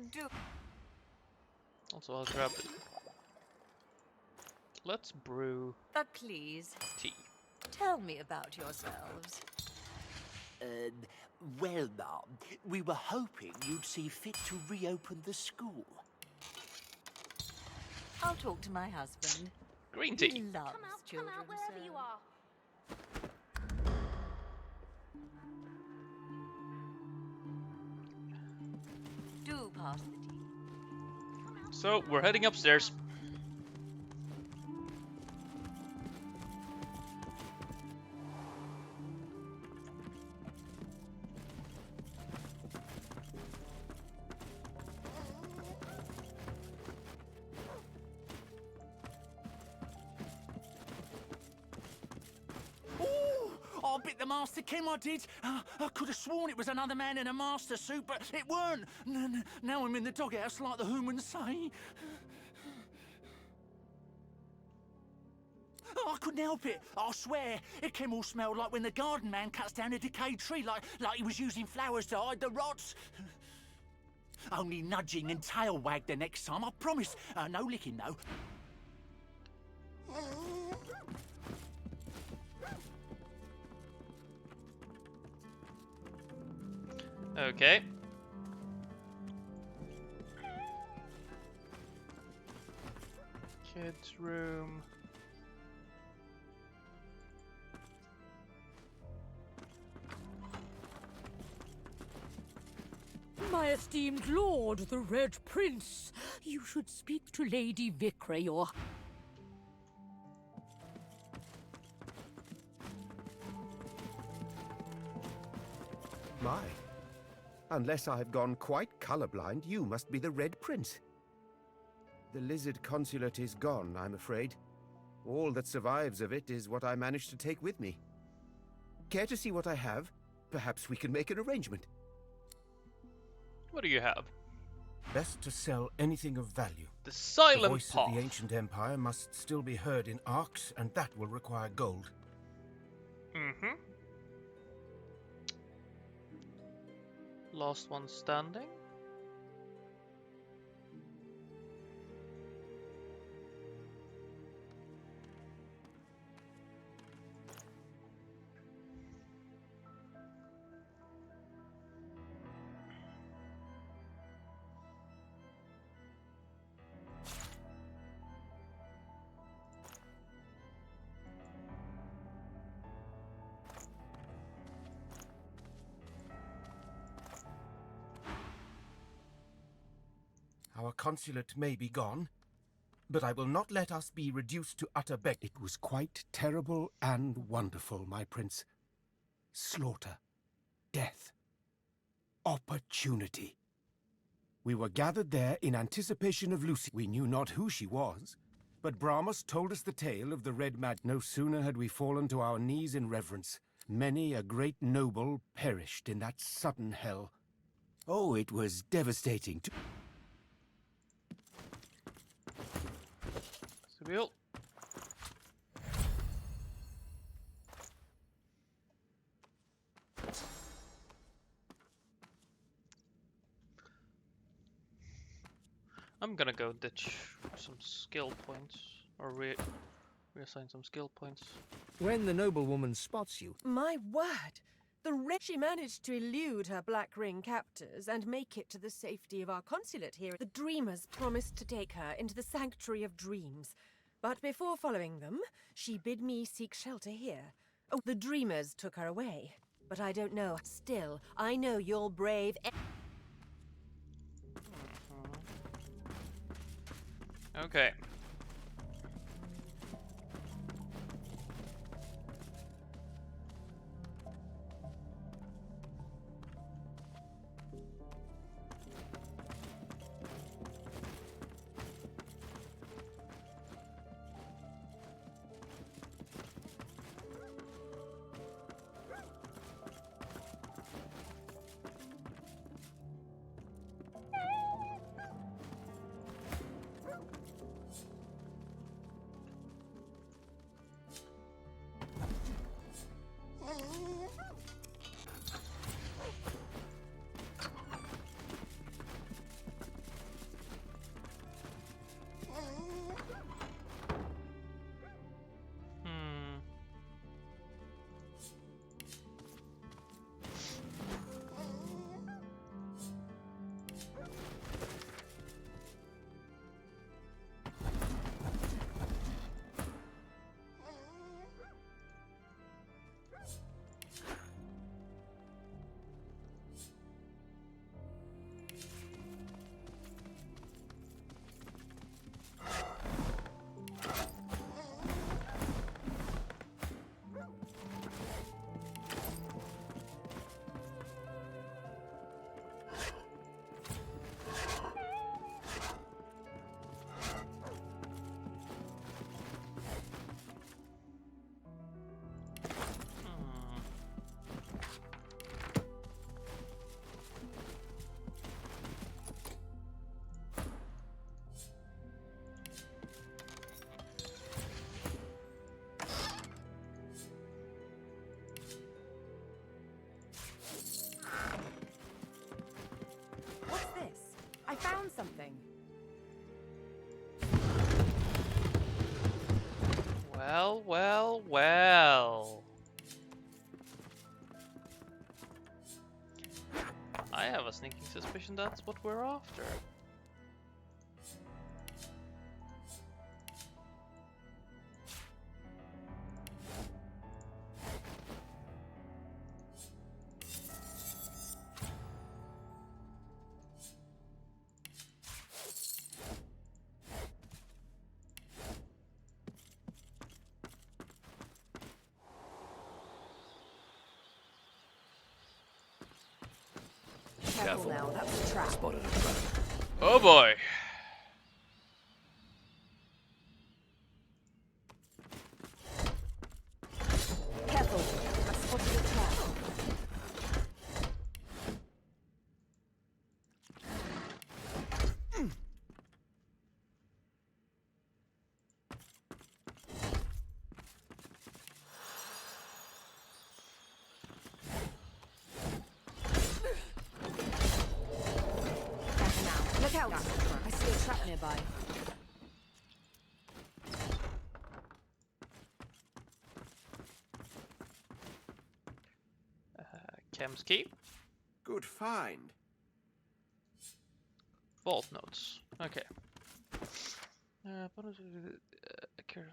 Also, I'll grab it. Let's brew But please, tea. tell me about yourselves. Well, Mom, we were hoping you'd see fit to reopen the school. I'll talk to my husband. Green tea. He loves children, Come out wherever so- you are. Do pass the tea. So we're heading upstairs. I bit the Master Kim, I did. I could have sworn it was another man in a master suit, but it weren't. Now I'm in the doghouse like the humans say. Oh, I couldn't help it. I swear. It came all smelled like when the garden man cuts down a decayed tree, like he was using flowers to hide the rots. Only nudging and tail wag the next time, I promise. No licking, though. Okay. Kids' room. My esteemed lord, the Red Prince, you should speak to Lady Vikra, your... My. Unless I've gone quite colorblind, you must be the Red Prince. The lizard consulate is gone, I'm afraid. All that survives of it is what I managed to take with me. Care to see what I have? Perhaps we can make an arrangement. What do you have? Best to sell anything of value. The silent The voice path. of the ancient empire must still be heard in arcs, and that will require gold. Mm-hmm. Last one standing. Our consulate may be gone, but I will not let us be reduced to utter begging. It was quite terrible and wonderful, my prince. Slaughter, death, opportunity. We were gathered there in anticipation of Lucy. We knew not who she was, but Brahmas told us the tale of the Red Mag. No sooner had we fallen to our knees in reverence, many a great noble perished in that sudden hell. Oh, it was devastating to... Seville. I'm gonna go ditch some skill points, or reassign some skill points. When the noblewoman spots you, My word! She managed to elude her Black Ring captors and make it to the safety of our consulate here. The Dreamers promised to take her into the Sanctuary of Dreams. But before following them, she bid me seek shelter here. Oh, the Dreamers took her away. But I don't know. Still, I know you're brave. Okay. I found something. Well, well, well. I have a sneaking suspicion that's what we're after. Careful now, that's a trap. Spotted a trap. Oh boy. Careful, I've spotted a trap. Look out! I see a trap nearby. Chem's key. Good find. Vault notes. Okay. What is curious.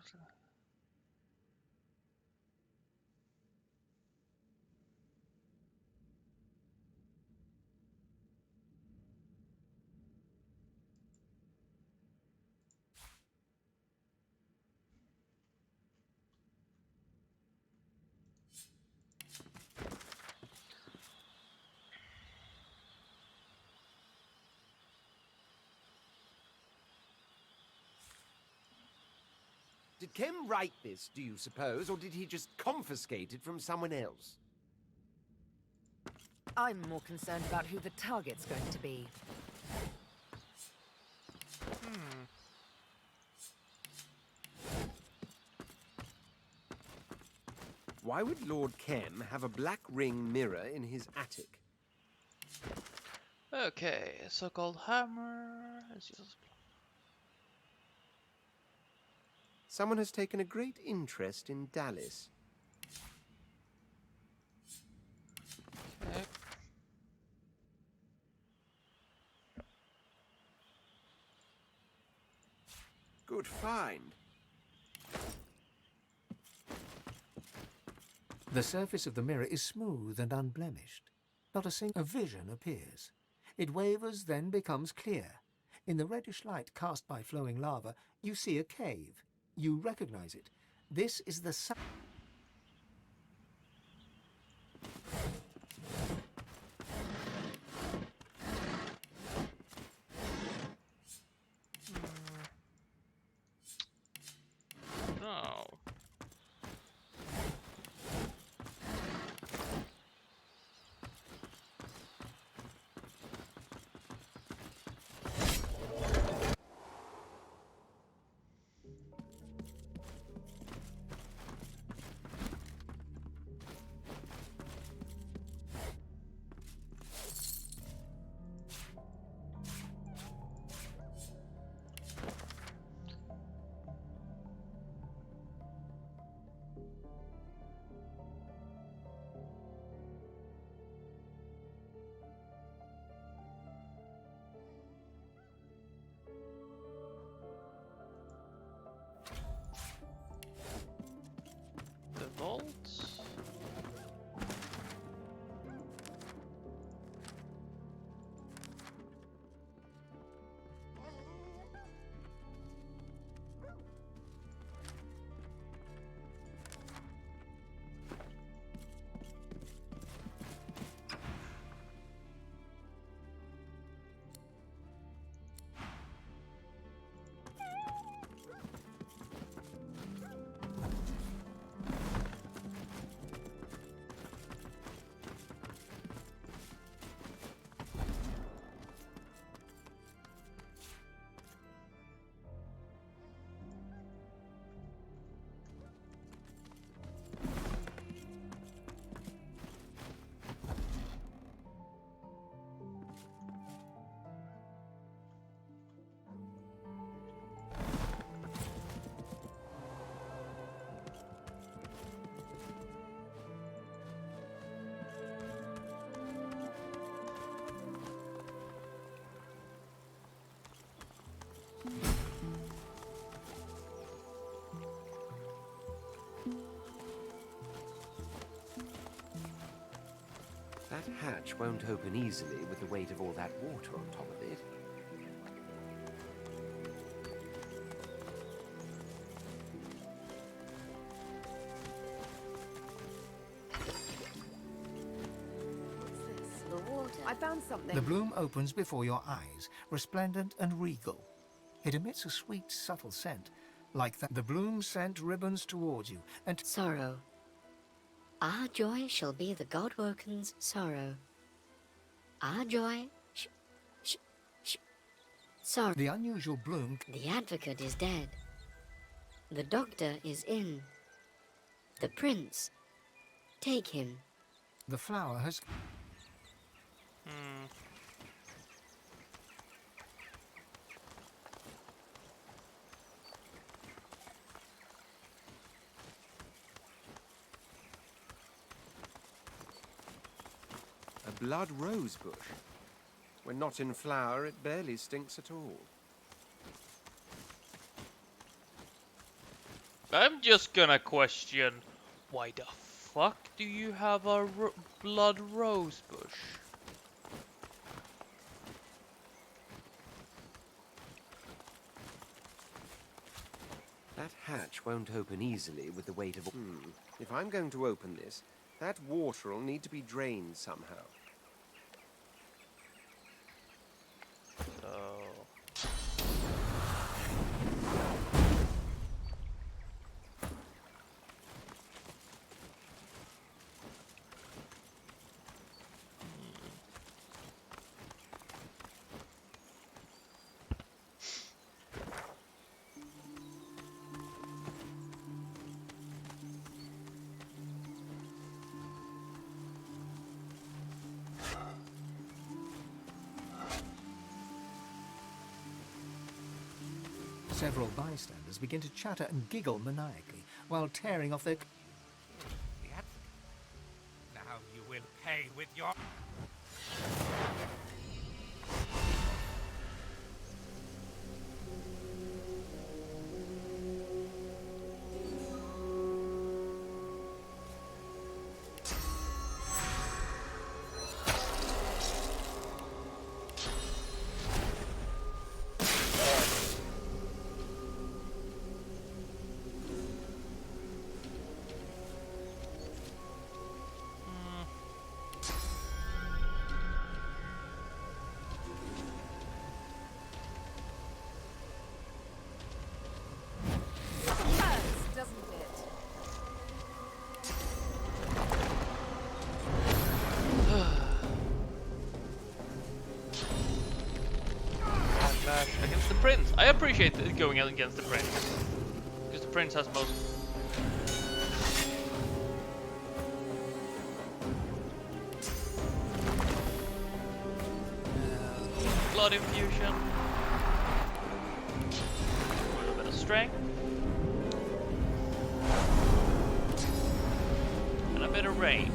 Did Kem write this, do you suppose, or did he just confiscate it from someone else? I'm more concerned about who the target's going to be. Why would Lord Kem have a black ring mirror in his attic? Okay, so-called hammer. Someone has taken a great interest in Dallas. Okay. Good find. The surface of the mirror is smooth and unblemished. Not a single vision appears. It wavers, then becomes clear. In the reddish light cast by flowing lava, you see a cave. You recognize it. This is the sun. No. That hatch won't open easily with the weight of all that water on top of it. I found something. The bloom opens before your eyes, resplendent and regal. It emits a sweet, subtle scent, like that. The bloom sent ribbons towards you, and sorrow. Our joy shall be the God-woken's sorrow. Our joy sorrow. The unusual bloom. The advocate is dead. The doctor is in. The prince. Take him. The flower has... A blood rose bush. When not in flower, it barely stinks at all. I'm just gonna question, why the fuck do you have a blood rose bush? That hatch won't open easily with the weight of... If I'm going to open this, that water will need to be drained somehow. Several bystanders begin to chatter and giggle maniacally while tearing off their... Now you will pay with your... Against the prince. I appreciate going against the prince, because the prince has most. Blood infusion. A little bit of strength. And a bit of range.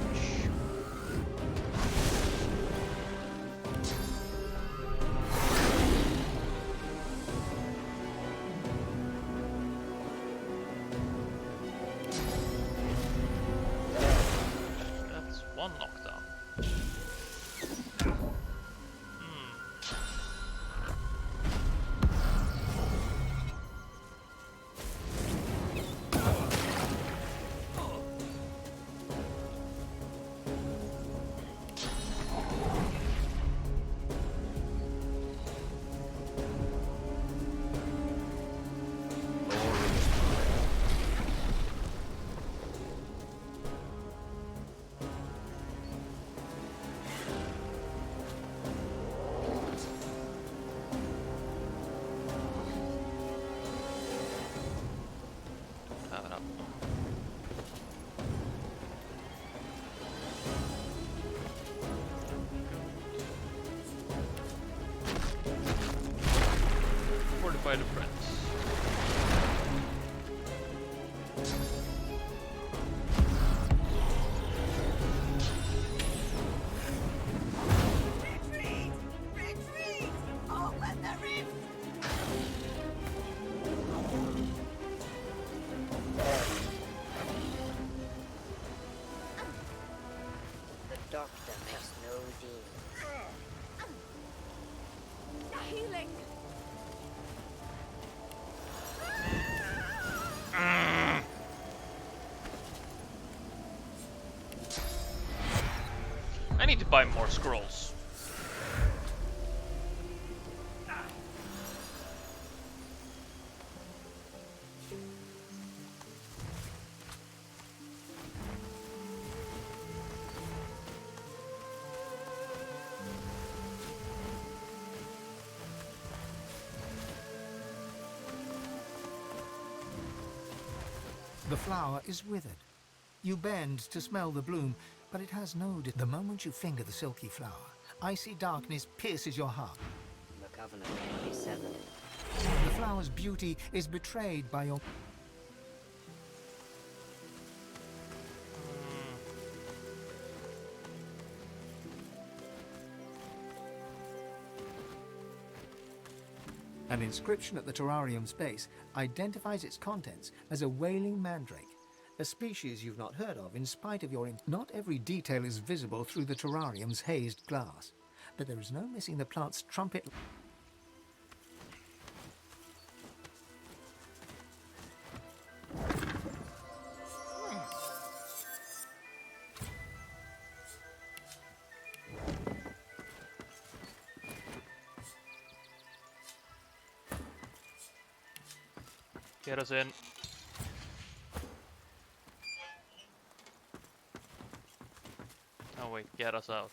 By the prince. Retreat! Retreat! Open the rift! The doctor makes buy more scrolls. The flower is withered. You bend to smell the bloom, but it has no... The moment you finger the silky flower, icy darkness pierces your heart. The covenant can be severed. The flower's beauty is betrayed by your... An inscription at the terrarium's base identifies its contents as a wailing mandrake, a species you've not heard of in spite of your... Not every detail is visible through the terrarium's hazed glass, but there is no missing the plant's trumpet... Get us in. Oh wait, get us out.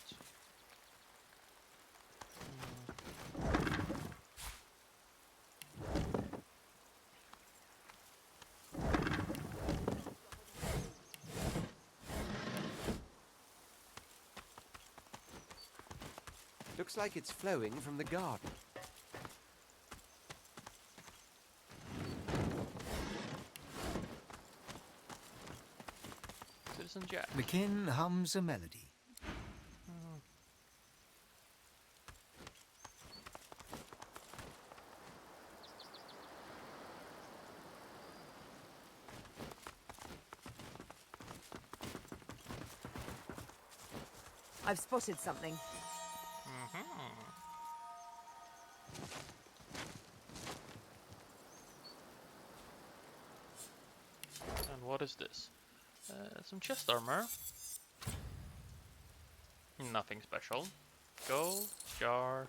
Looks like it's flowing from the garden. Citizen Jack. The kin hums a melody. I've spotted something. And what is this? Some chest armor. Nothing special. Gold, jar.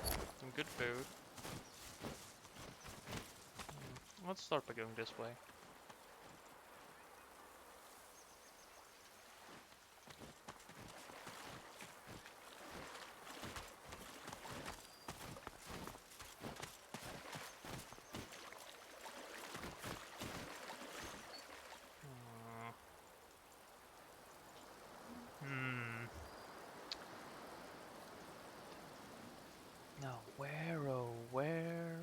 Some good food. Let's start by going this way. Now, where, oh, where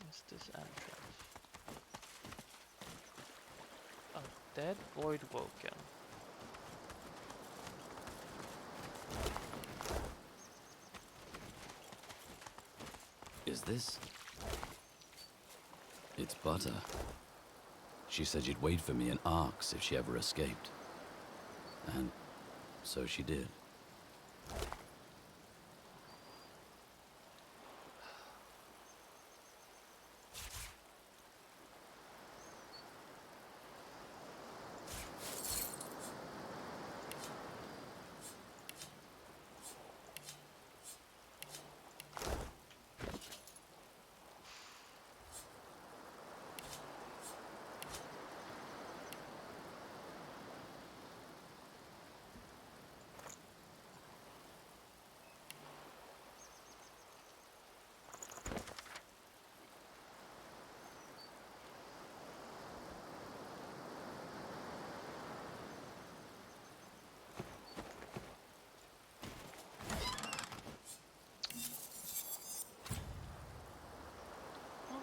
is this entrance? A dead void woken. Is this? It's Butter. She said she'd wait for me in Arks if she ever escaped. And so she did.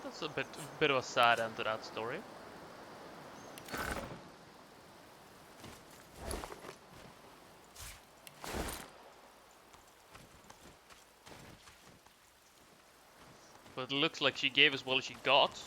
That's a bit of a sad end to that story. But it looks like she gave as well as she got.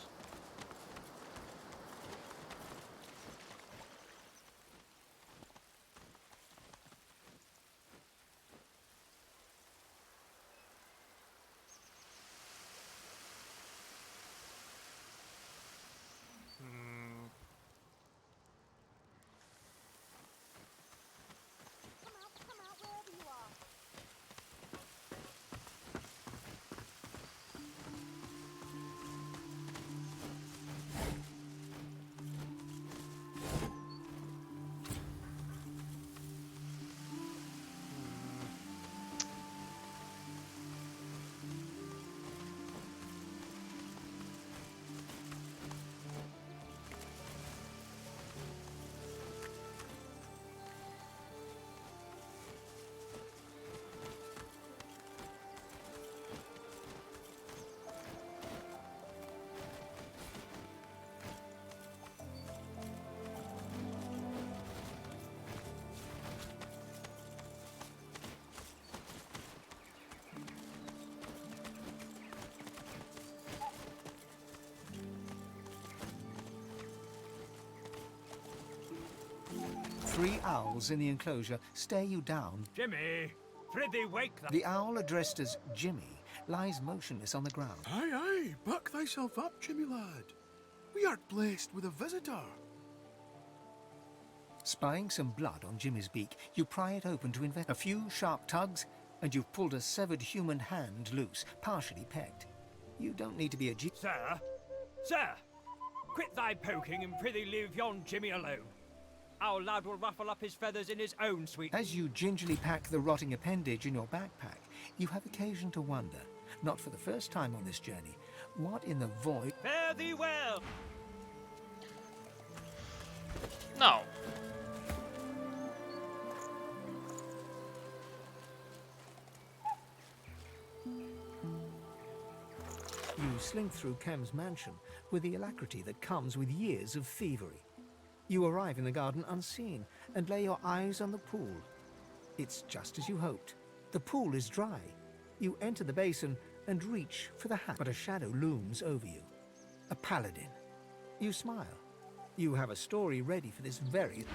3 owls in the enclosure stare you down. Jimmy! Prithee wake the... The owl addressed as Jimmy lies motionless on the ground. Aye, aye, buck thyself up, Jimmy lad. We are blessed with a visitor. Spying some blood on Jimmy's beak, you pry it open to invest. A few sharp tugs, and you've pulled a severed human hand loose, partially pegged. You don't need to be a Sir! Sir! Quit thy poking and prithee leave yon Jimmy alone. Our lad will ruffle up his feathers in his own sweet... As you gingerly pack the rotting appendage in your backpack, you have occasion to wonder, not for the first time on this journey, what in the void... Fare thee well! No. You slink through Kem's mansion with the alacrity that comes with years of thievery. You arrive in the garden unseen and lay your eyes on the pool. It's just as you hoped. The pool is dry. You enter the basin and reach for the hat, but a shadow looms over you. A paladin. You smile. You have a story ready for this very...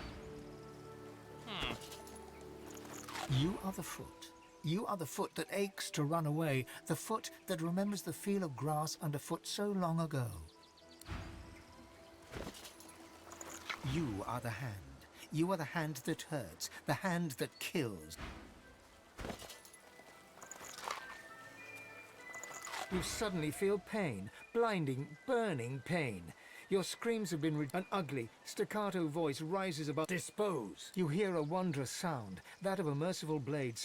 You are the foot. You are the foot that aches to run away, the foot that remembers the feel of grass underfoot so long ago. You are the hand. You are the hand that hurts, the hand that kills. You suddenly feel pain, blinding, burning pain. Your screams have been an ugly, staccato voice rises above. Dispose. You hear a wondrous sound, that of a merciful blade.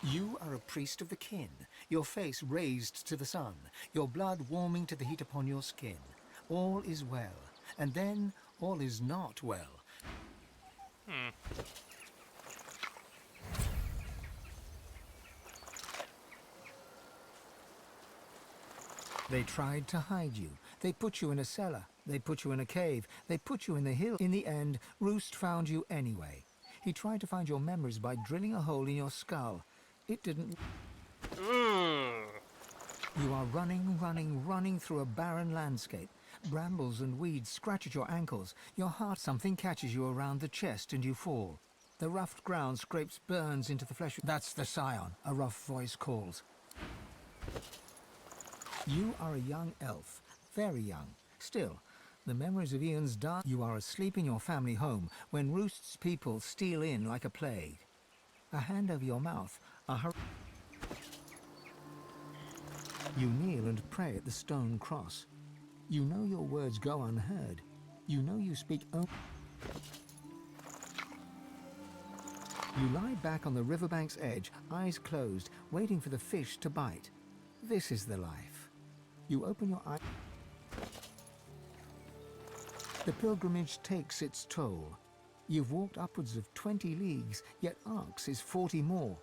You are a priest of the kin, your face raised to the sun, your blood warming to the heat upon your skin. All is well, and then all is not well. They tried to hide you. They put you in a cellar. They put you in a cave. They put you in the hill. In the end, Roost found you anyway. He tried to find your memories by drilling a hole in your skull. It didn't... You are running through a barren landscape. Brambles and weeds scratch at your ankles. Your heart, something catches you around the chest and you fall. The roughed ground scrapes burns into the flesh. That's the Scion, a rough voice calls. You are a young elf, very young. Still, the memories of Ian's dark. You are asleep in your family home when Roost's people steal in like a plague. A hand over your mouth, You kneel and pray at the stone cross. You know your words go unheard. You know you speak only. You lie back on the riverbank's edge, eyes closed, waiting for the fish to bite. This is the life. You open your eyes. The pilgrimage takes its toll. You've walked upwards of 20 leagues, yet Arx is 40 more.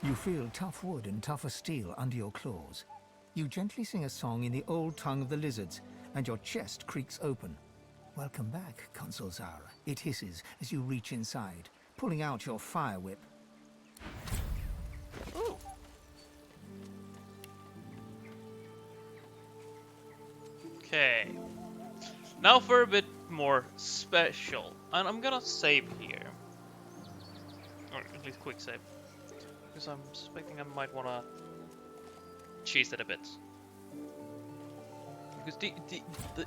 You feel tough wood and tougher steel under your claws. You gently sing a song in the old tongue of the lizards, and your chest creaks open. Welcome back, Consul Zara. It hisses as you reach inside, pulling out your fire whip. Ooh. Okay. Now for a bit more special. And I'm gonna save here. Or at least quick save. Because I'm suspecting I might wanna cheese it a bit. Because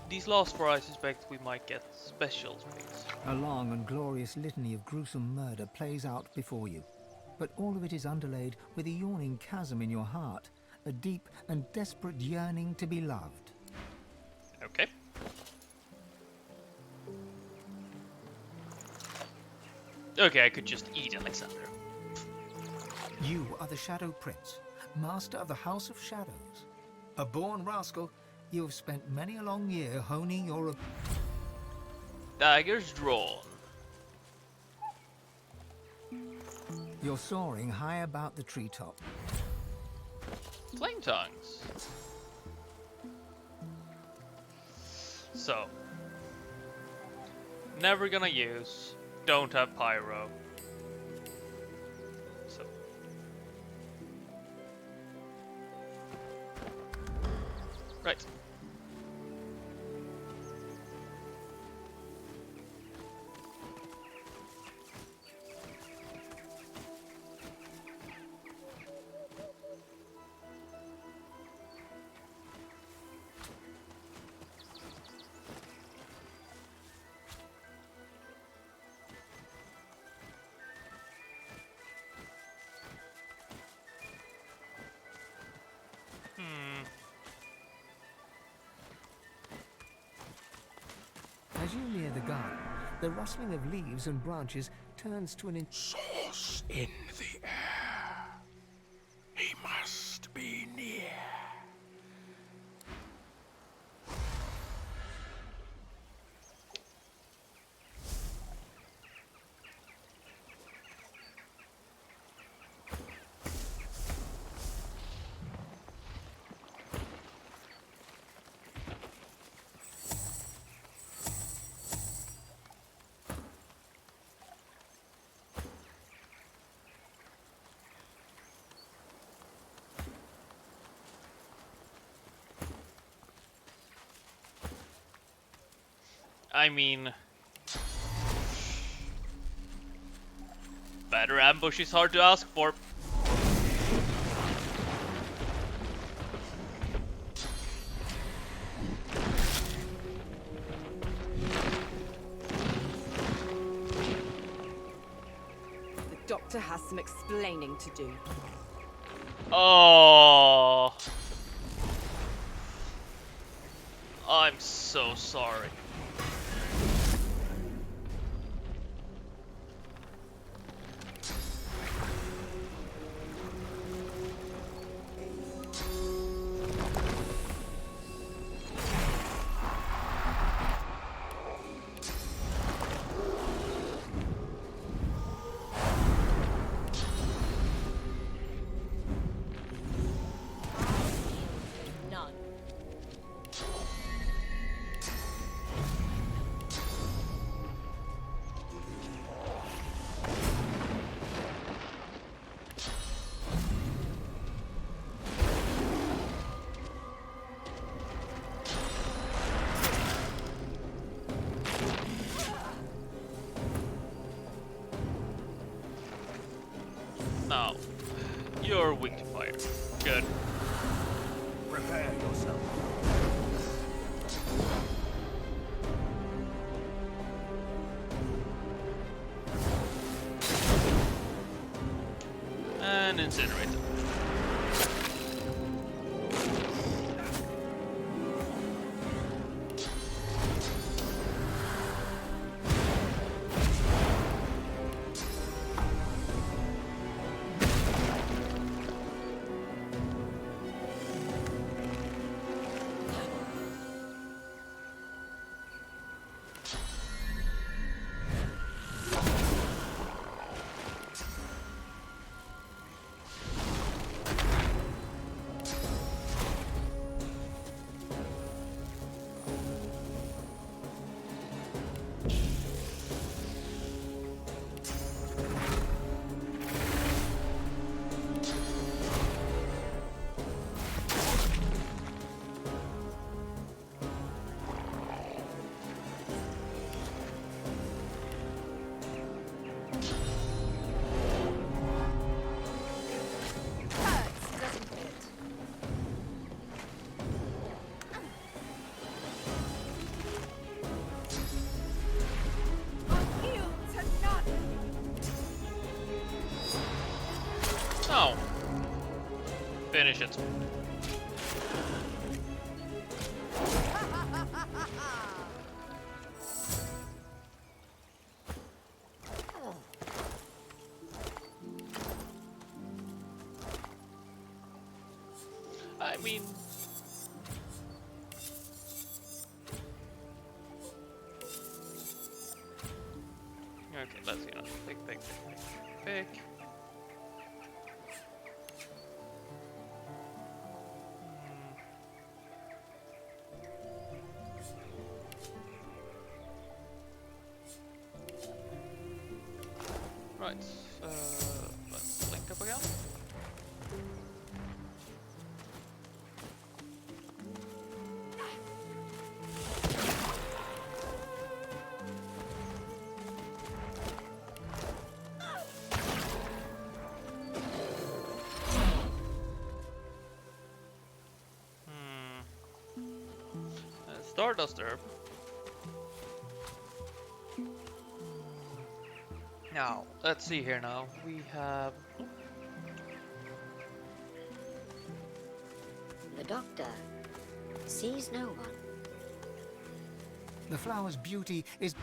these last 4 I suspect we might get special things. A long and glorious litany of gruesome murder plays out before you. But all of it is underlaid with a yawning chasm in your heart. A deep and desperate yearning to be loved. Okay. Okay, I could just eat Alexander. You are the Shadow Prince, master of the House of Shadows. A born rascal, you have spent many a long year honing your... Daggers drawn. You're soaring high about the treetop. Flame tongues. So, never gonna use, don't have pyro. So, right. As you near the garden, the rustling of leaves and branches turns to an Source in the air. He must be near. I mean, better ambush is hard to ask for. The doctor has some explaining to do. Oh, I'm so sorry. None. Now, you're weak to fire. Good. Prepare yourself. And incinerate them. Oh. Finish it. I mean... Okay, let's see. Pick. Right, let's link up again. Stardust Herb. Now, let's see here now. We have... The doctor sees no one. The flower's beauty is...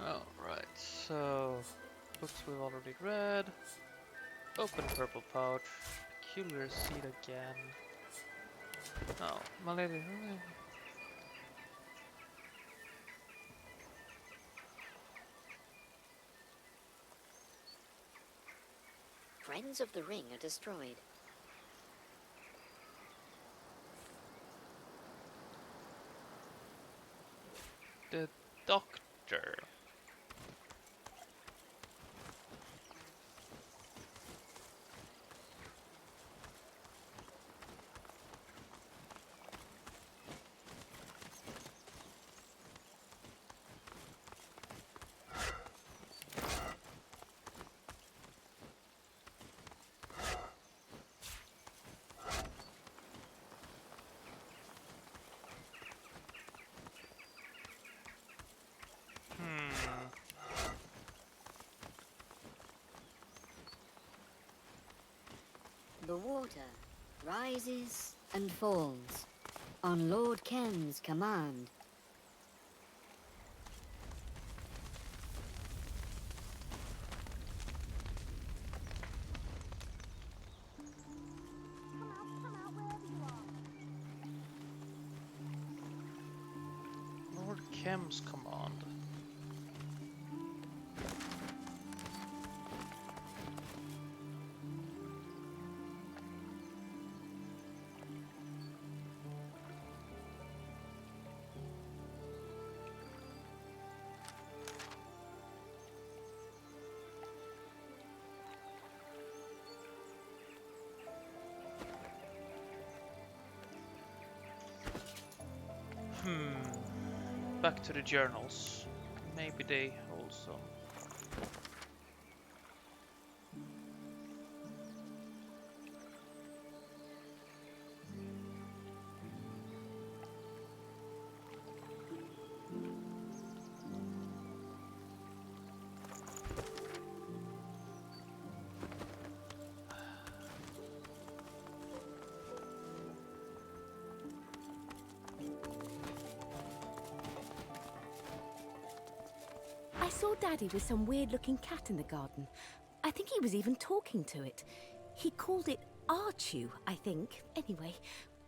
Alright, so books we've already read. Open purple pouch. Peculiar seed again. Oh, my lady. Friends of the Ring are destroyed. The Doctor. The water rises and falls on Lord Ken's command. Lord Kem's command. Back to the journals. Maybe they hold some. I saw Daddy with some weird-looking cat in the garden. I think he was even talking to it. He called it Archew, I think. Anyway,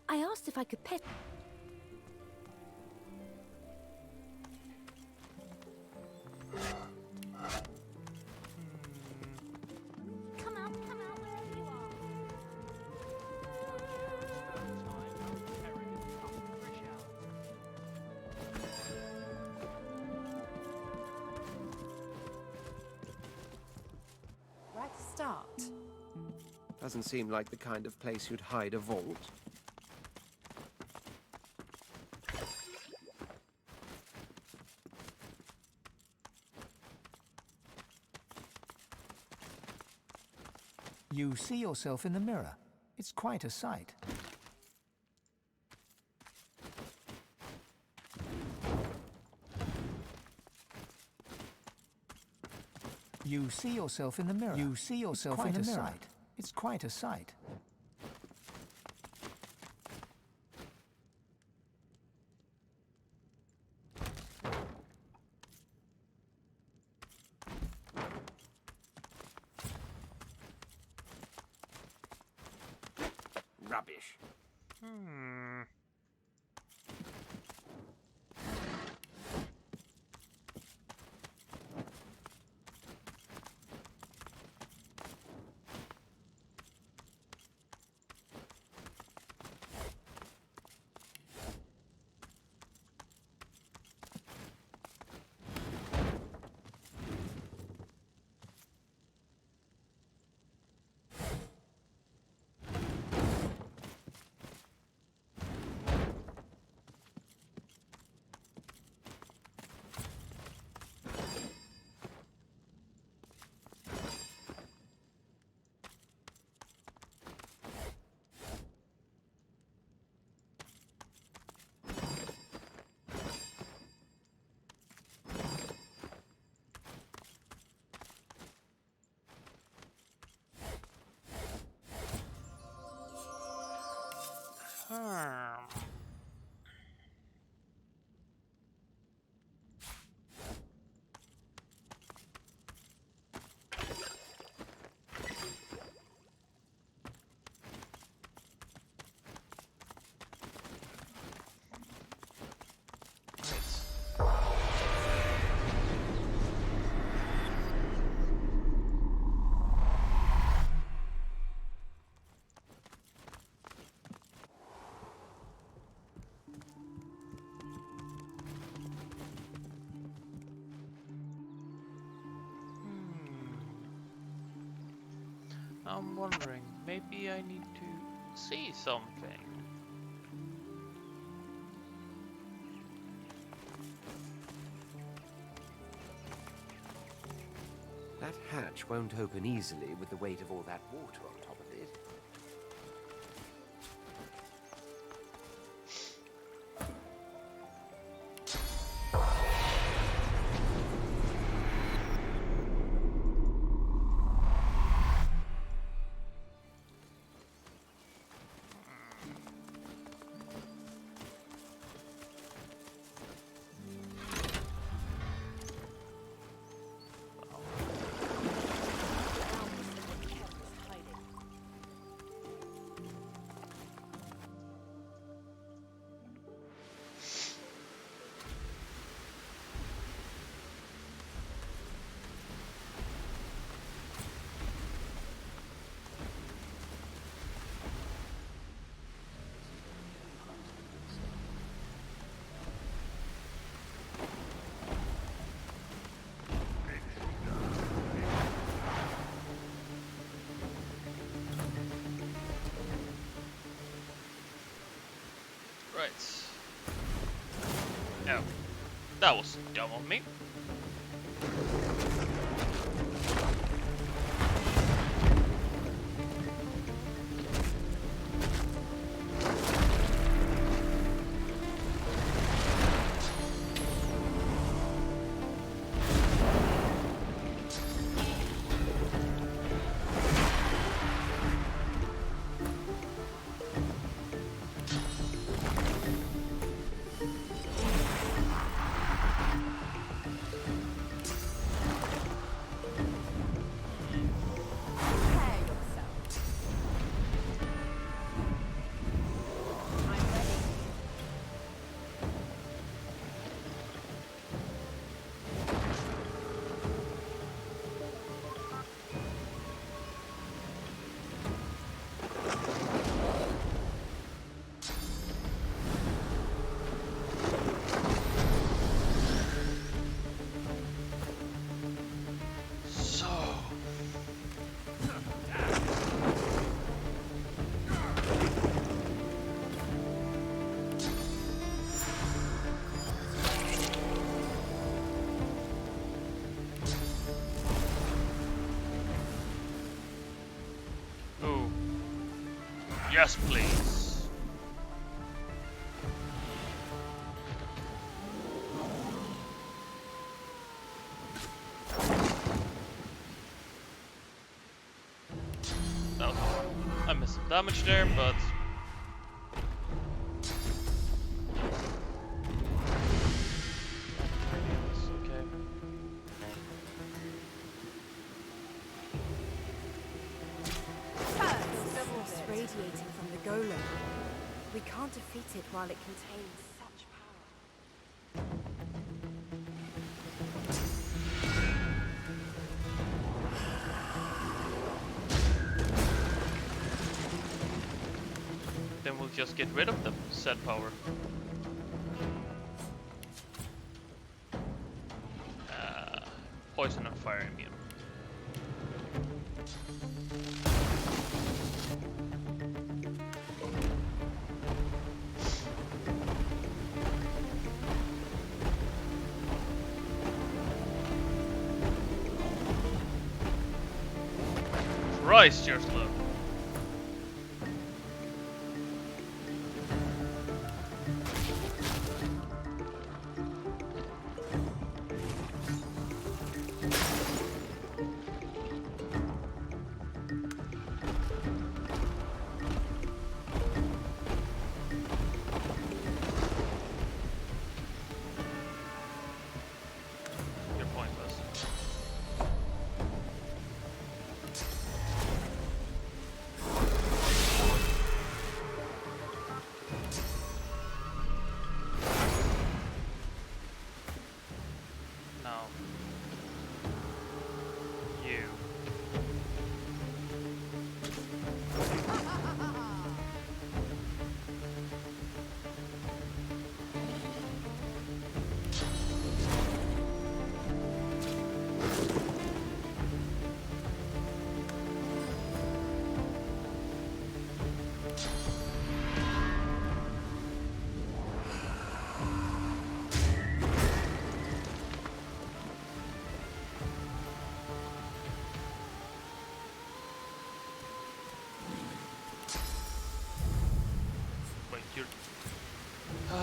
I asked if I could pet... Come out wherever you are. Where to start? Doesn't seem like the kind of place you'd hide a vault. You see yourself in the mirror. It's quite a sight. You see yourself in the mirror. You see yourself in the mirror. It's quite a sight. Rubbish. I'm wondering, maybe I need to see something. That hatch won't open easily with the weight of all that water on top of it. Right. Oh, that was dumb of me. Yes, please. Oh, I missed some damage there, but radiating from the golem. We can't defeat it while it contains such power. then we'll just get rid of the said power. Poison and fire immune. Christ, you're slow.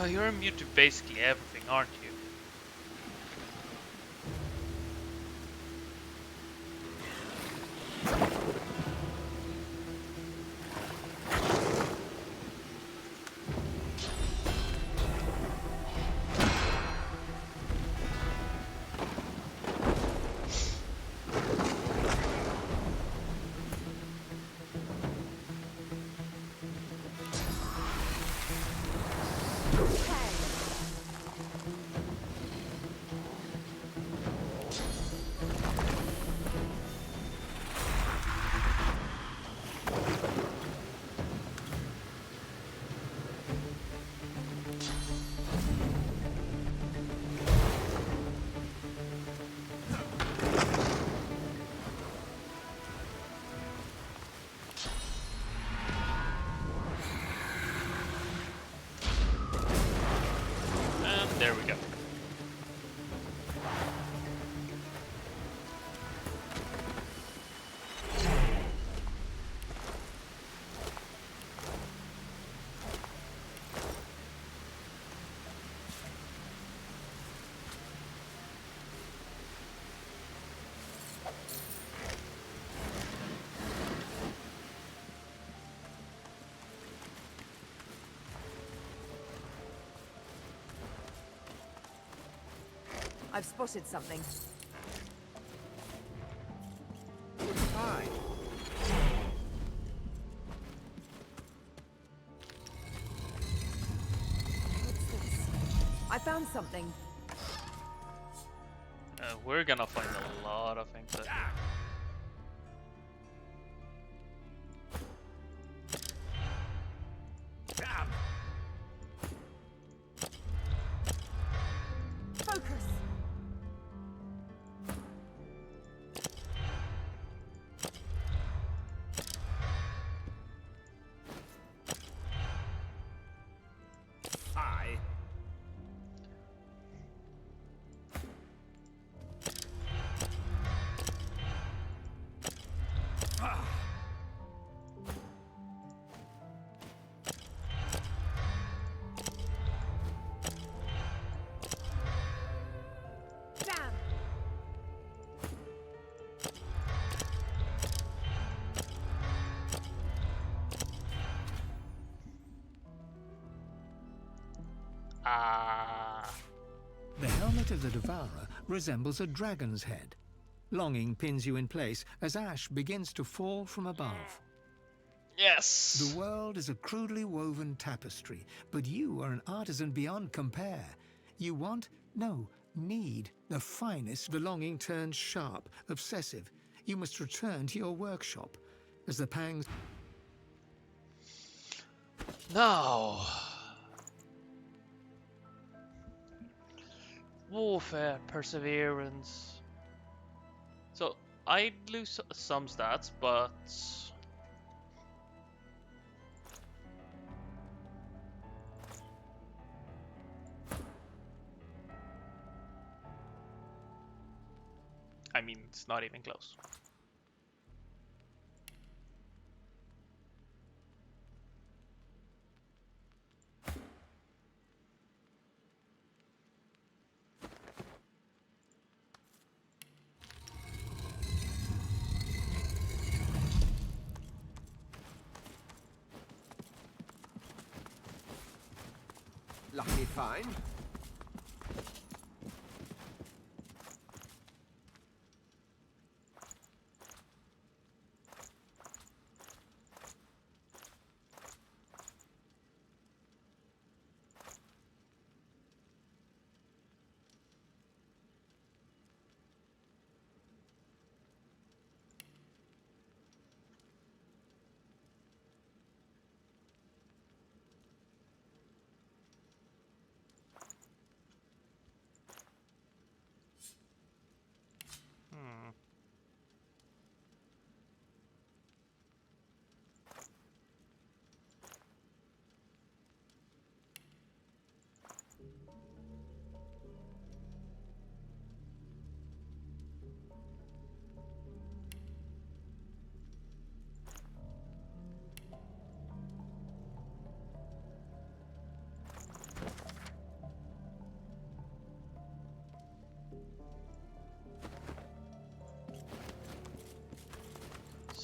You're immune to basically everything, aren't you? There we go. I've spotted something. Hi. What's this? I found something. We're gonna find a lot of things. Focus. Aye. Damn. The helmet of the Devourer resembles a dragon's head. Longing pins you in place as ash begins to fall from above. Yes! The world is a crudely woven tapestry, but you are an artisan beyond compare. You want, no, need the finest. The longing turns sharp, obsessive. You must return to your workshop as the pangs... Now, warfare, perseverance. So I lose some stats, but I mean it's not even close. Lucky fine.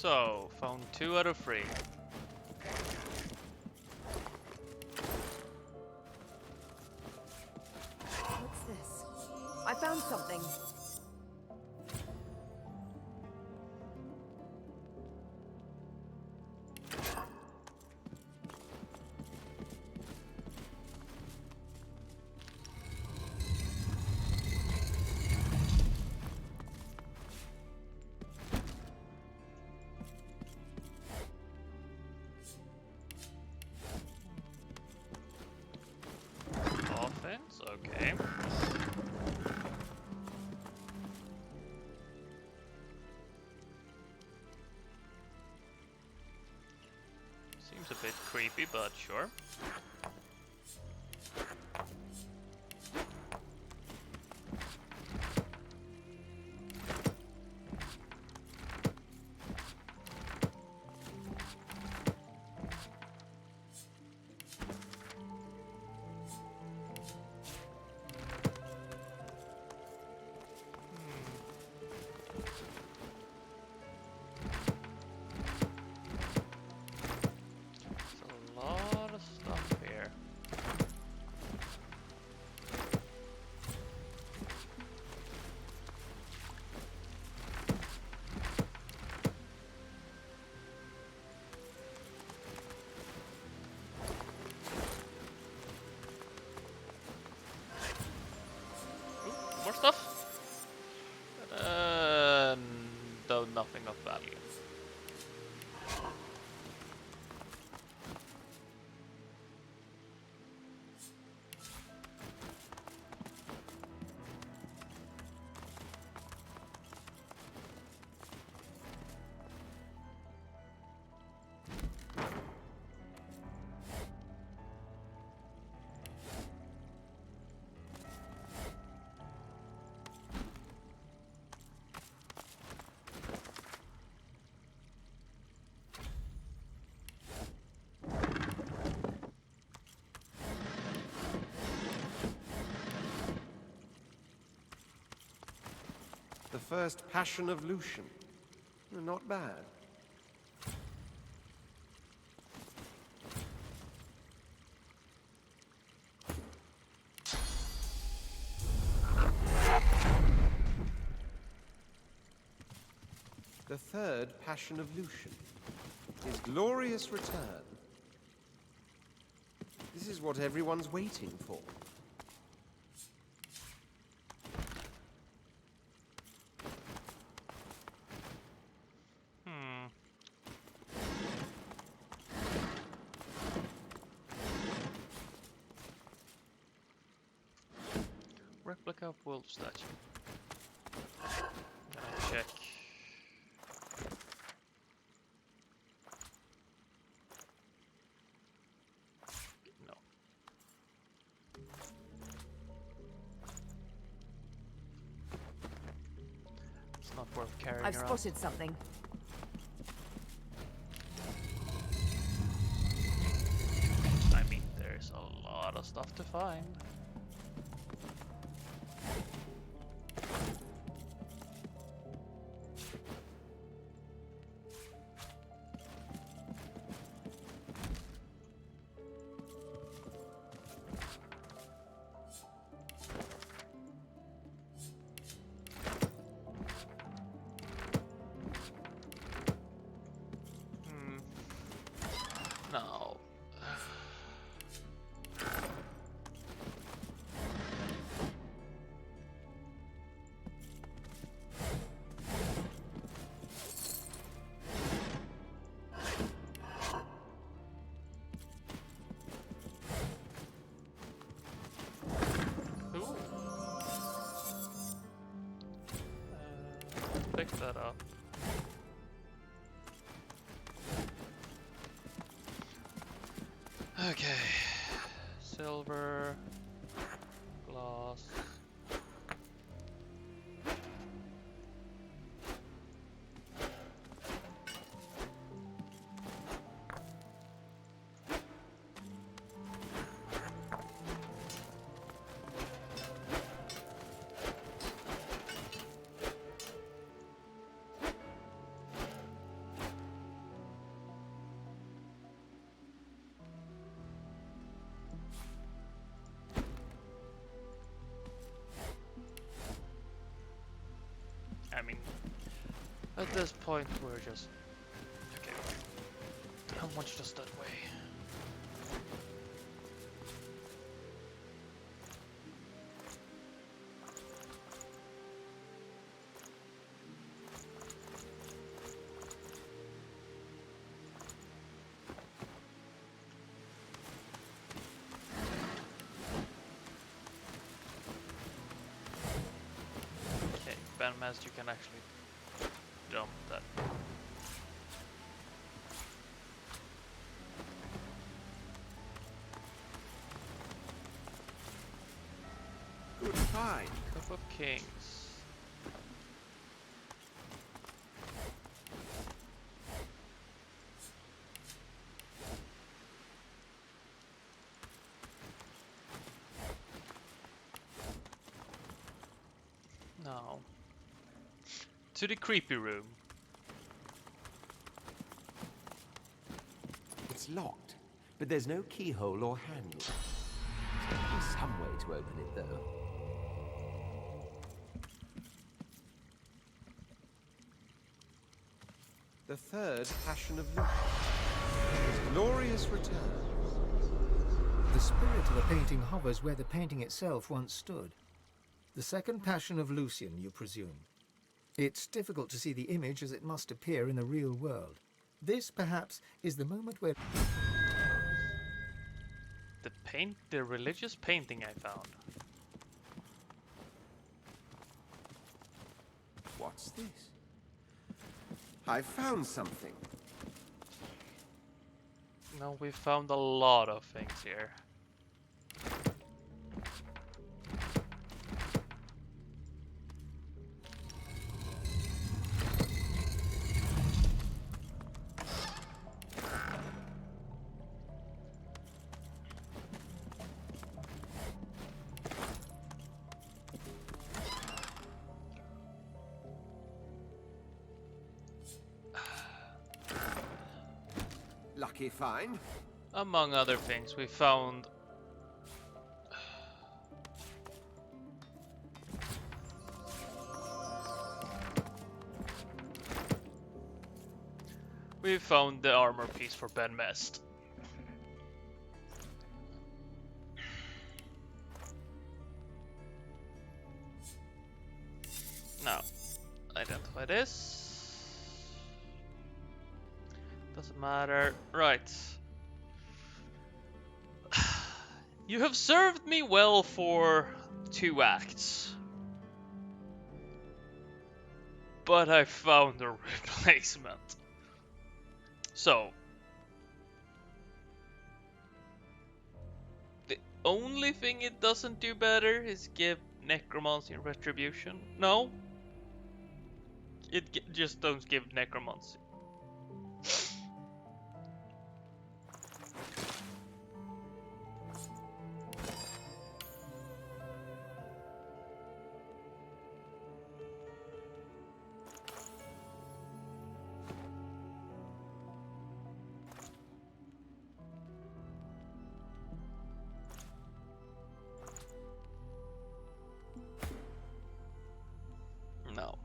So, found 2 out of 3. What's this? I found something. Offense, okay. Seems a bit creepy, but sure. There's a lot of stuff here. Ooh, more stuff? Though nothing of value. The first Passion of Lucian. Not bad. The third Passion of Lucian. His glorious return. This is what everyone's waiting for. Replica of wolf statue. Gonna check. No. It's not worth carrying I've around. spotted something. I mean, there's a lot of stuff to find. No. Cool. Pick that up. Okay. Silver. Glass. mean, at this point we're just... Okay. How much does that weigh? Bandmaster, you can actually dump that. Good find. Cup of Kings. No. To the creepy room. It's locked, but there's no keyhole or handle. There's got to be some way to open it, though. The third Passion of Lucian. His glorious return. The spirit of the painting hovers where the painting itself once stood. The second Passion of Lucian, you presume. It's difficult to see the image as it must appear in the real world. This, perhaps, is the moment where... The religious painting I found. What's this? I found something. No, we found a lot of things here. Lucky find. Among other things, we found the armor piece for Ben Mest. Now, identify this. Doesn't matter. Right. You have served me well for 2 acts. But I found a replacement. So. The only thing it doesn't do better is give necromancy retribution. No. It just don't give necromancy. No.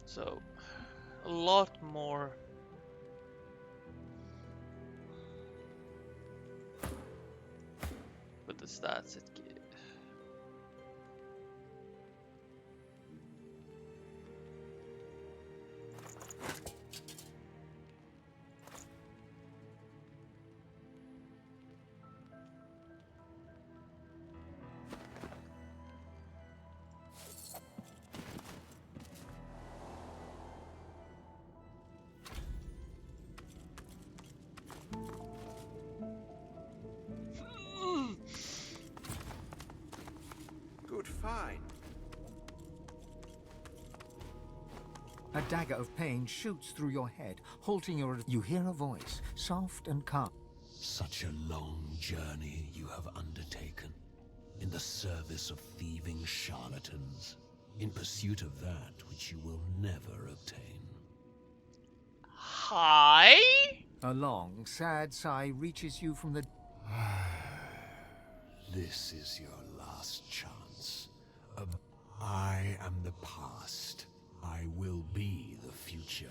So, a lot more. But the stats it gives. Good find. A dagger of pain shoots through your head, halting your... You hear a voice, soft and calm. Such a long journey you have undertaken, in the service of thieving charlatans, in pursuit of that which you will never obtain. Hi? A long, sad sigh reaches you from the... This is your last chance. I am the past. I will be the future.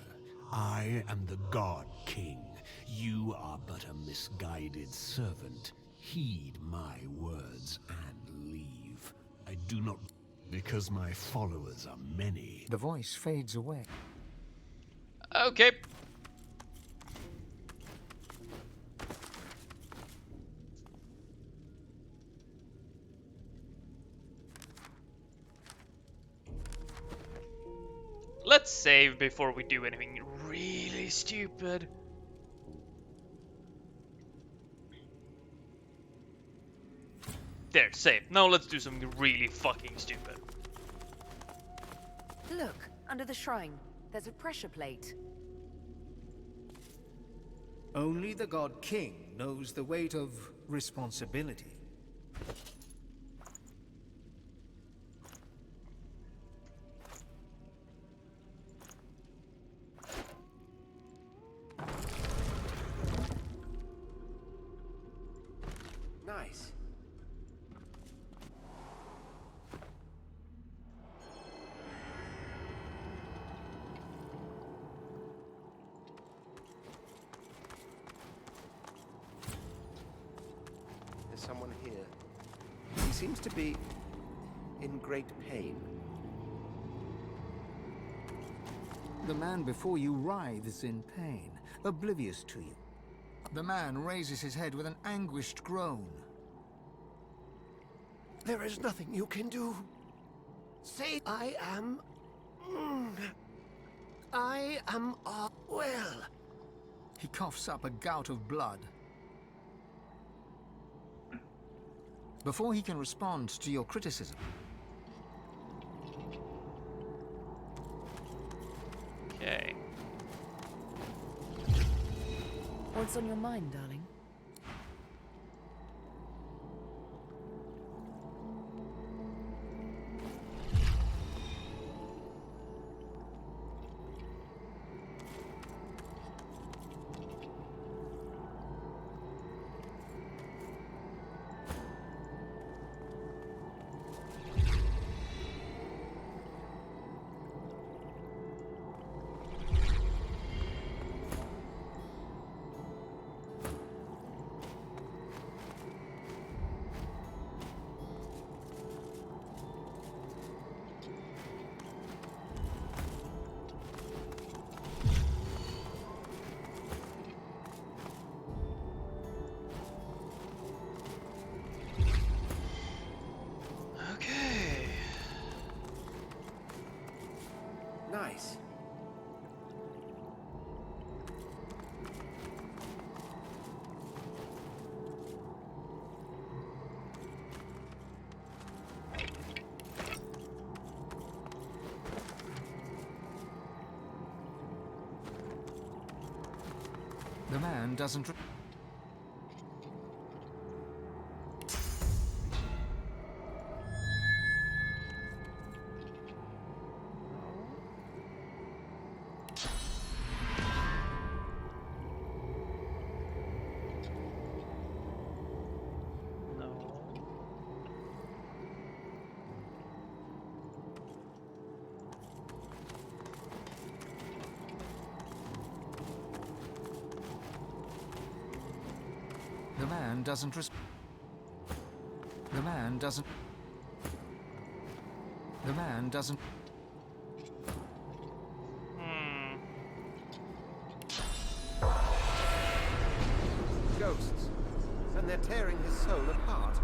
I am the God King. You are but a misguided servant. Heed my words and leave. I do not... because my followers are many. The voice fades away. Okay. Let's save before we do anything really stupid. There, save. Now let's do something really fucking stupid. Look, under the shrine, there's a pressure plate. Only the God King knows the weight of responsibility. Nice. There's someone here. He seems to be in great pain. The man before you writhes in pain, oblivious to you. The man raises his head with an anguished groan. There is nothing you can do. Say, I am well. He coughs up a gout of blood. Before he can respond to your criticism, Okay. What's on your mind, darling? Okay. Nice. the man doesn't... The man doesn't respond. The man doesn't... The man doesn't... Ghosts. And they're tearing his soul apart.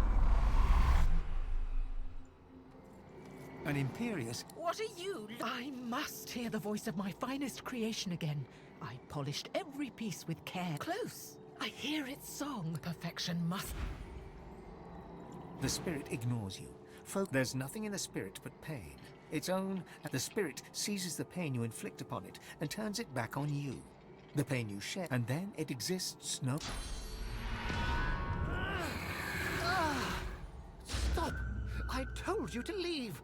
An imperious... What are you? I must hear the voice of my finest creation again. I polished every piece with care. Close. I hear its song. Perfection must... The spirit ignores you. There's nothing in the spirit but pain. Its own, and the spirit seizes the pain you inflict upon it and turns it back on you. The pain you share, and then it exists no... Stop! I told you to leave.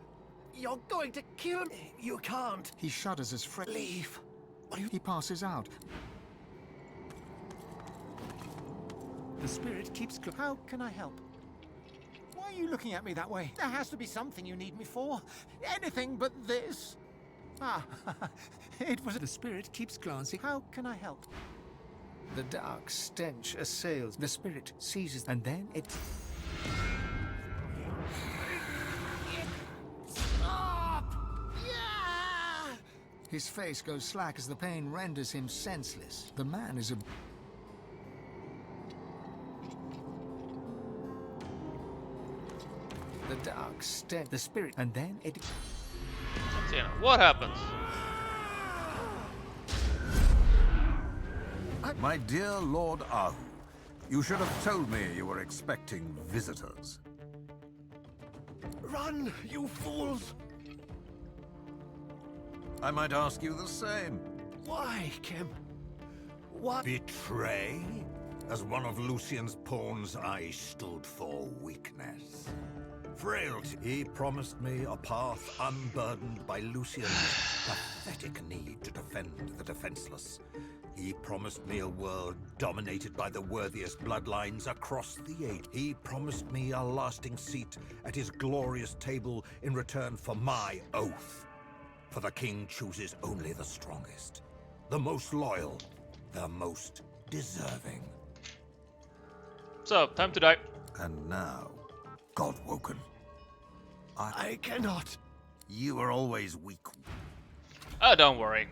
You're going to kill me. You can't. He shudders as Leave. He passes out. The spirit keeps... How can I help? Why are you looking at me that way? There has to be something you need me for. Anything but this. Ah, it was... The spirit keeps glancing. How can I help? The dark stench assails. The spirit seizes, and then it... Stop! Yeah! His face goes slack as the pain renders him senseless. The man is a... The dark stench, the spirit, and then it... Tina, what happens? My dear Lord Ahu, you should have told me you were expecting visitors. Run, you fools! I might ask you the same. Why, Kim? What? Betray? As one of Lucian's pawns, I stood for weakness. Frailty. He promised me a path unburdened by Lucian's pathetic need to defend the defenseless. He promised me a world dominated by the worthiest bloodlines across the age. He promised me a lasting seat at his glorious table in return for my oath. For the king chooses only the strongest, the most loyal, the most deserving. So, time to die. And now, God-woken. I cannot. You were always weak. Oh, don't worry.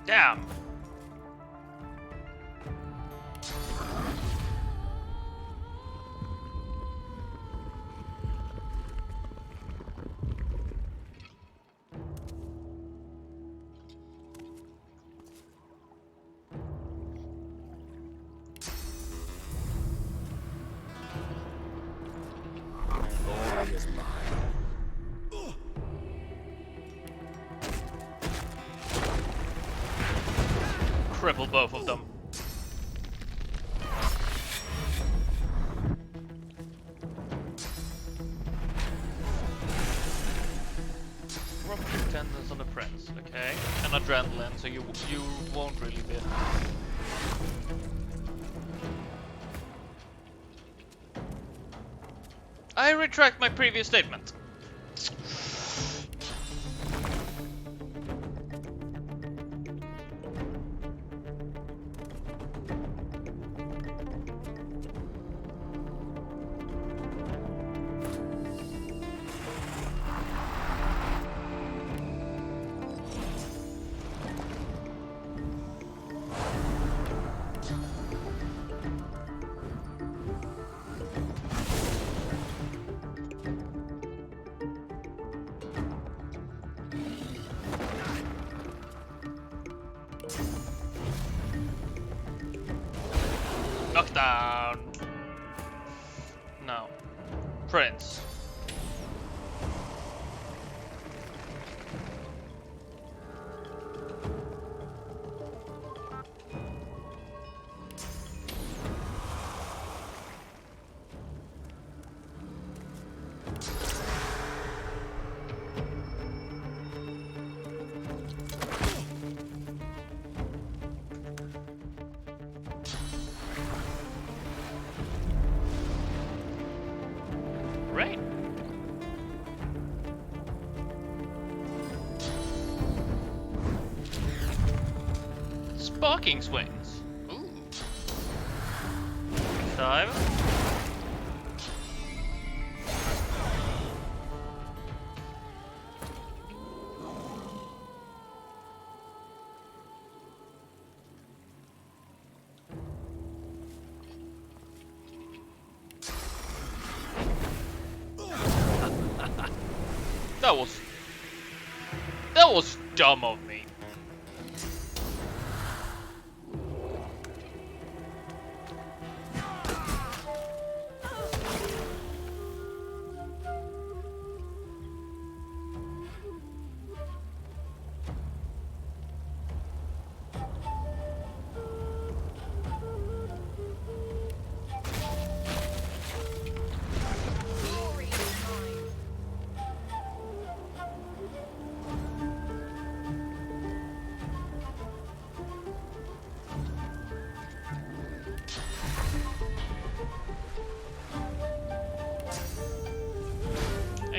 Damn. Glory is mine. Cripple both of them. Rupture tendons on the prince, okay? And adrenaline, so you won't really be. I retract my previous statement. Knockdown. No. Prince. Right. Sparking swings. Ooh. Dive. That was dumb of me.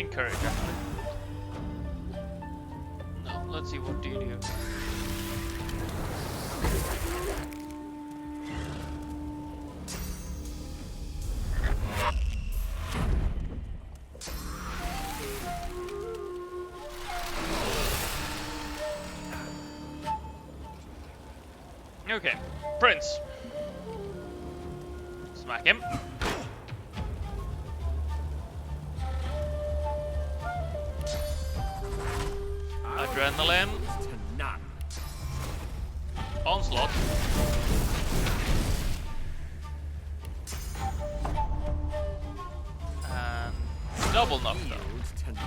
encourage actually. No, let's see what do you do. Okay, Prince. Smack him. Adrenaline. To none. Onslaught. And double knockdown. To none.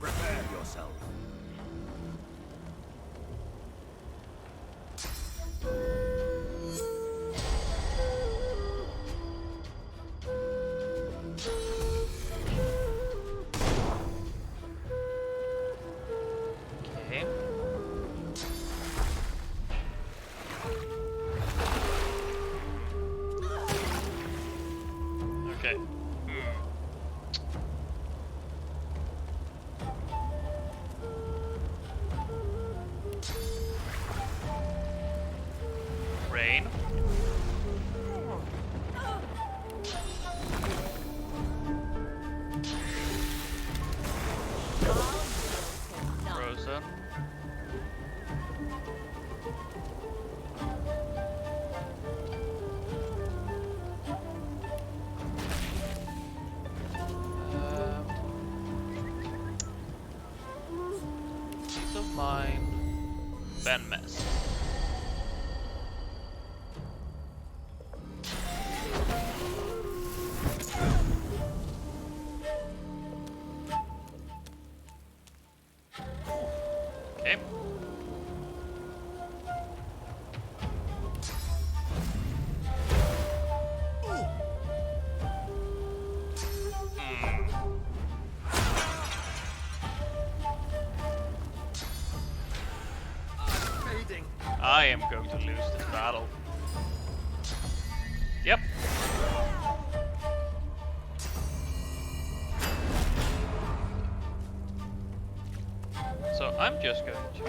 Prepare yourself. Okay. Okay. Rain. Frozen. Peace of mind. Ben Mess. Okay. I am going to lose this battle. Yep. So I'm just going to...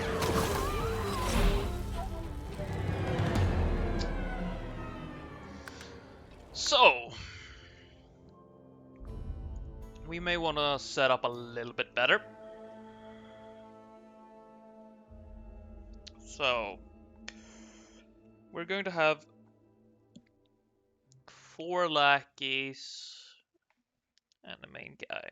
So... we may want to set up a little bit better. So... we're going to have 4 lackeys and the main guy.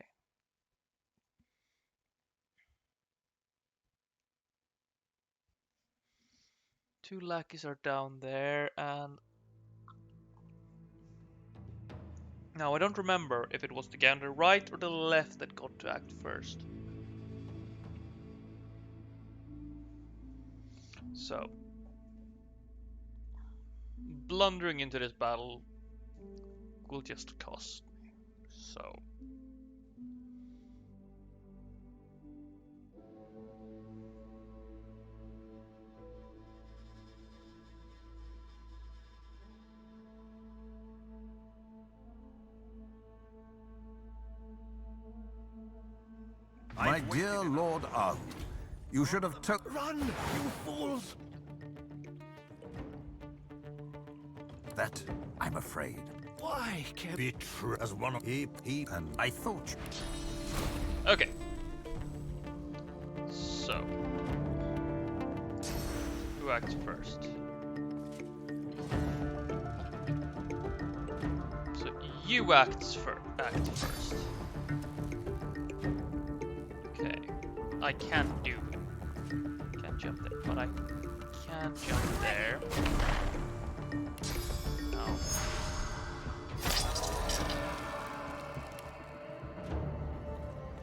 Two lackeys are down there, and now I don't remember if it was the guy on the right or the left that got to act first. So, blundering into this battle will just cost me. So, My dear Lord Arg, you should have took. Run, you fools! That, I'm afraid. Why, Kip? Be true as one of AP, and I thought. okay. So, who acts first? So you act first. Okay. I can't do can't jump there, but I can jump there. No.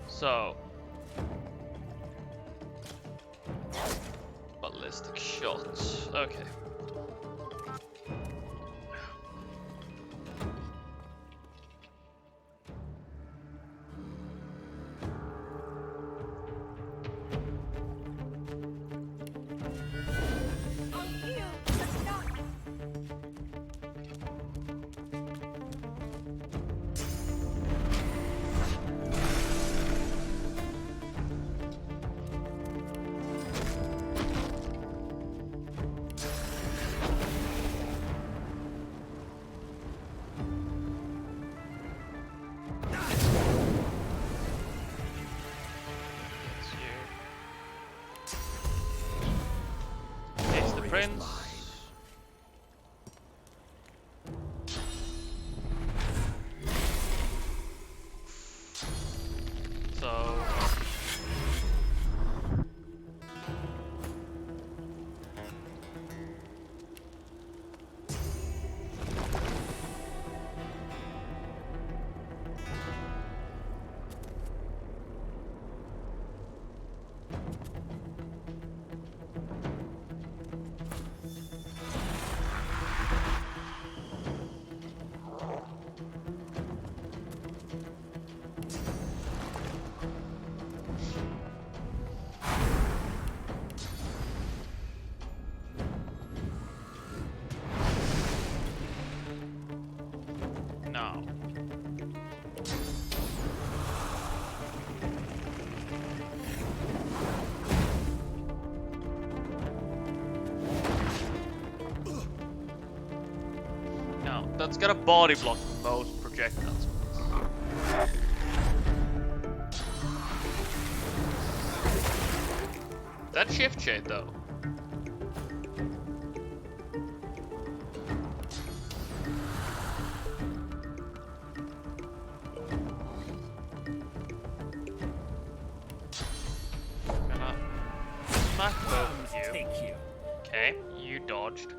So, ballistic shots. Okay. Prince. So no. No, that's got a body block most projectiles. That shift shade though. Gonna smack both of you. Okay, you dodged.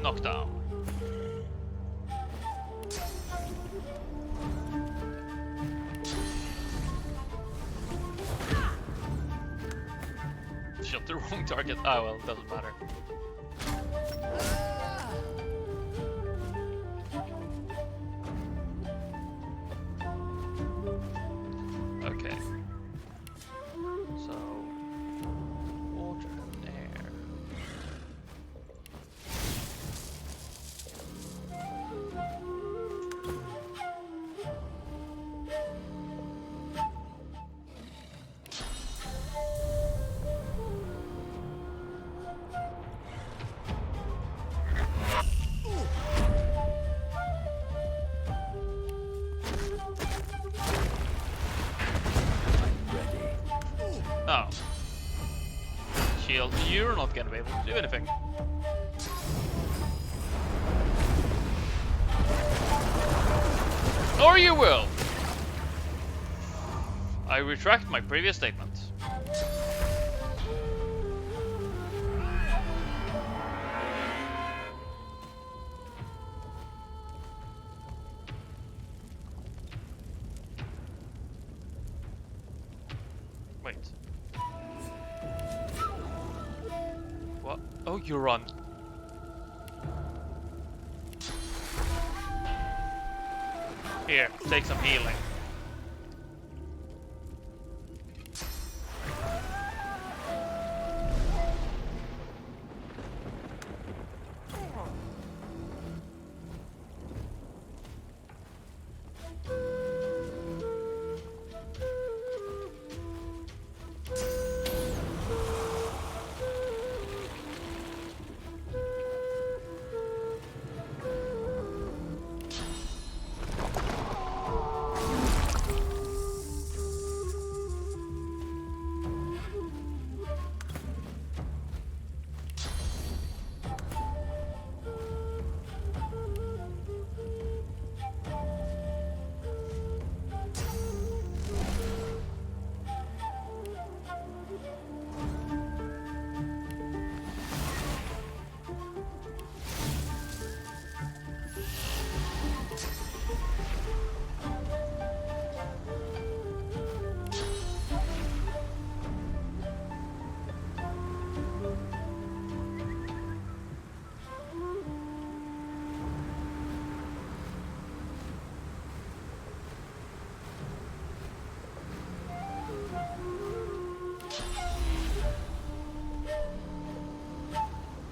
Knockdown. Shot the wrong target. Oh well, doesn't matter. Okay. So water and air. Oh. Shield, you're not gonna be able to do anything. Or you will! I retract my previous statement. Wait. What? Oh, you run. Here, take some healing.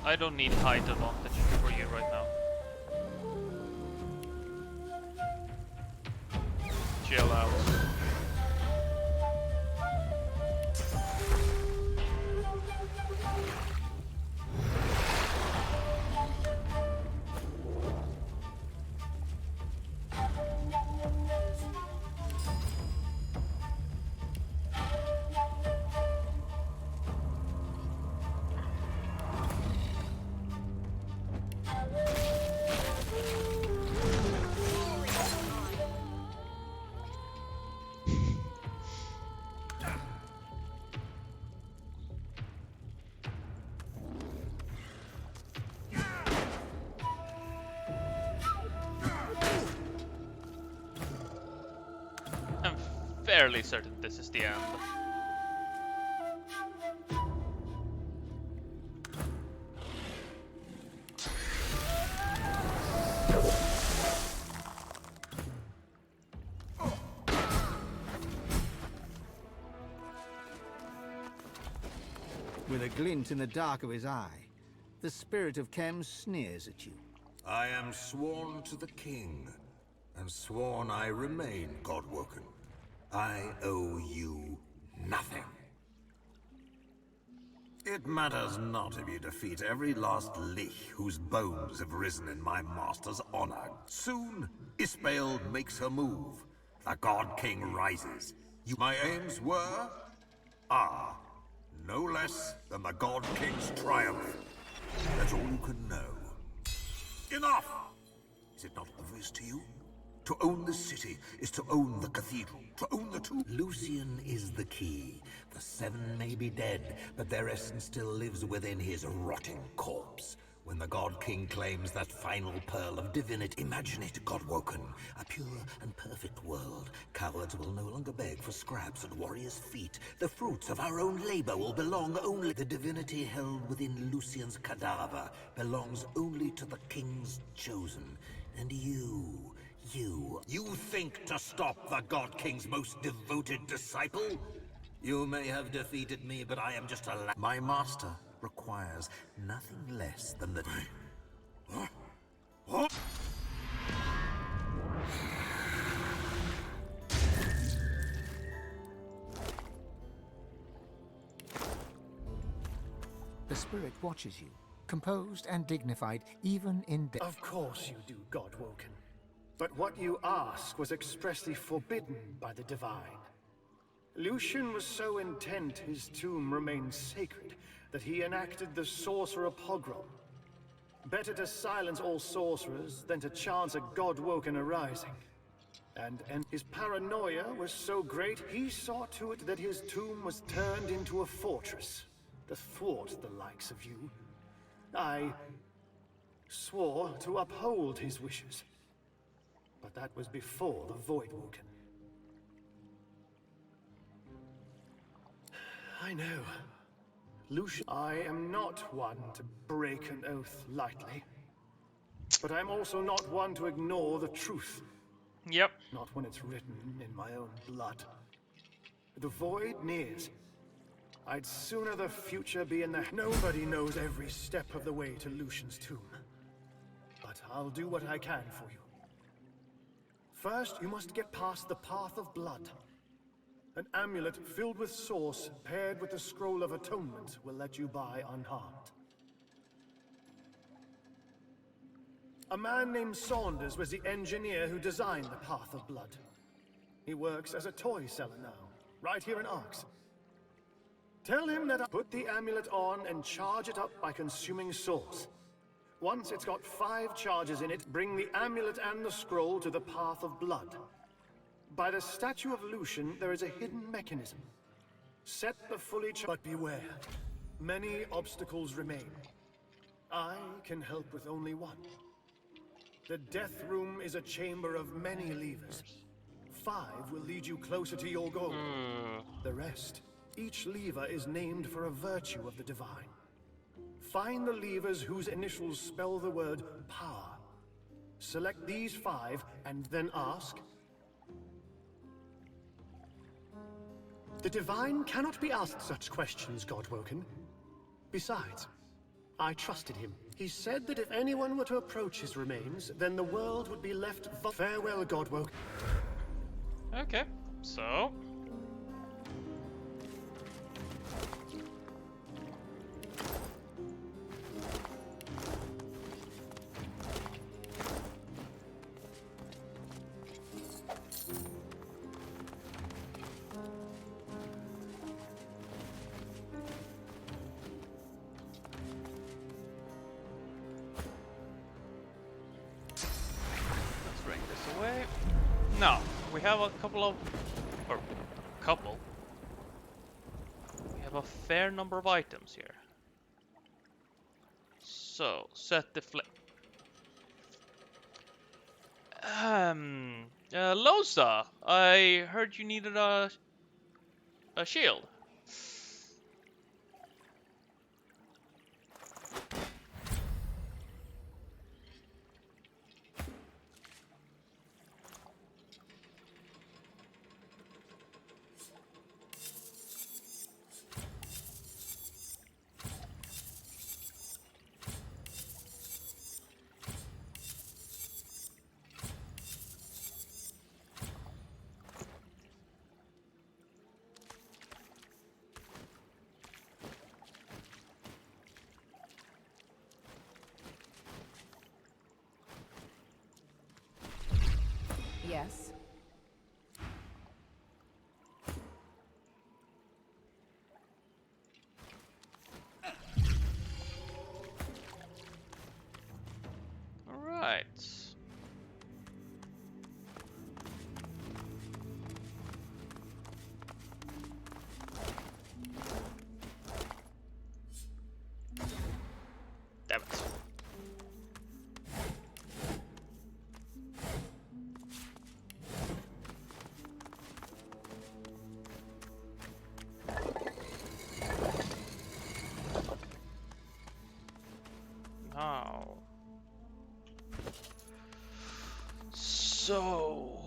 I don't need height advantage for you right now. Chill out. I'm fairly certain this is the end. With a glint in the dark of his eye, the spirit of Kem sneers at you. I am sworn to the king, and sworn I remain, Godwoken. I owe you nothing. It matters not if you defeat every last lich whose bones have risen in my master's honor. Soon, Isbael makes her move. The God King rises. My aims are no less than the God King's triumph. That's all you can know. Enough! Is it not obvious to you? To own the city is to own the cathedral, to own the tomb. Lucian is the key. The seven may be dead, but their essence still lives within his rotting corpse. When the God King claims that final pearl of divinity, imagine it, Godwoken. A pure and perfect world. Cowards will no longer beg for scraps at warriors' feet. The fruits of our own labor will belong only. The divinity held within Lucian's cadaver belongs only to the King's chosen. And you think to stop the God King's most devoted disciple? You may have defeated me, but I am just a my master requires nothing less than the... The spirit watches you, composed and dignified, even in death. Of course you do, Godwoken. But what you ask was expressly forbidden by the Divine. Lucian was so intent his tomb remained sacred that he enacted the sorcerer pogrom. Better to silence all sorcerers than to chance a Godwoken arising. And his paranoia was so great, he saw to it that his tomb was turned into a fortress to thwart the likes of you. I swore to uphold his wishes. But that was before the Voidwoken. I know. Lucian, I am not one to break an oath lightly. But I'm also not one to ignore the truth. Yep. Not when it's written in my own blood. The void nears. I'd sooner the future be in the... Nobody knows every step of the way to Lucian's tomb. But I'll do what I can for you. First, you must get past the Path of Blood. An amulet filled with source, paired with the Scroll of Atonement, will let you by unharmed. A man named Saunders was the engineer who designed the Path of Blood. He works as a toy seller now, right here in Arx. Tell him that I put the amulet on and charge it up by consuming source. Once it's got 5 charges in it, bring the amulet and the scroll to the Path of Blood. By the statue of Lucian, there is a hidden mechanism. Set the fully charged... But beware. Many obstacles remain. I can help with only one. The Death Room is a chamber of many levers. 5 will lead you closer to your goal. The rest, each lever is named for a virtue of the divine. Find the levers whose initials spell the word power. Select these 5 and then ask... The Divine cannot be asked such questions, Godwoken. Besides, I trusted him. He said that if anyone were to approach his remains, then the world would be left... Farewell, Godwoken. Okay, so... Now, we have a couple of... We have a fair number of items here. So, set the flame. Losa, I heard you needed a shield. Yes. All right. Damn it. So...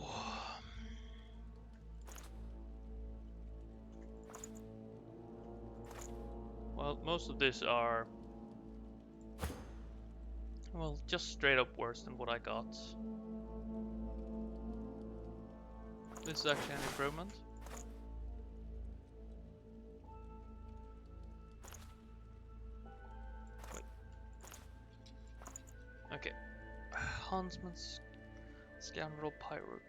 Well, most of these are... Well, just straight up worse than what I got. This is actually an improvement. Wait. Okay. Huntsman's Scoundrel Pyro.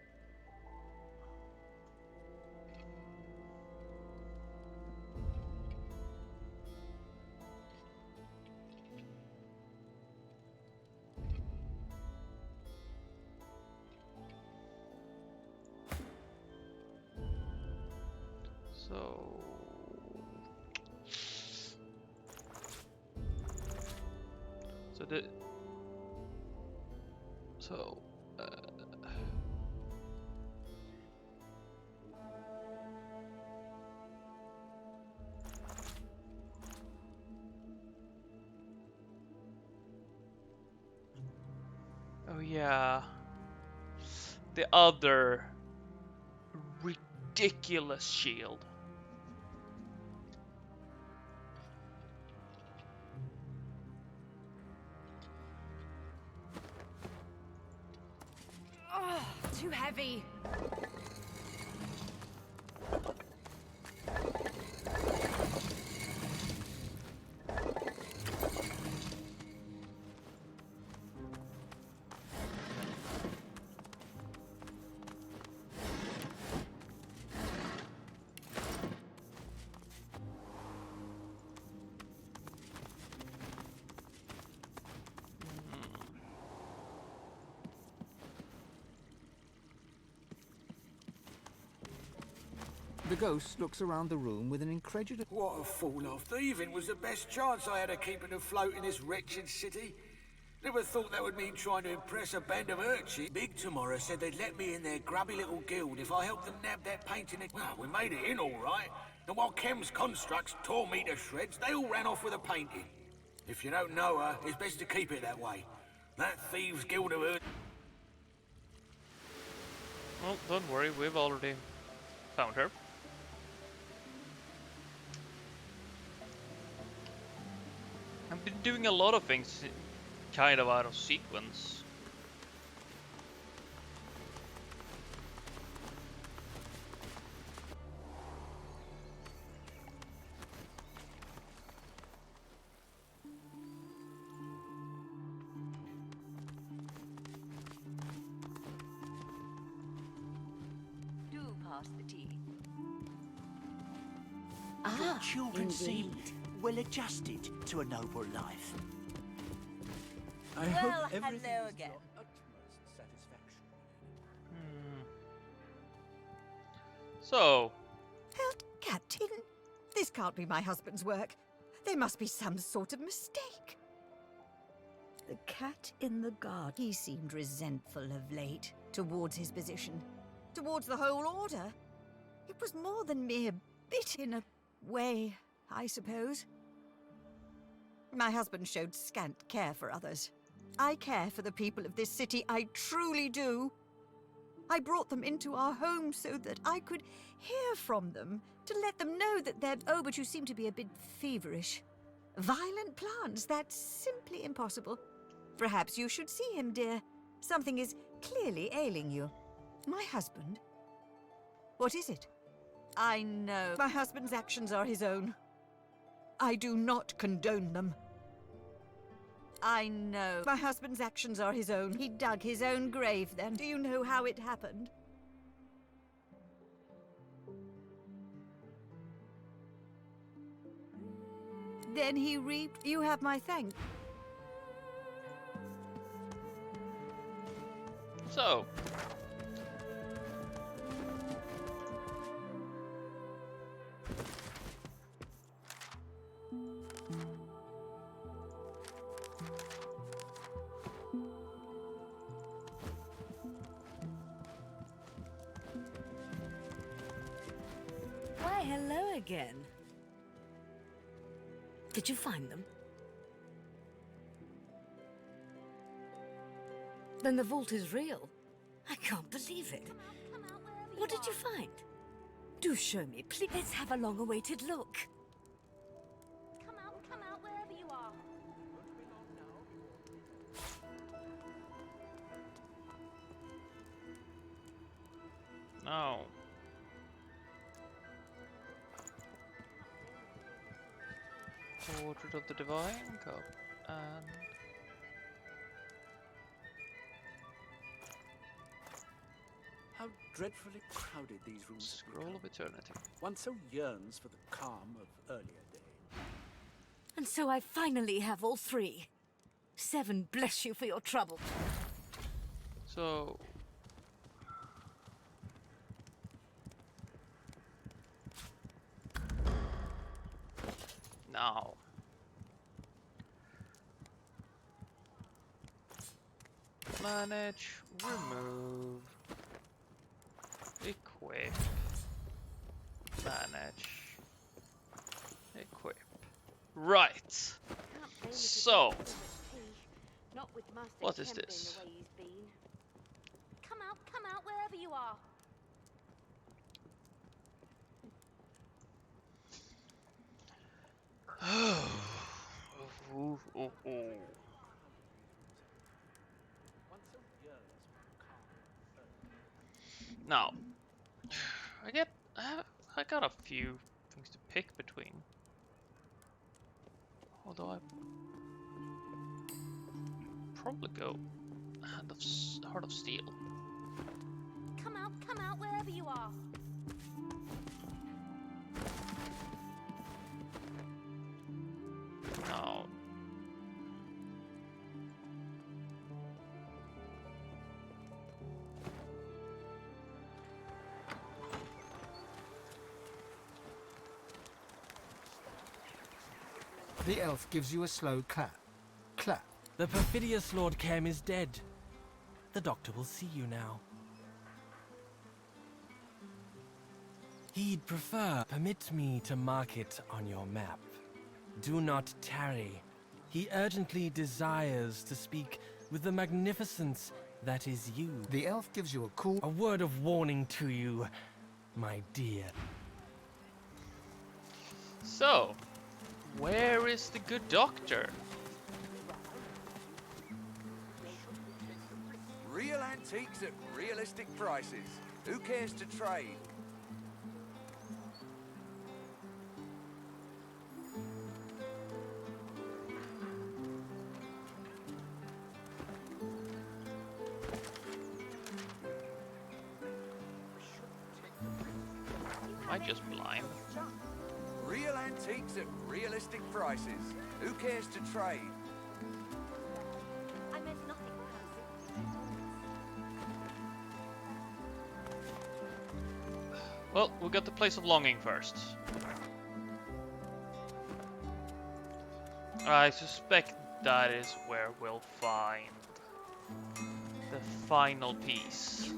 So oh yeah, the other ridiculous shield. Oh, too heavy. The ghost looks around the room with an incredulous... What a fool of thieving was the best chance I had of keeping afloat in this wretched city. Never thought that would mean trying to impress a band of urchins. Big Tomorrow said they'd let me in their grubby little guild if I helped them nab that painting. Well, we made it in all right. And while Chem's constructs tore me to shreds, they all ran off with a painting. If you don't know her, it's best to keep it that way. That thieves' guild of urchins... Well, don't worry, we've already found her. I've been doing a lot of things kind of out of sequence. Do pass the tea. Your children indeed. seem well adjusted to a noble life. Well, hello again. So, Captain, this can't be my husband's work. There must be some sort of mistake. The cat in the garden. He seemed resentful of late towards his position, towards the whole order. It was more than mere bit in a way, I suppose. My husband showed scant care for others. I care for the people of this city, I truly do. I brought them into our home so that I could hear from them, to let them know that they're... Oh, but you seem to be a bit feverish. Violent plants, that's simply impossible. Perhaps you should see him, dear. Something is clearly ailing you. My husband? What is it? I know. My husband's actions are his own. I do not condone them. I know. My husband's actions are his own. He dug his own grave then. Do you know how it happened? Then he reaped. You have my thanks. so Why, hello again. Did you find them? Then the vault is real. I can't believe it. What did you find? Do show me, please. Let's have a long-awaited look. Come out wherever you are. No. Portrait of the Divine Cup and How dreadfully crowded these rooms have Scroll of Eternity. One so yearns for the calm of earlier days. And so I finally have all three. 7 bless you for your trouble. So now manage, remove, equip, manage, equip. Right. So what is this? Come out wherever you are. Ooh, ooh, ooh. Now, I got a few things to pick between. Although I probably go Heart of Steel. Come out wherever you are. No. The elf gives you a slow clap. Clap. The perfidious Lord Kem is dead. The doctor will see you now. He'd prefer, permit me to mark it on your map. Do not tarry. He urgently desires to speak with the magnificence that is you. The elf gives you a cool... A word of warning to you, my dear. So, where is the good doctor? Real antiques at realistic prices. Who cares to trade? Am I just blind? Real antiques at realistic prices. Who cares to trade? I meant nothing. Well, we got the place of longing first. I suspect that is where we'll find the final piece.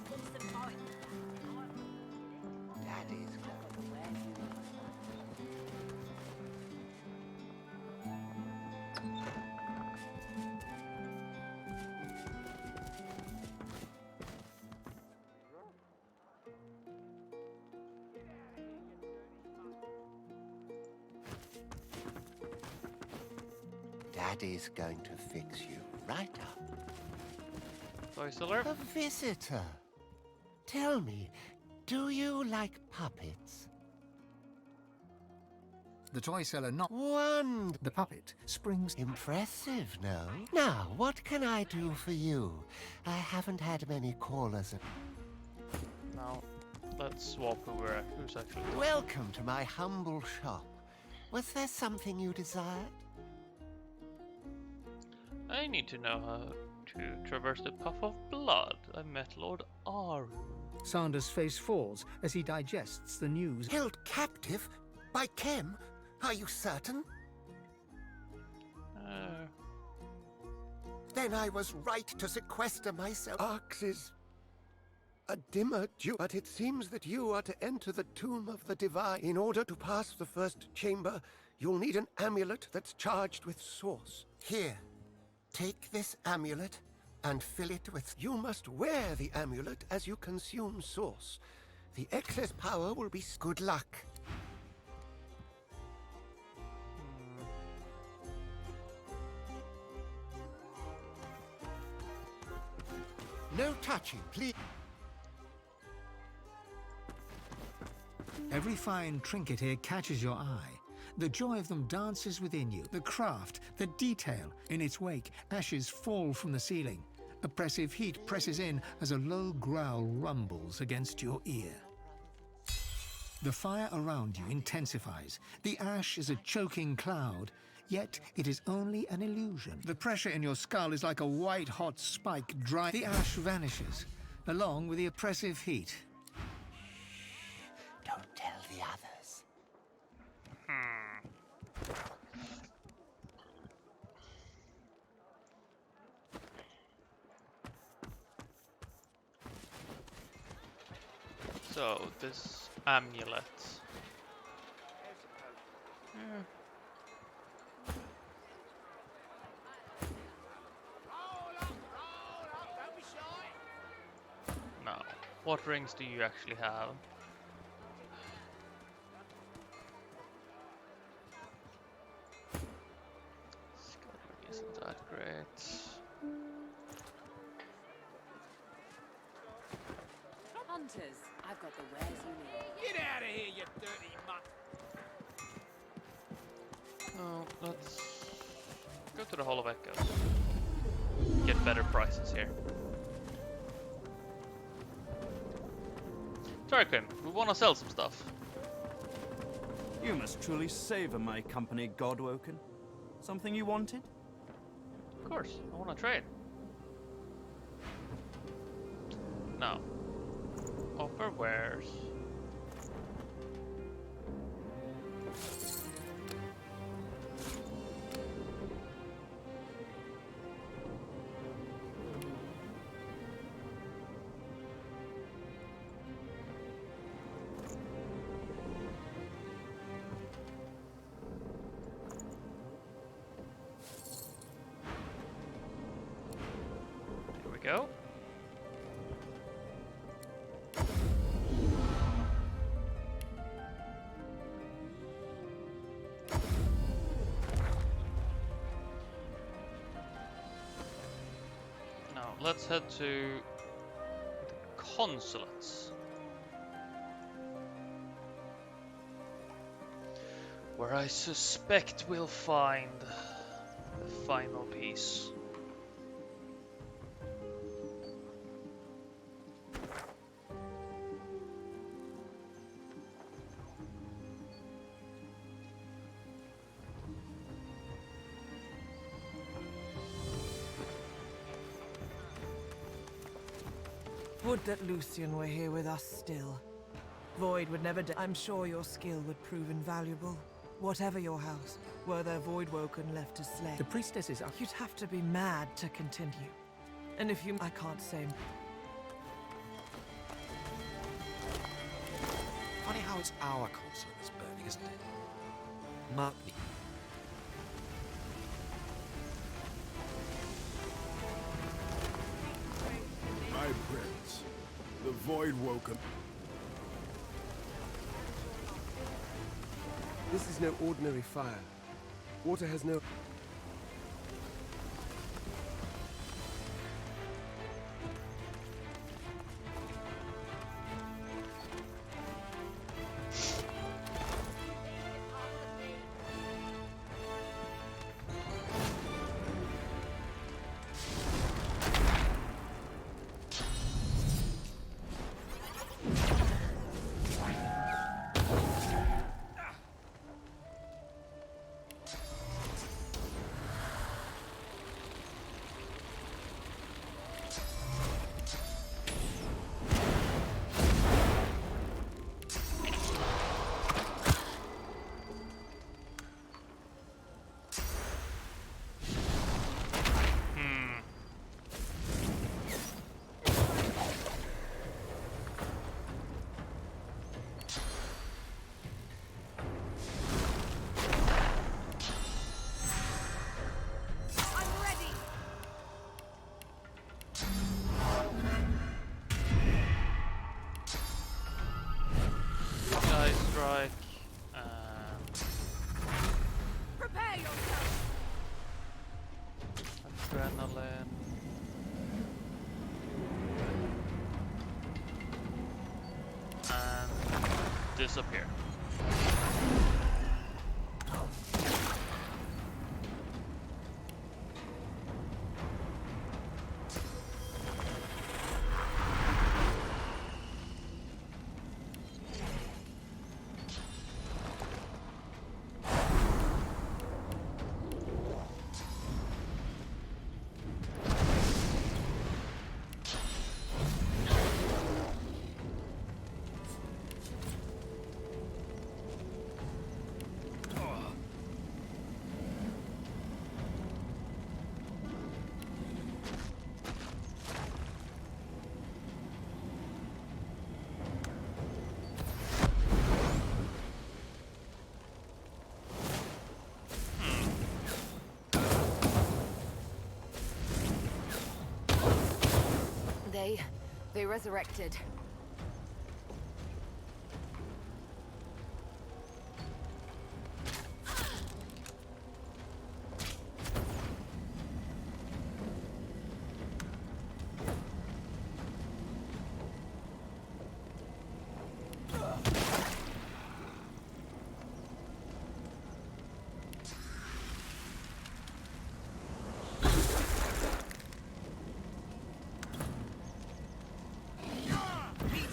Daddy's going to fix you right up. Sorry, Stiller? A visitor. Tell me, do you like puppets? The toy seller not... Wonderful. The puppet springs... Impressive, no? Now, what can I do for you? I haven't had many callers. Now, let's swap who's actually... Welcome to my humble shop. Was there something you desired? I need to know how to traverse the puff of blood. I met Lord Aru. Sanders' face falls as he digests the news. Held captive? By Kem? Are you certain? Then I was right to sequester myself. Arx is a dimmer dew, but it seems that you are to enter the tomb of the Divine. In order to pass the first chamber, you'll need an amulet that's charged with source. Here, take this amulet and fill it with... You must wear the amulet as you consume source. The excess power will be... Good luck. No touching, please. Every fine trinket here catches your eye. The joy of them dances within you. The craft, the detail. In its wake, ashes fall from the ceiling. Oppressive heat presses in as a low growl rumbles against your ear. The fire around you intensifies. The ash is a choking cloud, yet it is only an illusion. The pressure in your skull is like a white-hot spike dry. The ash vanishes, along with the oppressive heat. Don't tell the others. So, this amulet. No. What rings do you actually have? Scattering isn't that great. Hunters, I've got the wares you need. Get out of here, you dirty mutt! No, let's go to the Hall of Echoes. Get better prices here. Tarquin, we want to sell some stuff. You must truly savor my company, Godwoken. Something you wanted? Of course, I want to trade. Now, offer wares. Here we go. Now, let's head to the consulates. Where I suspect we'll find the final piece. Would that Lucian were here with us still. Void would never I'm sure your skill would prove invaluable. Whatever your house, were there Voidwoken left to slay. The priestesses are... You'd have to be mad to continue. And if you... I can't say... Funny how it's our console that's burning, isn't it? Mark me. My prince, the Voidwoken. This is no ordinary fire. Water has no... strike. Prepare yourself. Adrenaline. And disappear. They resurrected.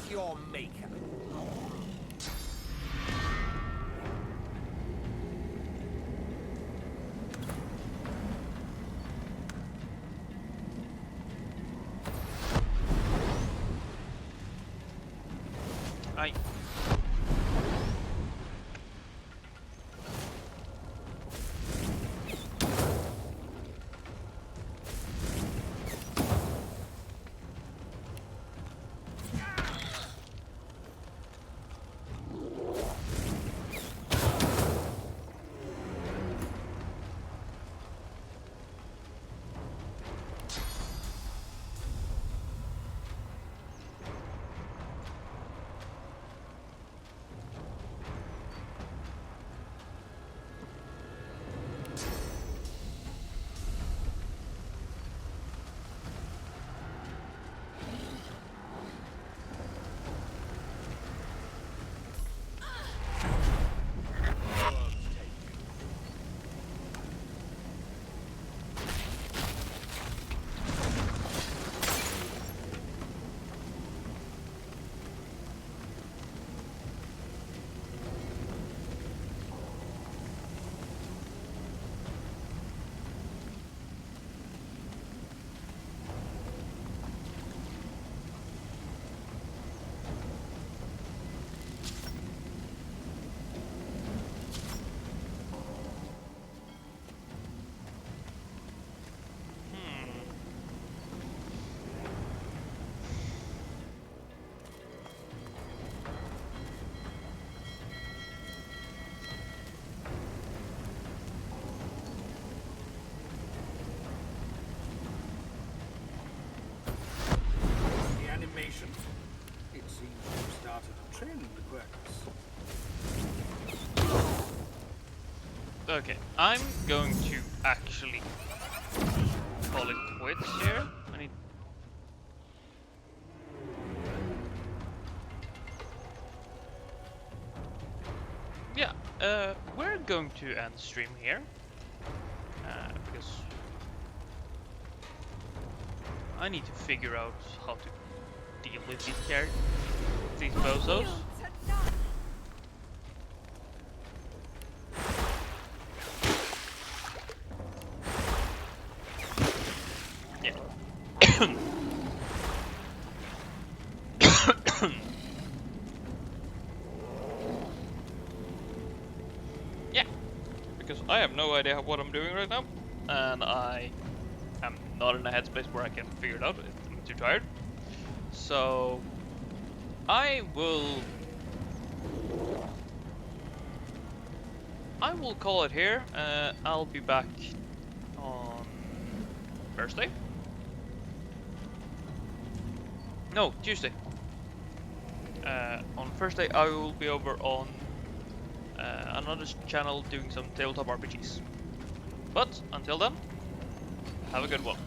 Your maker. Aye. It seems you've started a trend, Quirks. Okay, I'm going to actually call it quits here. I need. Yeah, we're going to end stream here because I need to figure out how to deal with these characters, these bozos. Yeah. Yeah, because I have no idea what I'm doing right now, and I am not in a headspace where I can figure it out. I'm too tired. So I will call it here. I'll be back on Thursday. No, Tuesday. On Thursday I will be over on another channel doing some tabletop RPGs. But until then, have a good one.